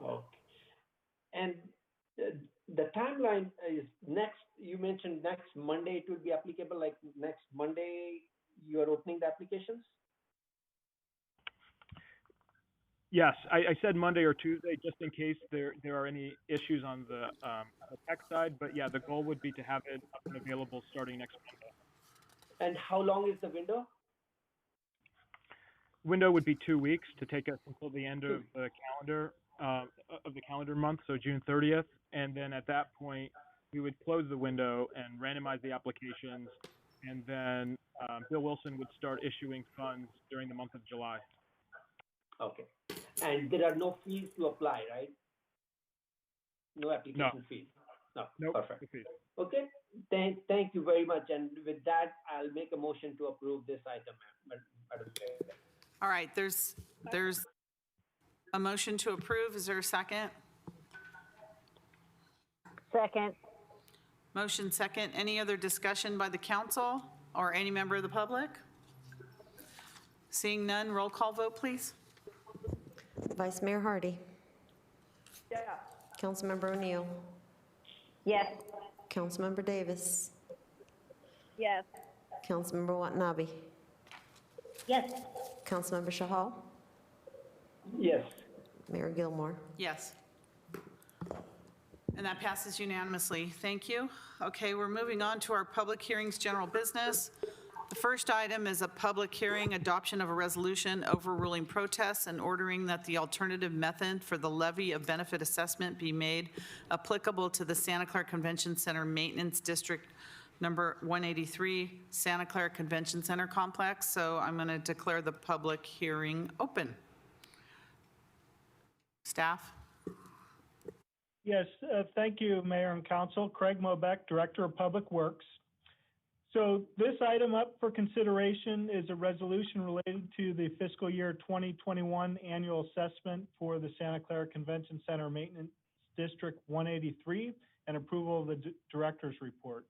Okay. And the timeline is next. You mentioned next Monday it will be applicable. Like next Monday, you are opening the applications? Yes, I said Monday or Tuesday, just in case there are any issues on the tech side. But yeah, the goal would be to have it up and available starting next Monday. And how long is the window? Window would be 2 weeks to take us until the end of the calendar month, so June 30th. And then at that point, we would close the window and randomize the applications. And then Bill Wilson would start issuing funds during the month of July. Okay. And there are no fees to apply, right? No application fees. No. Nope. Perfect. Okay. Thank you very much. And with that, I'll make a motion to approve this item, Madam Chair. All right, there's a motion to approve. Is there a second? Second. Motion second. Any other discussion by the council or any member of the public? Seeing none, roll call vote, please. Vice Mayor Hardy. Yeah. Councilmember O'Neill. Yes. Councilmember Davis. Yes. Councilmember Watanabe. Yes. Councilmember Shahal. Yes. Mayor Gilmore. Yes. And that passes unanimously. Thank you. Okay, we're moving on to our public hearings, general business. The first item is a public hearing, adoption of a resolution overruling protests and ordering that the alternative method for the levy of benefit assessment be made applicable to the Santa Clara Convention Center Maintenance District number 183, Santa Clara Convention Center Complex. So I'm going to declare the public hearing open. Staff? Yes, thank you, Mayor and Council. Craig Mobeck, Director of Public Works. So this item up for consideration is a resolution related to the fiscal year 2021 annual assessment for the Santa Clara Convention Center Maintenance District 183 and approval of the director's report.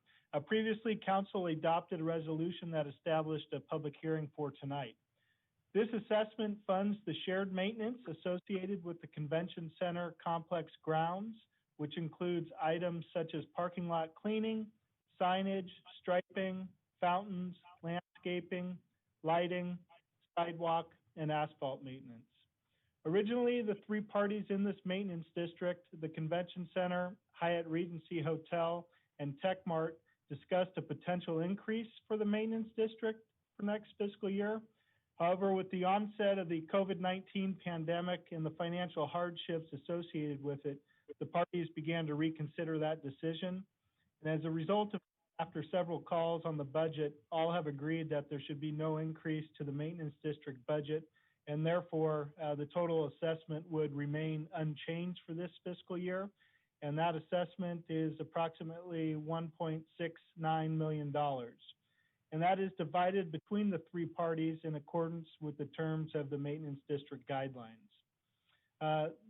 Previously, Council adopted a resolution that established a public hearing for tonight. This assessment funds the shared maintenance associated with the Convention Center complex grounds, which includes items such as parking lot cleaning, signage, striping, fountains, landscaping, lighting, sidewalk, and asphalt maintenance. Originally, the three parties in this maintenance district, the Convention Center, Hyatt Regency Hotel, and TechMart, discussed a potential increase for the maintenance district for next fiscal year. However, with the onset of the COVID-19 pandemic and the financial hardships associated with it, the parties began to reconsider that decision. And as a result of after several calls on the budget, all have agreed that there should be no increase to the maintenance district budget, and therefore the total assessment would remain unchanged for this fiscal year. And that assessment is approximately $1.69 million. And that is divided between the three parties in accordance with the terms of the maintenance district guidelines.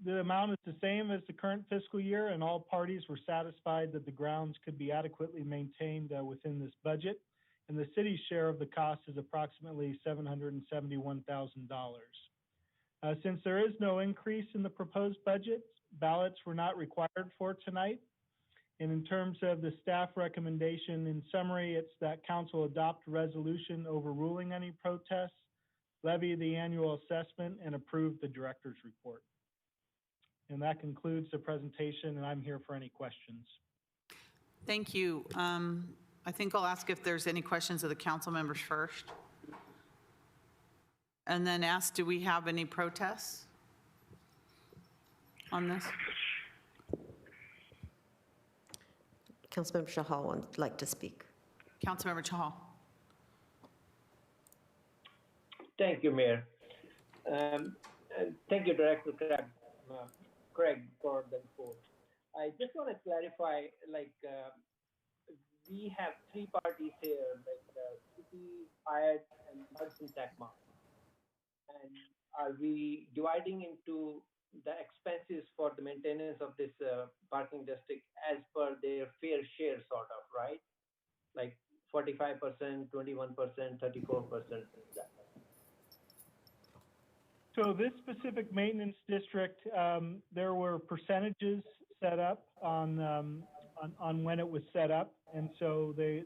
The amount is the same as the current fiscal year, and all parties were satisfied that the grounds could be adequately maintained within this budget. And the city's share of the cost is approximately $771,000. Since there is no increase in the proposed budget, ballots were not required for tonight. And in terms of the staff recommendation, in summary, it's that council adopt a resolution overruling any protests, levy the annual assessment, and approve the director's report. And that concludes the presentation, and I'm here for any questions. Thank you. I think I'll ask if there's any questions of the council members first. And then ask, do we have any protests on this? Councilmember Shahal would like to speak. Councilmember Chahal. Thank you, Mayor. And thank you, Director Craig, for the report. I just want to clarify, we have three parties here, like City, Hyatt, and Hudson Techmark. And are we dividing into the expenses for the maintenance of this parking district as per their fair share, sort of, right? Like 45%, 21%, 34%. So this specific maintenance district, there were percentages set up on when it was set up, and so they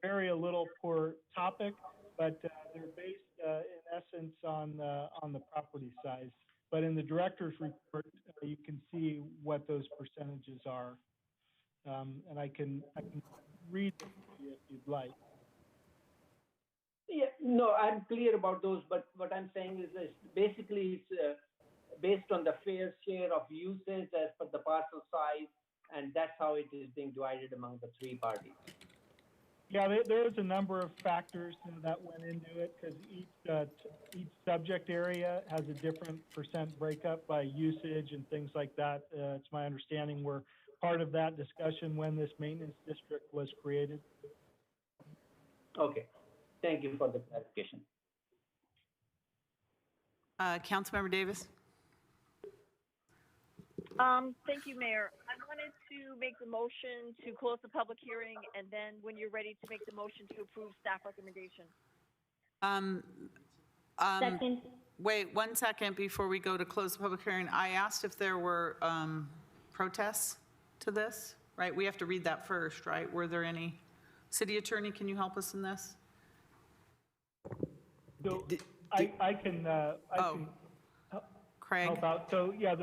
vary a little per topic, but they're based in essence on the property size. But in the director's report, you can see what those percentages are, and I can read them to you if you'd like. Yeah, no, I'm clear about those, but what I'm saying is this, basically it's based on the fair share of usage as per the parcel size, and that's how it is being divided among the three parties. Yeah, there's a number of factors that went into it because each subject area has a different percent breakup by usage and things like that. It's my understanding we're part of that discussion when this maintenance district was created. Okay, thank you for the clarification. Councilmember Davis. Thank you, Mayor. I wanted to make the motion to close the public hearing, and then when you're ready to make the motion to approve staff recommendation. Second. Wait 1 second before we go to close the public hearing. I asked if there were protests to this, right? We have to read that first, right? Were there any? City Attorney, can you help us in this? So I can Craig. help out. So yeah,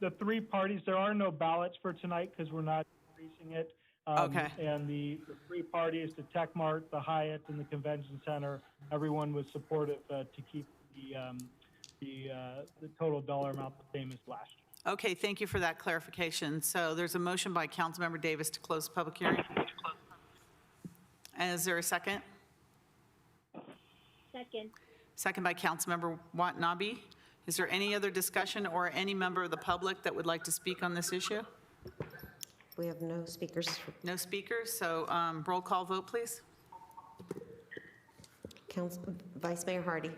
the three parties, there are no ballots for tonight because we're not increasing it. Okay. And the three parties, the Tech Mart, the Hyatt, and the Convention Center, everyone was supportive to keep the total dollar amount the same as last year. Okay, thank you for that clarification. So there's a motion by Councilmember Davis to close the public hearing. And is there a second? Second. Second by Councilmember Watanabe. Is there any other discussion or any member of the public that would like to speak on this issue? We have no speakers. No speakers, so roll call vote, please. Vice Mayor Hardy.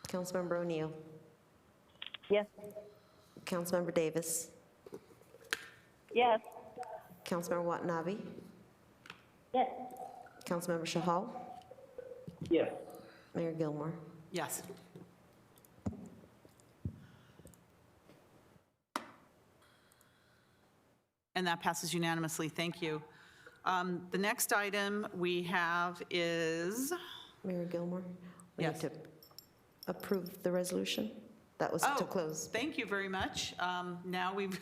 Councilmember O'Neill. Yes. Councilmember Davis. Yes. Councilmember Watanabe. Yes. Councilmember Shahal. Yes. Mayor Gilmore. Yes. And that passes unanimously. Thank you. The next item we have is... Mayor Gilmore. We Yes. need to approve the resolution. That was to close. Thank you very much. Now we've...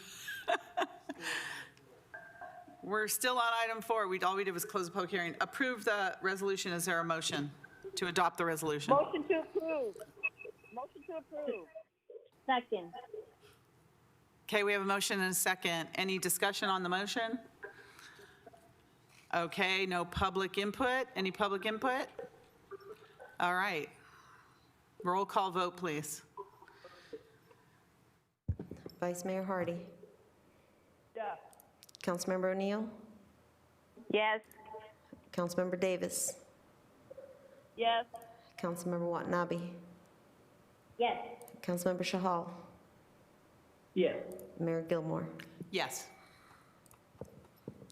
We're still on item 4. All we did was close the public hearing. Approve the resolution. Is there a motion to adopt the resolution? Motion to approve. Motion to approve. Second. Okay, we have a motion and a second. Any discussion on the motion? Okay, no public input. Any public input? All right. Roll call vote, please. Vice Mayor Hardy. Yes. Councilmember O'Neill. Yes. Councilmember Davis. Yes. Councilmember Watanabe. Yes. Councilmember Shahal. Yes. Mayor Gilmore. Yes.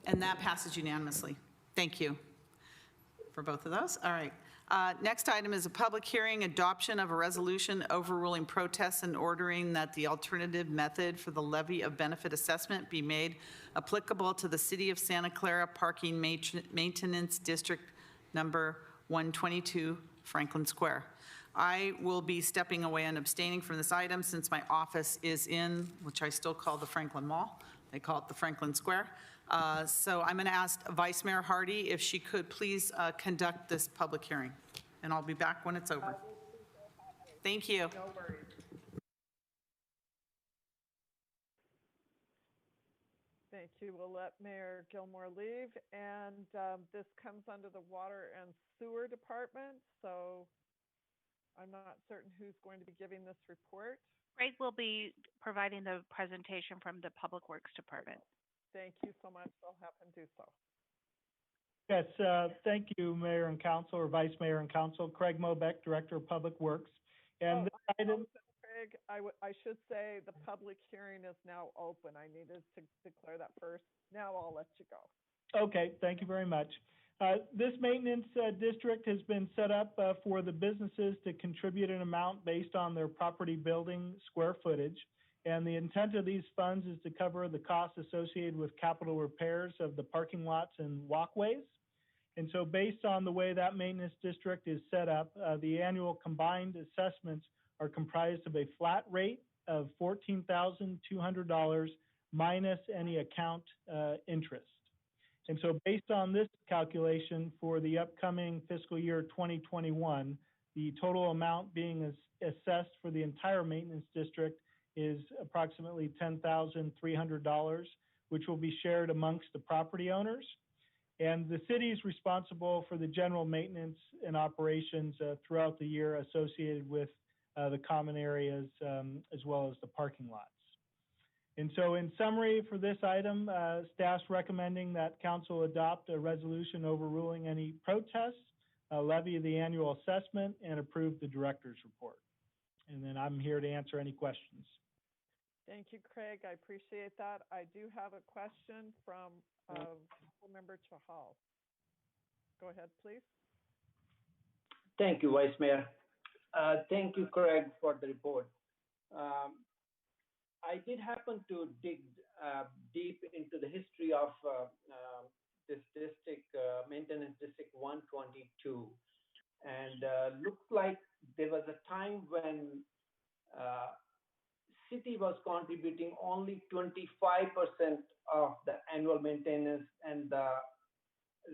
And that passes unanimously. Thank you for both of those. All right. Next item is a public hearing, adoption of a resolution overruling protests and ordering that the alternative method for the levy of benefit assessment be made applicable to the City of Santa Clara Parking Maintenance District Number 122, Franklin Square. I will be stepping away and abstaining from this item since my office is in, which I still call the Franklin Mall, They call it the Franklin Square. So I'm going to ask Vice Mayor Hardy if she could please conduct this public hearing, and I'll be back when it's over. Thank you. No worries. Thank you. We'll let Mayor Gilmore leave. And this comes under the Water and Sewer Department, so I'm not certain who's going to be giving this report. Greg will be providing the presentation from the Public Works Department. Thank you so much. I'll have him do so. Yes, thank you, Mayor and Council, or Vice Mayor and Council. Craig Mobeck, Director of Public Works. And this item, Craig, I should say the public hearing is now open. I needed to declare that first. Now I'll let you go. okay, thank you very much. This maintenance district has been set up for the businesses to contribute an amount based on their property building square footage. And the intent of these funds is to cover the costs associated with capital repairs of the parking lots and walkways. And so based on the way that maintenance district is set up, the annual combined assessments are comprised of a flat rate of $14,200 minus any account interest. And so based on this calculation for the upcoming fiscal year 2021, the total amount being assessed for the entire maintenance district is approximately $10,300, which will be shared amongst the property owners. And the city is responsible for the general maintenance and operations throughout the year associated with the common areas as well as the parking lots. And so in summary for this item, staff's recommending that council adopt a resolution overruling any protests, levy the annual assessment, and approve the director's report. And then I'm here to answer any questions. Thank you, Craig. I appreciate that. I do have a question from Member Chahal. Go ahead, please. Thank you, Vice Mayor. Thank you, Craig, for the report. I did happen to dig deep into the history of this district, Maintenance District 122. And looks like there was a time when city was contributing only 25% of the annual maintenance, and the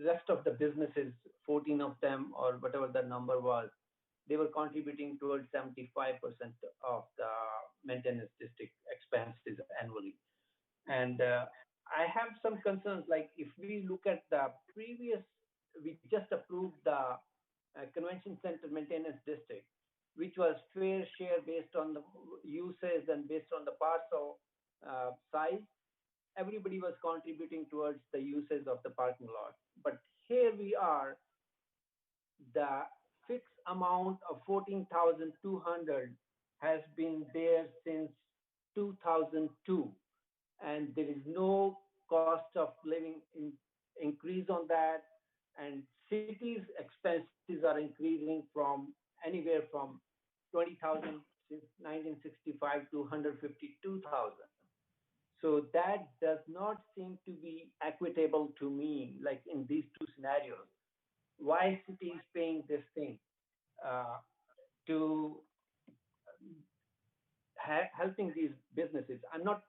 rest of the businesses, 14 of them or whatever the number was, they were contributing towards 75% of the maintenance district expenses annually. And I have some concerns, like if we look at the previous, we just approved the Convention Center Maintenance District, which was fair share based on the uses and based on the parcel size. Everybody was contributing towards the uses of the parking lot. But here we are, the fixed amount of $14,200 has been there since 2002, and there is no cost of living increase on that, and cities' expenses are increasing from anywhere from 20,000 since 1965 to 152,000. So that does not seem to be equitable to me, like in these two scenarios. Why city is paying this thing to helping these businesses? I'm not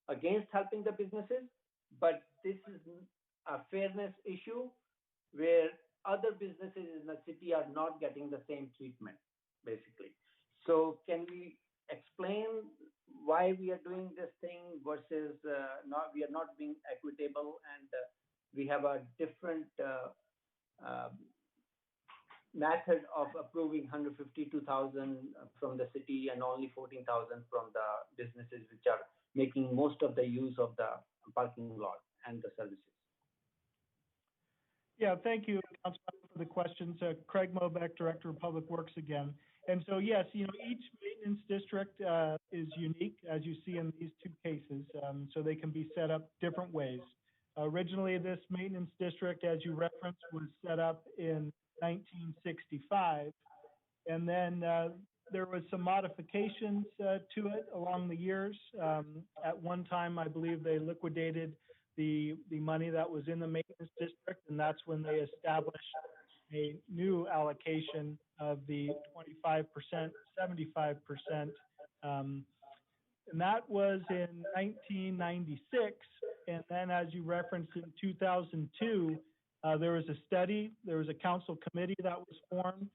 against helping the businesses, but this is a fairness issue where other businesses in the city are not getting the same treatment, basically. So can we explain why we are doing this thing versus we are not being equitable, and we have a different method of approving 152,000 from the city and only 14,000 from the businesses which are making most of the use of the parking lot and the services? Yeah, thank you, Councilman, for the questions. Craig Mobeck, Director of Public Works again. And so, yes, each maintenance district is unique, as you see in these two cases, so they can be set up different ways. Originally, this maintenance district, as you referenced, was set up in 1965, and then there was some modifications to it along the years. At one time, I believe they liquidated the money that was in the maintenance district, and that's when they established a new allocation of the 25%, 75% And that was in 1996. And then, as you referenced, in 2002, there was a study, there was a council committee that was formed,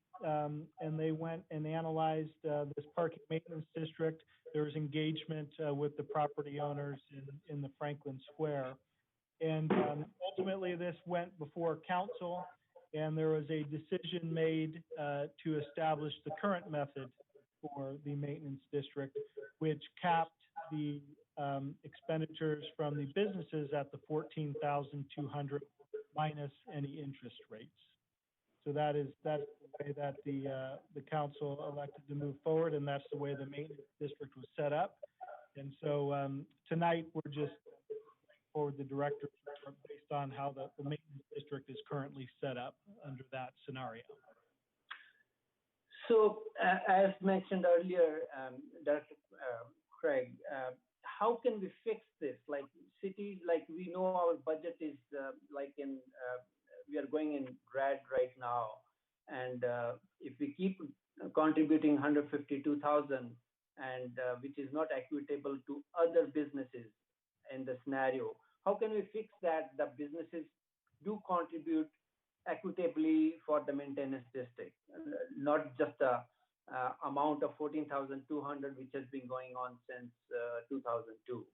and they went and analyzed this parking maintenance district. There was engagement with the property owners in the Franklin Square. And ultimately, this went before council, and there was a decision made to establish the current method for the maintenance district, which capped the expenditures from the businesses at the $14,200 minus any interest rates. So that's the way that the council elected to move forward, and that's the way the maintenance district was set up. And so tonight we're just forward the director's report based on how the maintenance district is currently set up under that scenario. So, as mentioned earlier, Director Craig, how can we fix this? Like cities, like we know our budget is we are going in red right now, and if we keep contributing 152,000, and which is not equitable to other businesses in the scenario, how can we fix that the businesses do contribute equitably for the maintenance district, not just the amount of 14,200 which has been going on since 2002?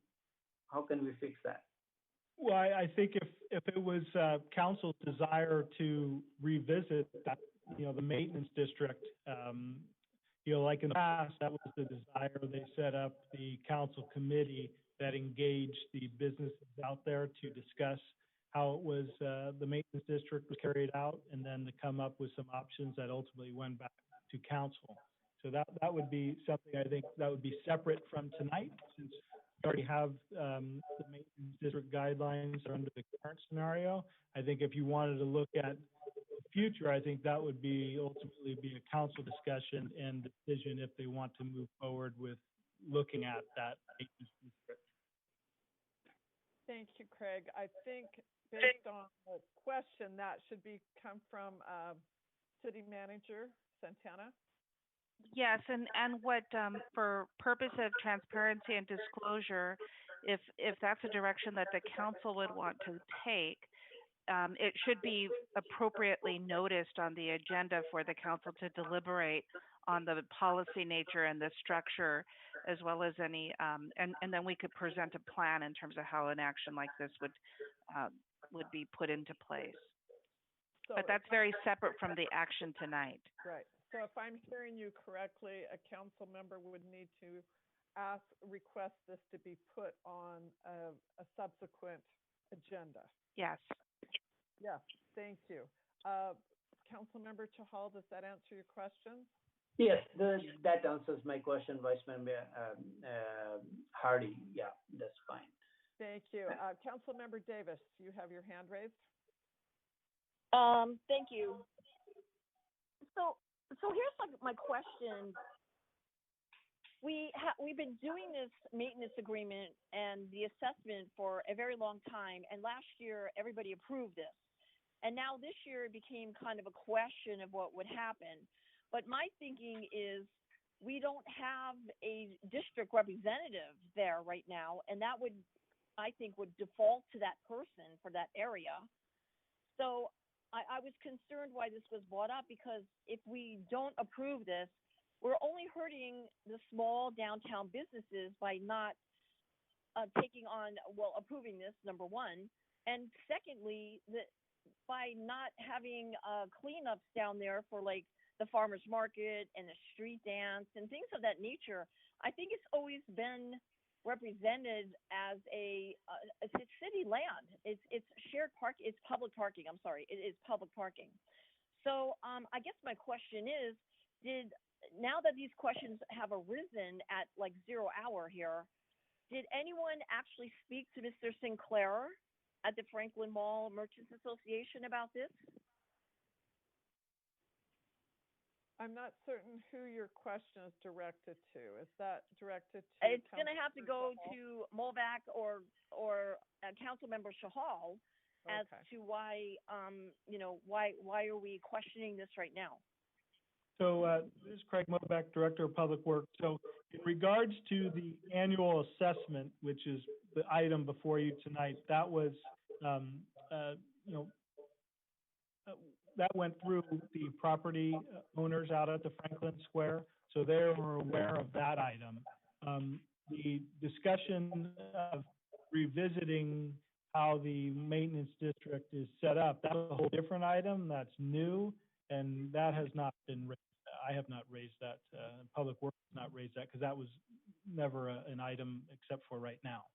How can we fix that? Well, I think if it was council's desire to revisit that, the maintenance district, like in the past, that was the desire. They set up the council committee that engaged the businesses out there to discuss how it was the maintenance district was carried out, and then to come up with some options that ultimately went back to council. So that would be something I think that would be separate from tonight, since we already have the maintenance district guidelines are under the current scenario. I think if you wanted to look at the future, I think that would be ultimately be a council discussion and decision if they want to move forward with looking at that maintenance district. Thank you, Craig. I think based on the question, that should come from City Manager Santana. Yes, and what for purpose of transparency and disclosure, if that's a direction that the council would want to take, it should be appropriately noticed on the agenda for the council to deliberate on the policy nature and the structure, as well as any, and then we could present a plan in terms of how an action like this would be put into place. So but that's very separate from the action tonight. Right. So if I'm hearing you correctly, a council member would need to request this to be put on a subsequent agenda. Yes. Yes, thank you. Councilmember Chahal, does that answer your question? Yes, that answers my question, Vice Member Hardy. Yeah, that's fine. Thank you. Councilmember Davis, you have your hand raised. Thank you. So here's my question. We've been doing this maintenance agreement and the assessment for a very long time, and last year everybody approved this. And now this year it became kind of a question of what would happen. But my thinking is we don't have a district representative there right now, and that would, I think, would default to that person for that area. So I was concerned why this was brought up, because if we don't approve this, we're only hurting the small downtown businesses by not approving this, number one. And secondly, by not having cleanups down there for like the farmer's market and the street dance and things of that nature. I think it's always been represented as it's city land. It's shared park. It's public parking. I'm sorry. It is public parking. So I guess my question is, now that these questions have arisen at like 0 hour here, did anyone actually speak to Mr. Sinclair at the Franklin Mall Merchants Association about this? I'm not certain who your question is directed to. Is that directed to? It's going to have to go to Molvac or Councilmember Chahal as to why, why are we questioning this right now? So this is Craig Moback, Director of Public Works. So in regards to the annual assessment, which is the item before you tonight, that was, that went through the property owners out at the Franklin Square, so they were aware of that item. The discussion of revisiting how the maintenance district is set up, that's a whole different item. That's new, and that has not been raised. I have not raised that. Public Works has not raised that because that was never an item except for right now.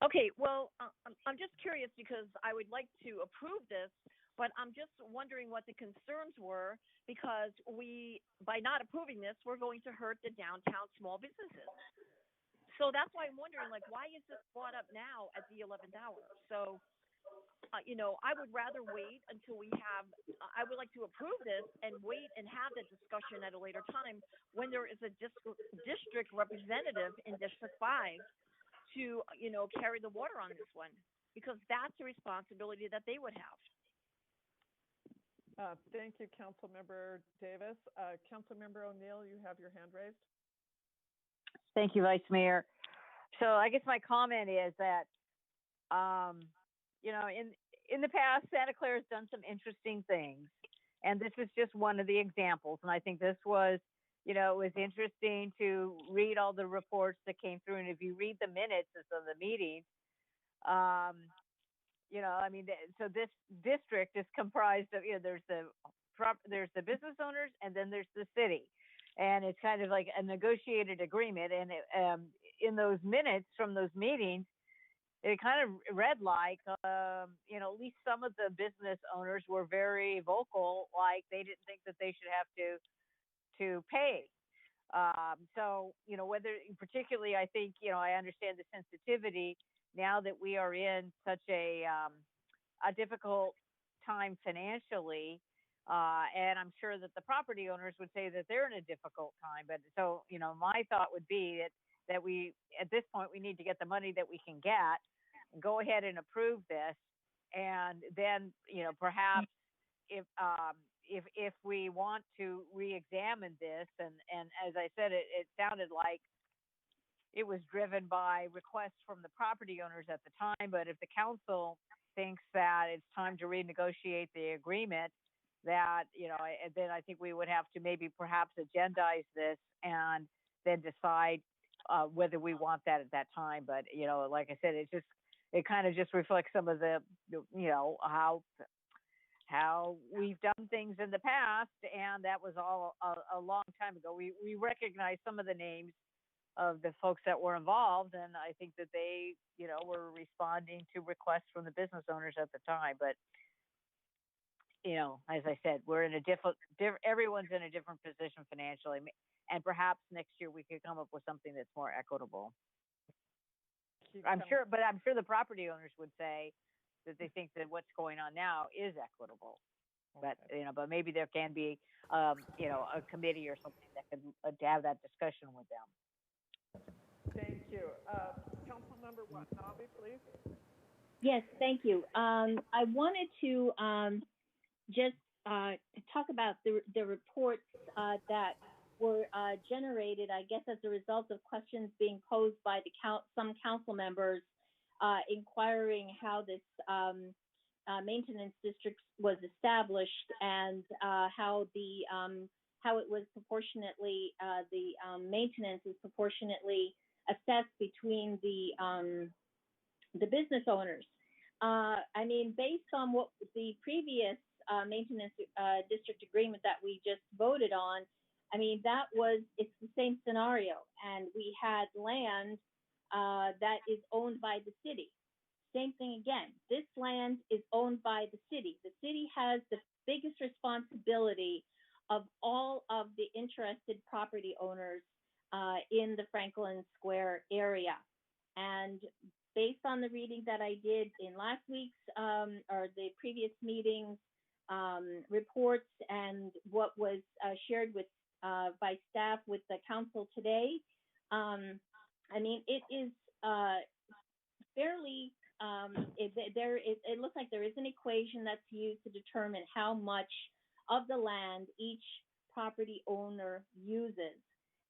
Okay, well, I'm just curious because I would like to approve this, but I'm just wondering what the concerns were because by not approving this, we're going to hurt the downtown small businesses. So that's why I'm wondering, like, why is this brought up now at the 11th hour? So, I would rather wait until I would like to approve this and wait and have the discussion at a later time when there is a district representative in District 5 to, carry the water on this one, because that's a responsibility that they would have. Thank you, Councilmember Davis. Councilmember O'Neill, you have your hand raised. Thank you, Vice Mayor. So I guess my comment is that, in the past, Santa Clara has done some interesting things, and this is just one of the examples. And I think this was, it was interesting to read all the reports that came through. And if you read the minutes of the meeting, so this district is comprised of, there's the business owners and then there's the city. And it's kind of like a negotiated agreement. And in those minutes from those meetings, it kind of read like, at least some of the business owners were very vocal, like they didn't think that they should have to pay. So, whether particularly, I think, I understand the sensitivity now that we are in such a difficult time financially. And I'm sure that the property owners would say that they're in a difficult time. But so, my thought would be that we, at this point, we need to get the money that we can get and go ahead and approve this. And then, perhaps if we want to re-examine this, and as I said, it sounded like it was driven by requests from the property owners at the time. But if the council thinks that it's time to renegotiate the agreement, that, then I think we would have to maybe perhaps agendize this and then decide whether we want that at that time. But, like I said, it kind of just reflects some of the, how we've done things in the past. And that was all a long time ago. We recognize some of the names of the folks that were involved. And I think that they, were responding to requests from the business owners at the time. But, as I said, we're in everyone's in a different position financially. And perhaps next year we could come up with something that's more equitable. I'm sure the property owners would say that they think that what's going on now is equitable. Okay. But, but maybe there can be, a committee or something that could have that discussion with them. Thank you. Councilmember Watanabe, please. Yes, thank you. I wanted to just talk about the reports that were generated, I guess, as a result of questions being posed by some council members inquiring how this maintenance district was established and how it was proportionately the maintenance is proportionately assessed between the business owners. Based on what the previous maintenance district agreement that we just voted on, it's the same scenario. And we had land that is owned by the city. Same thing again. This land is owned by the city. The city has the biggest responsibility of all of the interested property owners in the Franklin Square area. And based on the reading that I did in last week's or the previous meetings, reports, and what was shared with by staff with the council today, it is fairly. It looks like there is an equation that's used to determine how much of the land each property owner uses.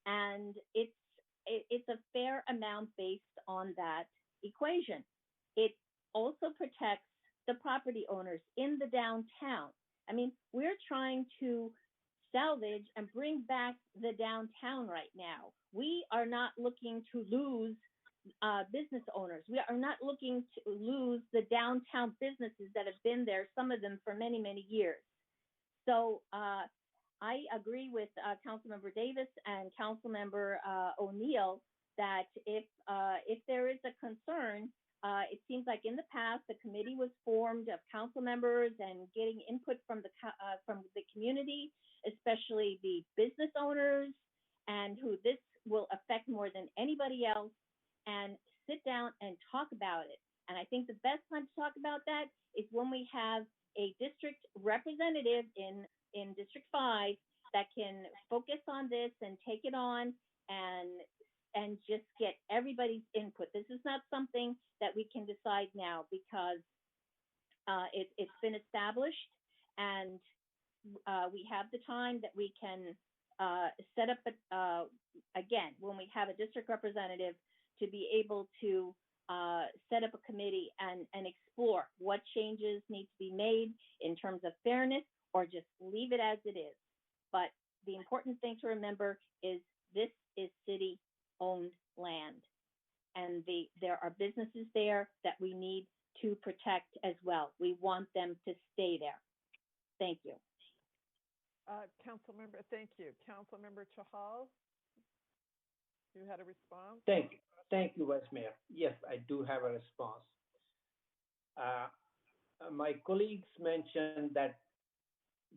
And it's a fair amount based on that equation. It also protects the property owners in the downtown. I mean, we're trying to salvage and bring back the downtown right now. We are not looking to lose business owners. We are not looking to lose the downtown businesses that have been there, some of them for many, many years. So I agree with Councilmember Davis and Councilmember O'Neill that if there is a concern, it seems like in the past the committee was formed of council members and getting input from the community, especially the business owners, and who this will affect more than anybody else, and sit down and talk about it. And I think the best time to talk about that is when we have a district representative in District 5 that can focus on this and take it on and just get everybody's input. This is not something that we can decide now because it's been established, and we have the time that we can set up, again, when we have a district representative, to be able to set up a committee and explore what changes need to be made in terms of fairness, or just leave it as it is. But the important thing to remember is this is city-owned land, and there are businesses there that we need to protect as well. We want them to stay there. Thank you. Councilmember, thank you. Councilmember Chahal, you had a response? Thank you. Thank you, Vice Mayor. Yes, I do have a response. My colleagues mentioned that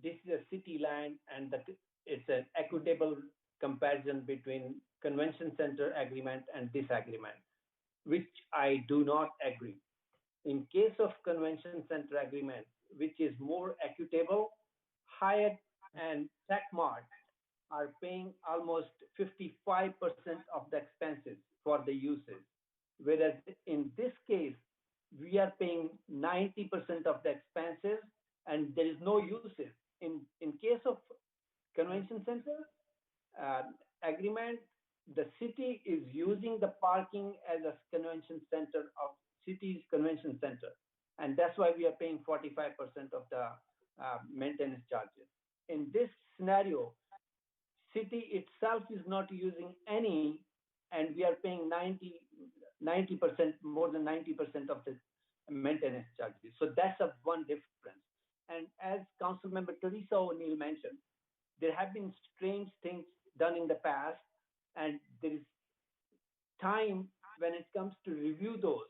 this is a city land and that it's an equitable comparison between convention center agreement and this agreement, which I do not agree. In case of convention center agreement, which is more equitable, Hyatt and Techmart are paying almost 55% of the expenses for the uses, whereas in this case, we are paying 90% of the expenses and there is no uses. In case of convention center agreement, the city is using the parking as a convention center of city's convention center. And that's why we are paying 45% of the maintenance charges. In this scenario, city itself is not using any, and we are paying 90%, more than 90% of the maintenance charges. So that's one difference. And as Councilmember Teresa O'Neill mentioned, there have been strange things done in the past, and there is time when it comes to review those,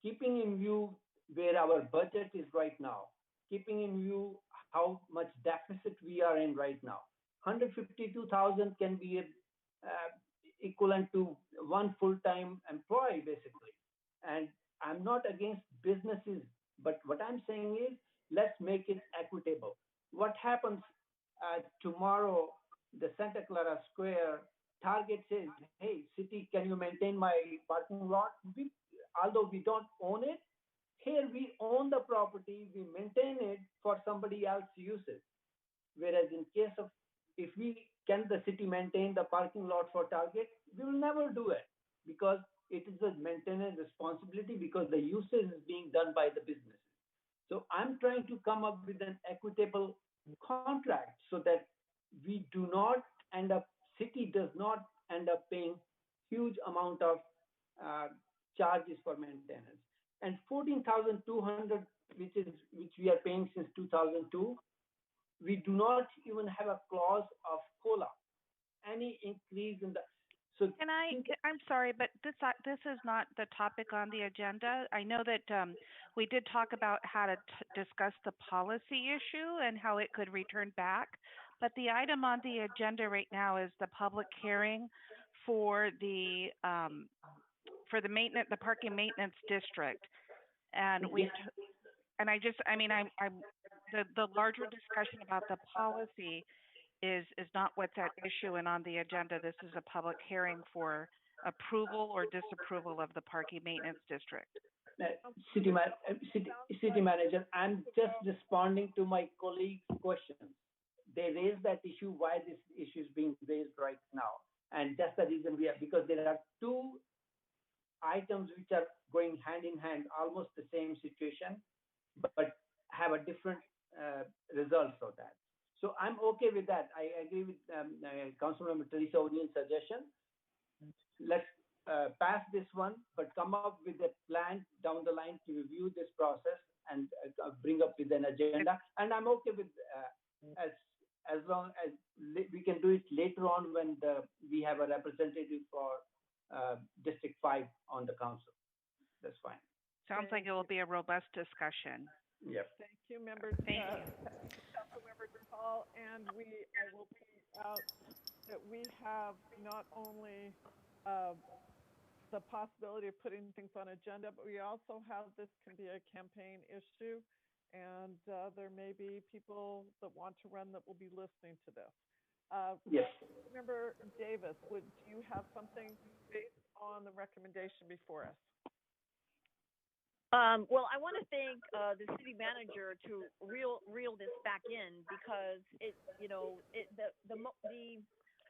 keeping in view where our budget is right now, keeping in view how much deficit we are in right now. 152,000 can be equivalent to one full-time employee, basically. And I'm not against businesses, but what I'm saying is, let's make it equitable. What happens tomorrow, the Santa Clara Square, Target says, hey, city, can you maintain my parking lot? Although we don't own it, here we own the property, we maintain it for somebody else uses. Whereas in case of, if the city maintain the parking lot for Target, we will never do it because it is a maintenance responsibility because the usage is being done by the businesses. So I'm trying to come up with an equitable contract so that we do not end up, city does not end up paying huge amount of charges for maintenance. And 14,200, which we are paying since 2002, we do not even have a clause of COLA, any increase in the. So I'm sorry, but this is not the topic on the agenda. I know that we did talk about how to discuss the policy issue and how it could return back, but the item on the agenda right now is the public hearing for the maintenance, the parking maintenance district, and the larger discussion about the policy is not what's at issue and on the agenda. This is a public hearing for approval or disapproval of the parking maintenance district. City manager, I'm just responding to my colleague's question. they raised that issue, why this issue is being raised right now. And that's the reason because there are two items which are going hand in hand, almost the same situation, but have a different results of that. So I'm okay with that. I agree with Councilmember Teresa O'Neill's suggestion. Let's pass this one, but come up with a plan down the line to review this process and bring up with an agenda. And I'm okay with as long as we can do it later on when we have a representative for District 5 on the council. That's fine. Sounds like it will be a robust discussion. Yep. Thank you, Member. Councilmember Hall, and I will point out that we have not only the possibility of putting things on agenda, but we also have this can be a campaign issue, and there may be people that want to run that will be listening to this. Yes. Member Davis, do you have something based on the recommendation before us? Well, I want to thank the city manager to reel this back in, because the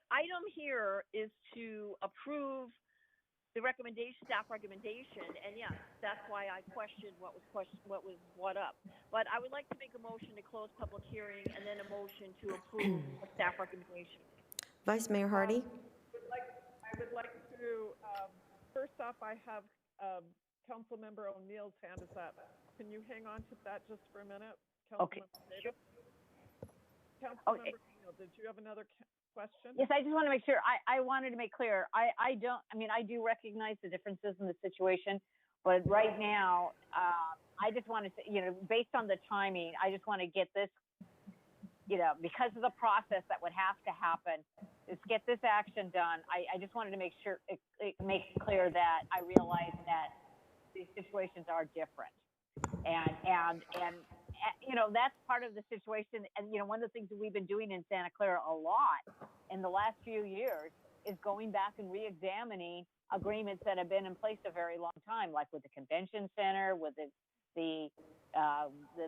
item here is to approve the staff recommendation, and yes, that's why I questioned what was brought up. But I would like to make a motion to close public hearing and then a motion to approve the staff recommendation. Vice Mayor Hardy? I would like to, first off, I have Councilmember O'Neill's hand is up. Can you hang on to that just for a minute? Okay. Sure. Councilmember O'Neill, did you have another question? Yes, I just want to make sure. I wanted to make clear. I do recognize the differences in the situation, but right now, I just want to say, based on the timing, I just want to get this, because of the process that would have to happen, is get this action done. I just wanted to make sure it makes clear that I realize that these situations are different, and that's part of the situation. And one of the things that we've been doing in Santa Clara a lot in the last few years is going back and re-examining agreements that have been in place a very long time, like with the convention center, with the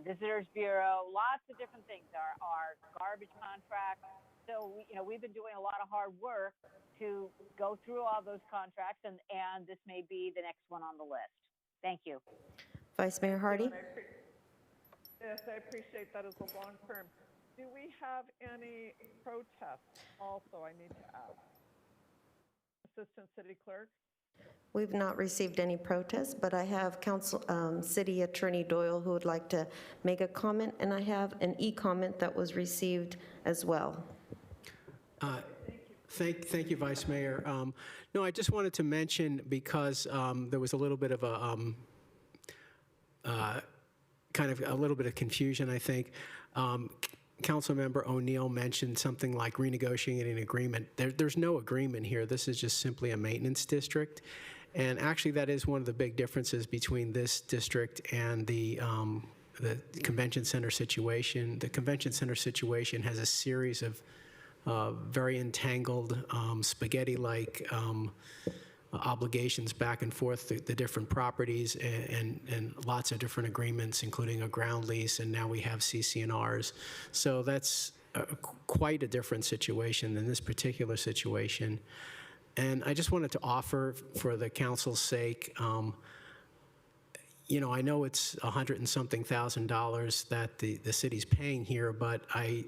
Visitors Bureau, lots of different things. Our garbage contracts. So we've been doing a lot of hard work to go through all those contracts, and this may be the next one on the list. Thank you. Vice Mayor Hardy? Yes, I appreciate that as a long term. Do we have any protests also, I need to ask? Assistant City Clerk? We've not received any protests, but I have City Attorney Doyle who would like to make a comment, and I have an e-comment that was received as well. Thank you, Vice Mayor. No, I just wanted to mention, because there was a little bit of a little bit of confusion, I think. Councilmember O'Neill mentioned something like renegotiating an agreement. There's no agreement here. This is just simply a maintenance district. And actually, that is one of the big differences between this district and the convention center situation. The convention center situation has a series of very entangled, spaghetti-like obligations back and forth, the different properties, and lots of different agreements, including a ground lease, and now we have CC&Rs. So that's quite a different situation than this particular situation. And I just wanted to offer, for the council's sake, I know it's $100 and something thousand that the city's paying here, but I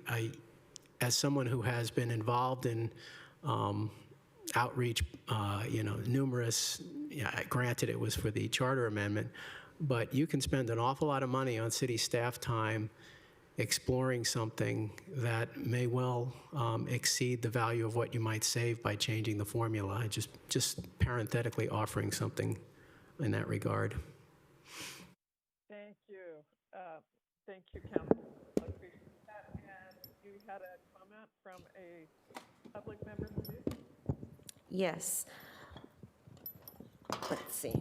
as someone who has been involved in outreach, numerous, granted it was for the charter amendment, but you can spend an awful lot of money on city staff time exploring something that may well exceed the value of what you might save by changing the formula. Just parenthetically offering something in that regard. Thank you. Thank you, Council. I appreciate that. And you had a comment from a public member, please? Yes. Let's see.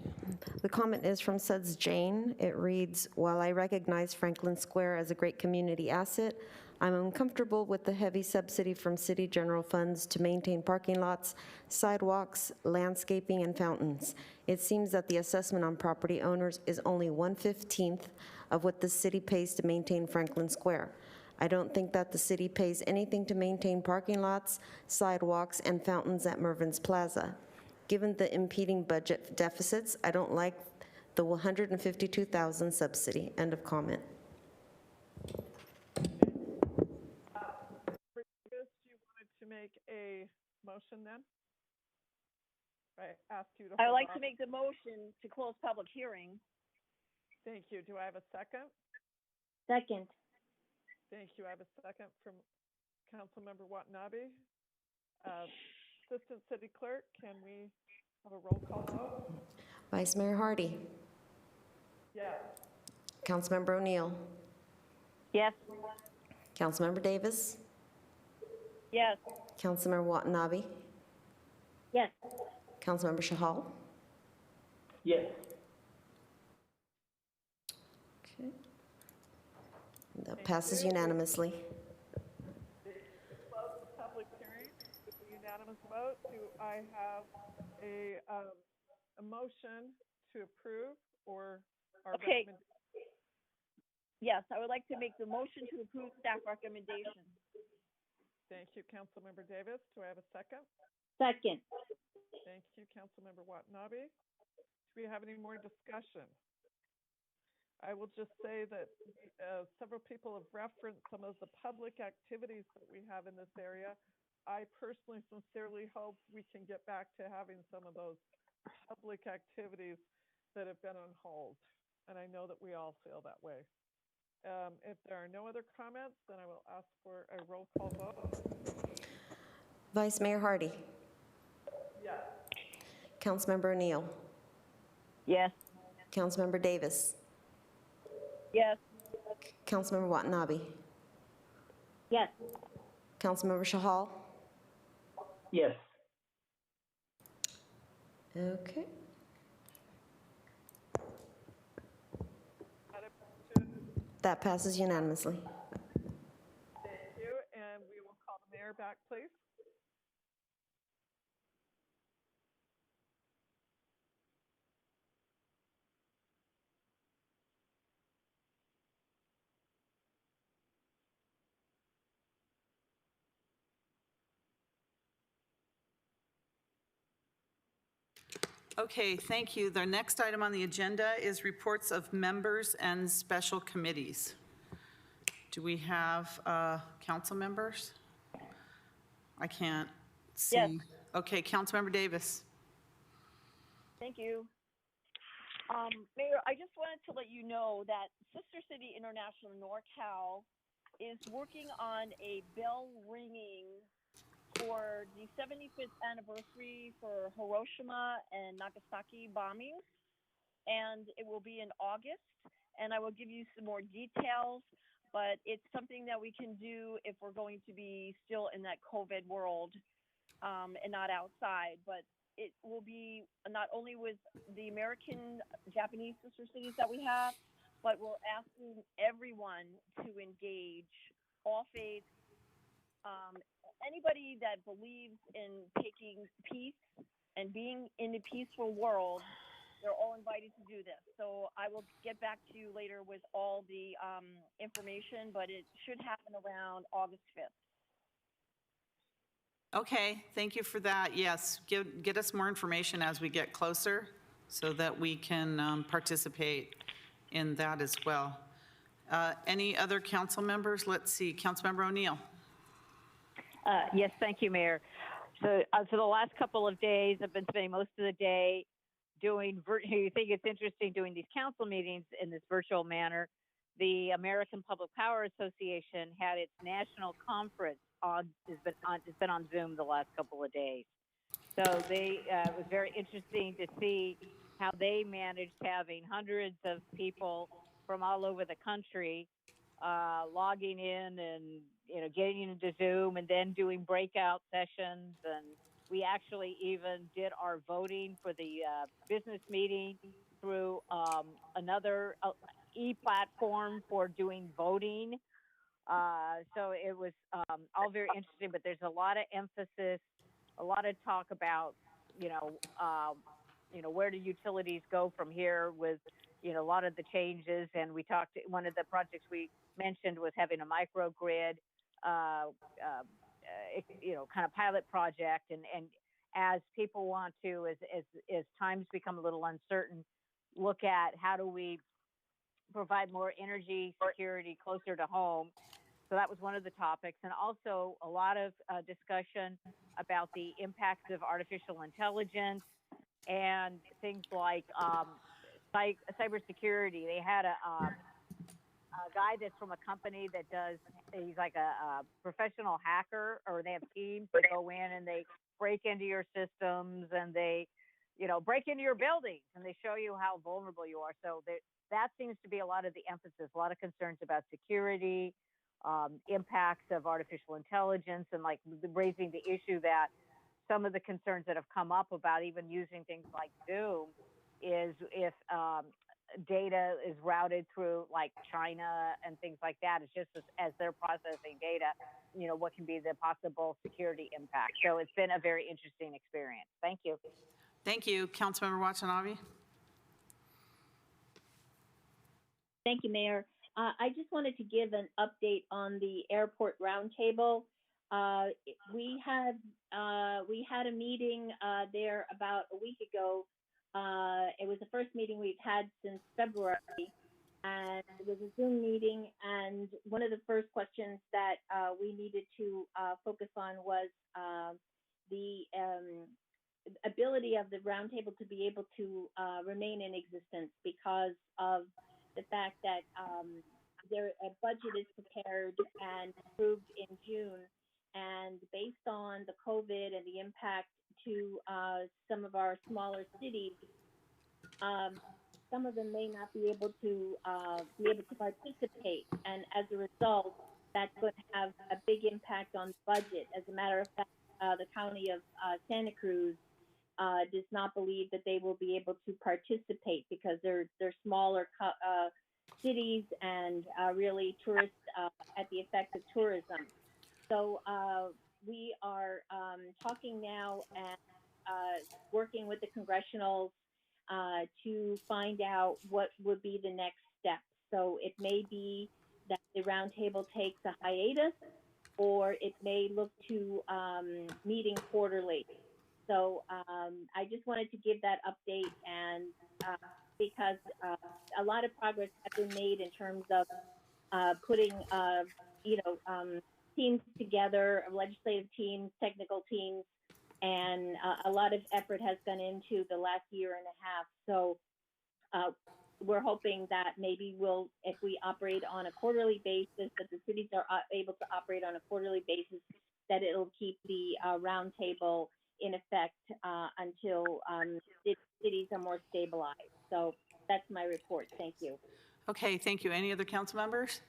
The comment is from Suds Jane. It reads, while I recognize Franklin Square as a great community asset, I'm uncomfortable with the heavy subsidy from city general funds to maintain parking lots, sidewalks, landscaping, and fountains. It seems that the assessment on property owners is only 1/15 of what the city pays to maintain Franklin Square. I don't think that the city pays anything to maintain parking lots, sidewalks, and fountains at Mervyn's Plaza. Given the impeding budget deficits, I don't like the $152,000 subsidy. End of comment. Davis, you wanted to make a motion then? I ask you to I would hold like off. to make the motion to close public hearing. Thank you. Do I have a second? Second. Thank you. I have a second from Councilmember Watanabe. Assistant City Clerk, can we have a roll call vote? Vice Mayor Hardy. Yes. Councilmember O'Neill. Yes. Councilmember Davis. Yes. Councilmember Watanabe. Yes. Councilmember Shahal. Yes. Okay. That passes unanimously. Close the public hearing with a unanimous vote. Do I have a motion to approve or our Okay. recommendation? Yes, I would like to make the motion to approve staff recommendation. Thank you, Councilmember Davis. Do I have a second? Second. Thank you, Councilmember Watanabe. Do we have any more discussion? I will just say that several people have referenced some of the public activities that we have in this area. I personally sincerely hope we can get back to having some of those public activities that have been on hold. And I know that we all feel that way. If there are no other comments, then I will ask for a roll call vote. Vice Mayor Hardy. Yes. Councilmember O'Neill. Yes. Councilmember Davis. Yes. Councilmember Watanabe. Yes. Councilmember Shahal. Yes. Okay. That passes unanimously. Thank you. And we will call the mayor back, please. Okay, thank you. The next item on the agenda is reports of members and special committees. Do we have council members? I can't see. Yes. Okay, Councilmember Davis. Thank you. Mayor, I just wanted to let you know that Sister City International NorCal is working on a bell ringing for the 75th anniversary for Hiroshima and Nagasaki bombings, and it will be in August, and I will give you some more details, but it's something that we can do if we're going to be still in that COVID world and not outside, but it will be not only with the American Japanese sister cities that we have, but we're asking everyone to engage, all faiths, anybody that believes in taking peace and being in a peaceful world, they're all invited to do this. So I will get back to you later with all the information, but it should happen around August 5th. Okay, thank you for that. Yes, get us more information as we get closer so that we can participate in that as well. Any other council members? Let's see, Councilmember O'Neill. Yes, thank you, Mayor. So for the last couple of days, I've been spending most of the day doing, you think it's interesting doing these council meetings in this virtual manner. The American Public Power Association had its national conference it's been on Zoom the last couple of days. So it was very interesting to see how they managed having hundreds of people from all over the country logging in and getting into Zoom and then doing breakout sessions. And we actually even did our voting for the business meeting through another e-platform for doing voting. So it was all very interesting, but there's a lot of emphasis, a lot of talk about, where do utilities go from here with, a lot of the changes. And we talked, one of the projects we mentioned was having a microgrid, kind of pilot project, and as people want to, as times become a little uncertain, look at how do we provide more energy security closer to home. So that was one of the topics, and also a lot of discussion about the impacts of artificial intelligence and things like cybersecurity. They had a guy that's from a company that he's like a professional hacker, or they have teams that go in and they break into your systems and they, break into your buildings and they show you how vulnerable you are. So that seems to be a lot of the emphasis, a lot of concerns about security, impacts of artificial intelligence, and like raising the issue that some of the concerns that have come up about even using things like Zoom is if data is routed through like China and things like that. It's just as they're processing data, what can be the possible security impact. So it's been a very interesting experience. Thank you. Thank you. Councilmember Watanabe. Thank you, Mayor. I just wanted to give an update on the airport roundtable. We had a meeting there about a week ago. It was the first meeting we've had since February, and it was a Zoom meeting. And one of the first questions that we needed to focus on was the ability of the roundtable to be able to remain in existence because of the fact that their budget is prepared and approved in June, and based on the COVID and the impact to some of our smaller cities, some of them may not be able to participate, and as a result, that's going to have a big impact on budget. As a matter of fact, the county of Santa Cruz does not believe that they will be able to participate because they're smaller cities and really tourist at the effect of tourism. So we are talking now and working with the congressionals to find out what would be the next step. So it may be that the roundtable takes a hiatus, or it may look to meeting quarterly. So I just wanted to give that update, and because a lot of progress has been made in terms of putting, teams together, legislative teams, technical teams, and a lot of effort has gone into the last year and a half. So we're hoping that maybe if we operate on a quarterly basis, that the cities are able to operate on a quarterly basis, that it'll keep the roundtable in effect until cities are more stabilized. So that's my report. Thank you. Okay, thank you. Any other council members?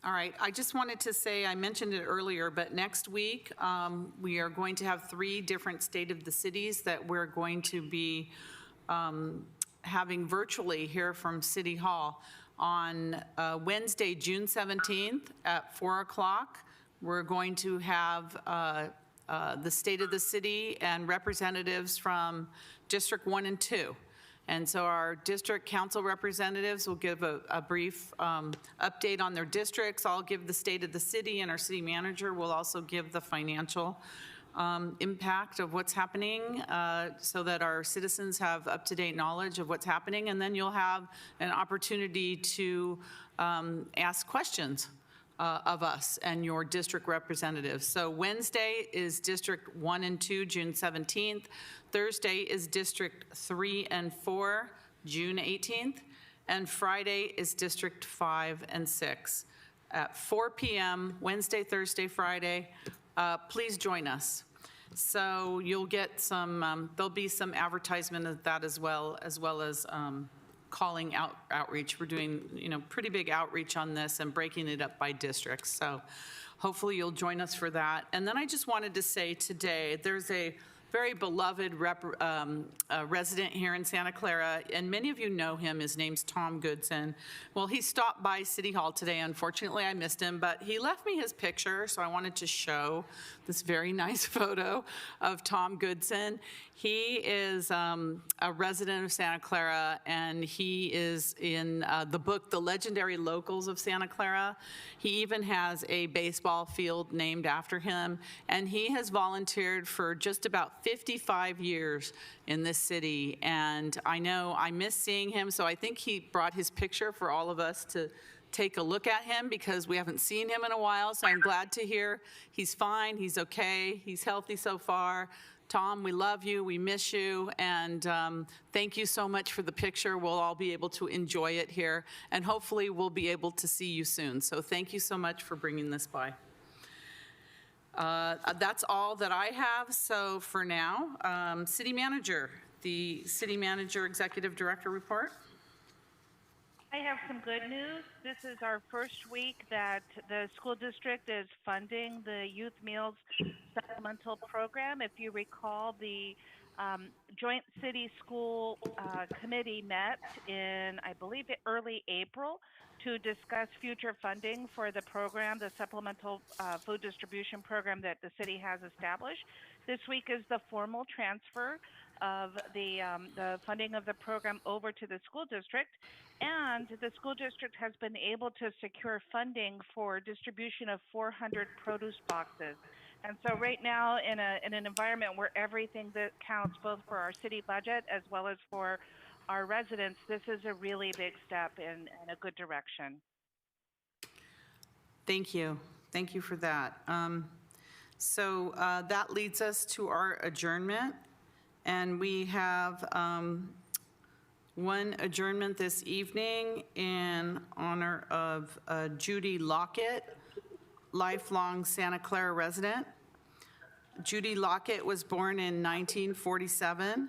All right, I just wanted to say, I mentioned it earlier, but next week we are going to have 3 different State of the Cities that we're going to be having virtually here from City Hall. On Wednesday, June 17th at 4 o'clock, we're going to have the State of the City and representatives from District 1 and 2. And so our district council representatives will give a brief update on their districts. I'll give the state of the city, and our city manager will also give the financial impact of what's happening so that our citizens have up-to-date knowledge of what's happening. And then you'll have an opportunity to ask questions of us and your district representatives. So Wednesday is District 1 and 2, June 17th. Thursday is District 3 and 4, June 18th. And Friday is District 5 and 6 at 4 p.m., Wednesday, Thursday, Friday. Please join us. So you'll get some, there'll be some advertisement of that as well as calling outreach. We're doing, pretty big outreach on this and breaking it up by districts. So hopefully you'll join us for that. And then I just wanted to say today, there's a very beloved resident here in Santa Clara, and many of you know him. His name's Tom Goodson. Well, he stopped by City Hall today. Unfortunately, I missed him, but he left me his picture, so I wanted to show this very nice photo of Tom Goodson. He is a resident of Santa Clara, and he is in the book, The Legendary Locals of Santa Clara. He even has a baseball field named after him, and he has volunteered for just about 55 years in this city. And I know I miss seeing him, so I think he brought his picture for all of us to take a look at him because we haven't seen him in a while. So I'm glad to hear he's fine, he's okay, he's healthy so far. Tom, we love you, we miss you, and thank you so much for the picture. We'll all be able to enjoy it here, and hopefully we'll be able to see you soon. So thank you so much for bringing this by. That's all that I have. So for now, City Manager, the City Manager Executive Director report. I have some good news. This is our first week that the school district is funding the Youth Meals Supplemental Program. If you recall, the Joint City School Committee met in, I believe, early April to discuss future funding for the program, the supplemental food distribution program that the city has established. This week is the formal transfer of the funding of the program over to the school district. And the school district has been able to secure funding for distribution of 400 produce boxes. And so right now, in an environment where everything that counts both for our city budget as well as for our residents, this is a really big step in a good direction. Thank you. Thank you for that. So that leads us to our adjournment. And we have one adjournment this evening in honor of Judy Lockett, lifelong Santa Clara resident. Judy Lockett was born in 1947.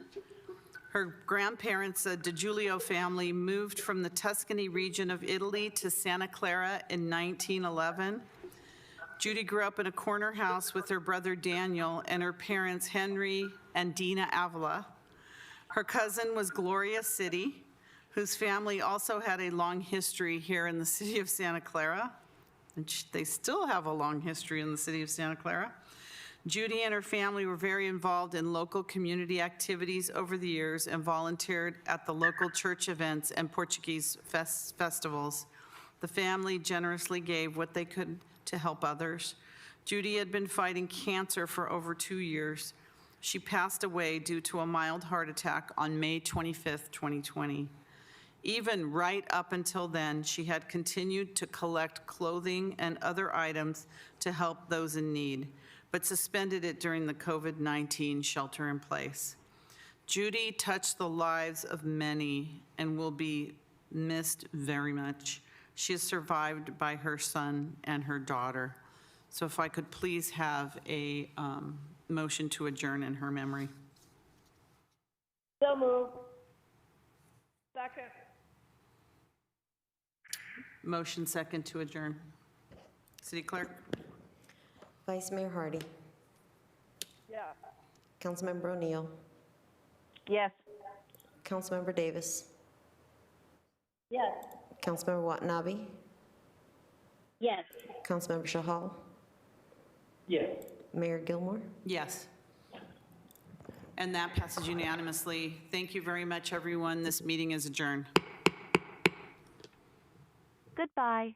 Her grandparents, the DiGiulio family, moved from the Tuscany region of Italy to Santa Clara in 1911. Judy grew up in a corner house with her brother Daniel and her parents Henry and Dina Avila. Her cousin was Gloria City, whose family also had a long history here in the city of Santa Clara. And they still have a long history in the city of Santa Clara. Judy and her family were very involved in local community activities over the years and volunteered at the local church events and Portuguese festivals. The family generously gave what they could to help others. Judy had been fighting cancer for over 2 years. She passed away due to a mild heart attack on May 25th, 2020. Even right up until then, she had continued to collect clothing and other items to help those in need, but suspended it during the COVID-19 shelter in place. Judy touched the lives of many and will be missed very much. She is survived by her son and her daughter. So if I could please have a motion to adjourn in her memory. So moved. Second. Motion second to adjourn. City Clerk? Vice Mayor Hardy. Yes. Councilmember O'Neill. Yes. Councilmember Davis. Yes. Councilmember Watanabe. Yes. Councilmember Shahal. Yes. Mayor Gilmore. Yes. And that passes unanimously. Thank you very much, everyone. This meeting is adjourned. Goodbye.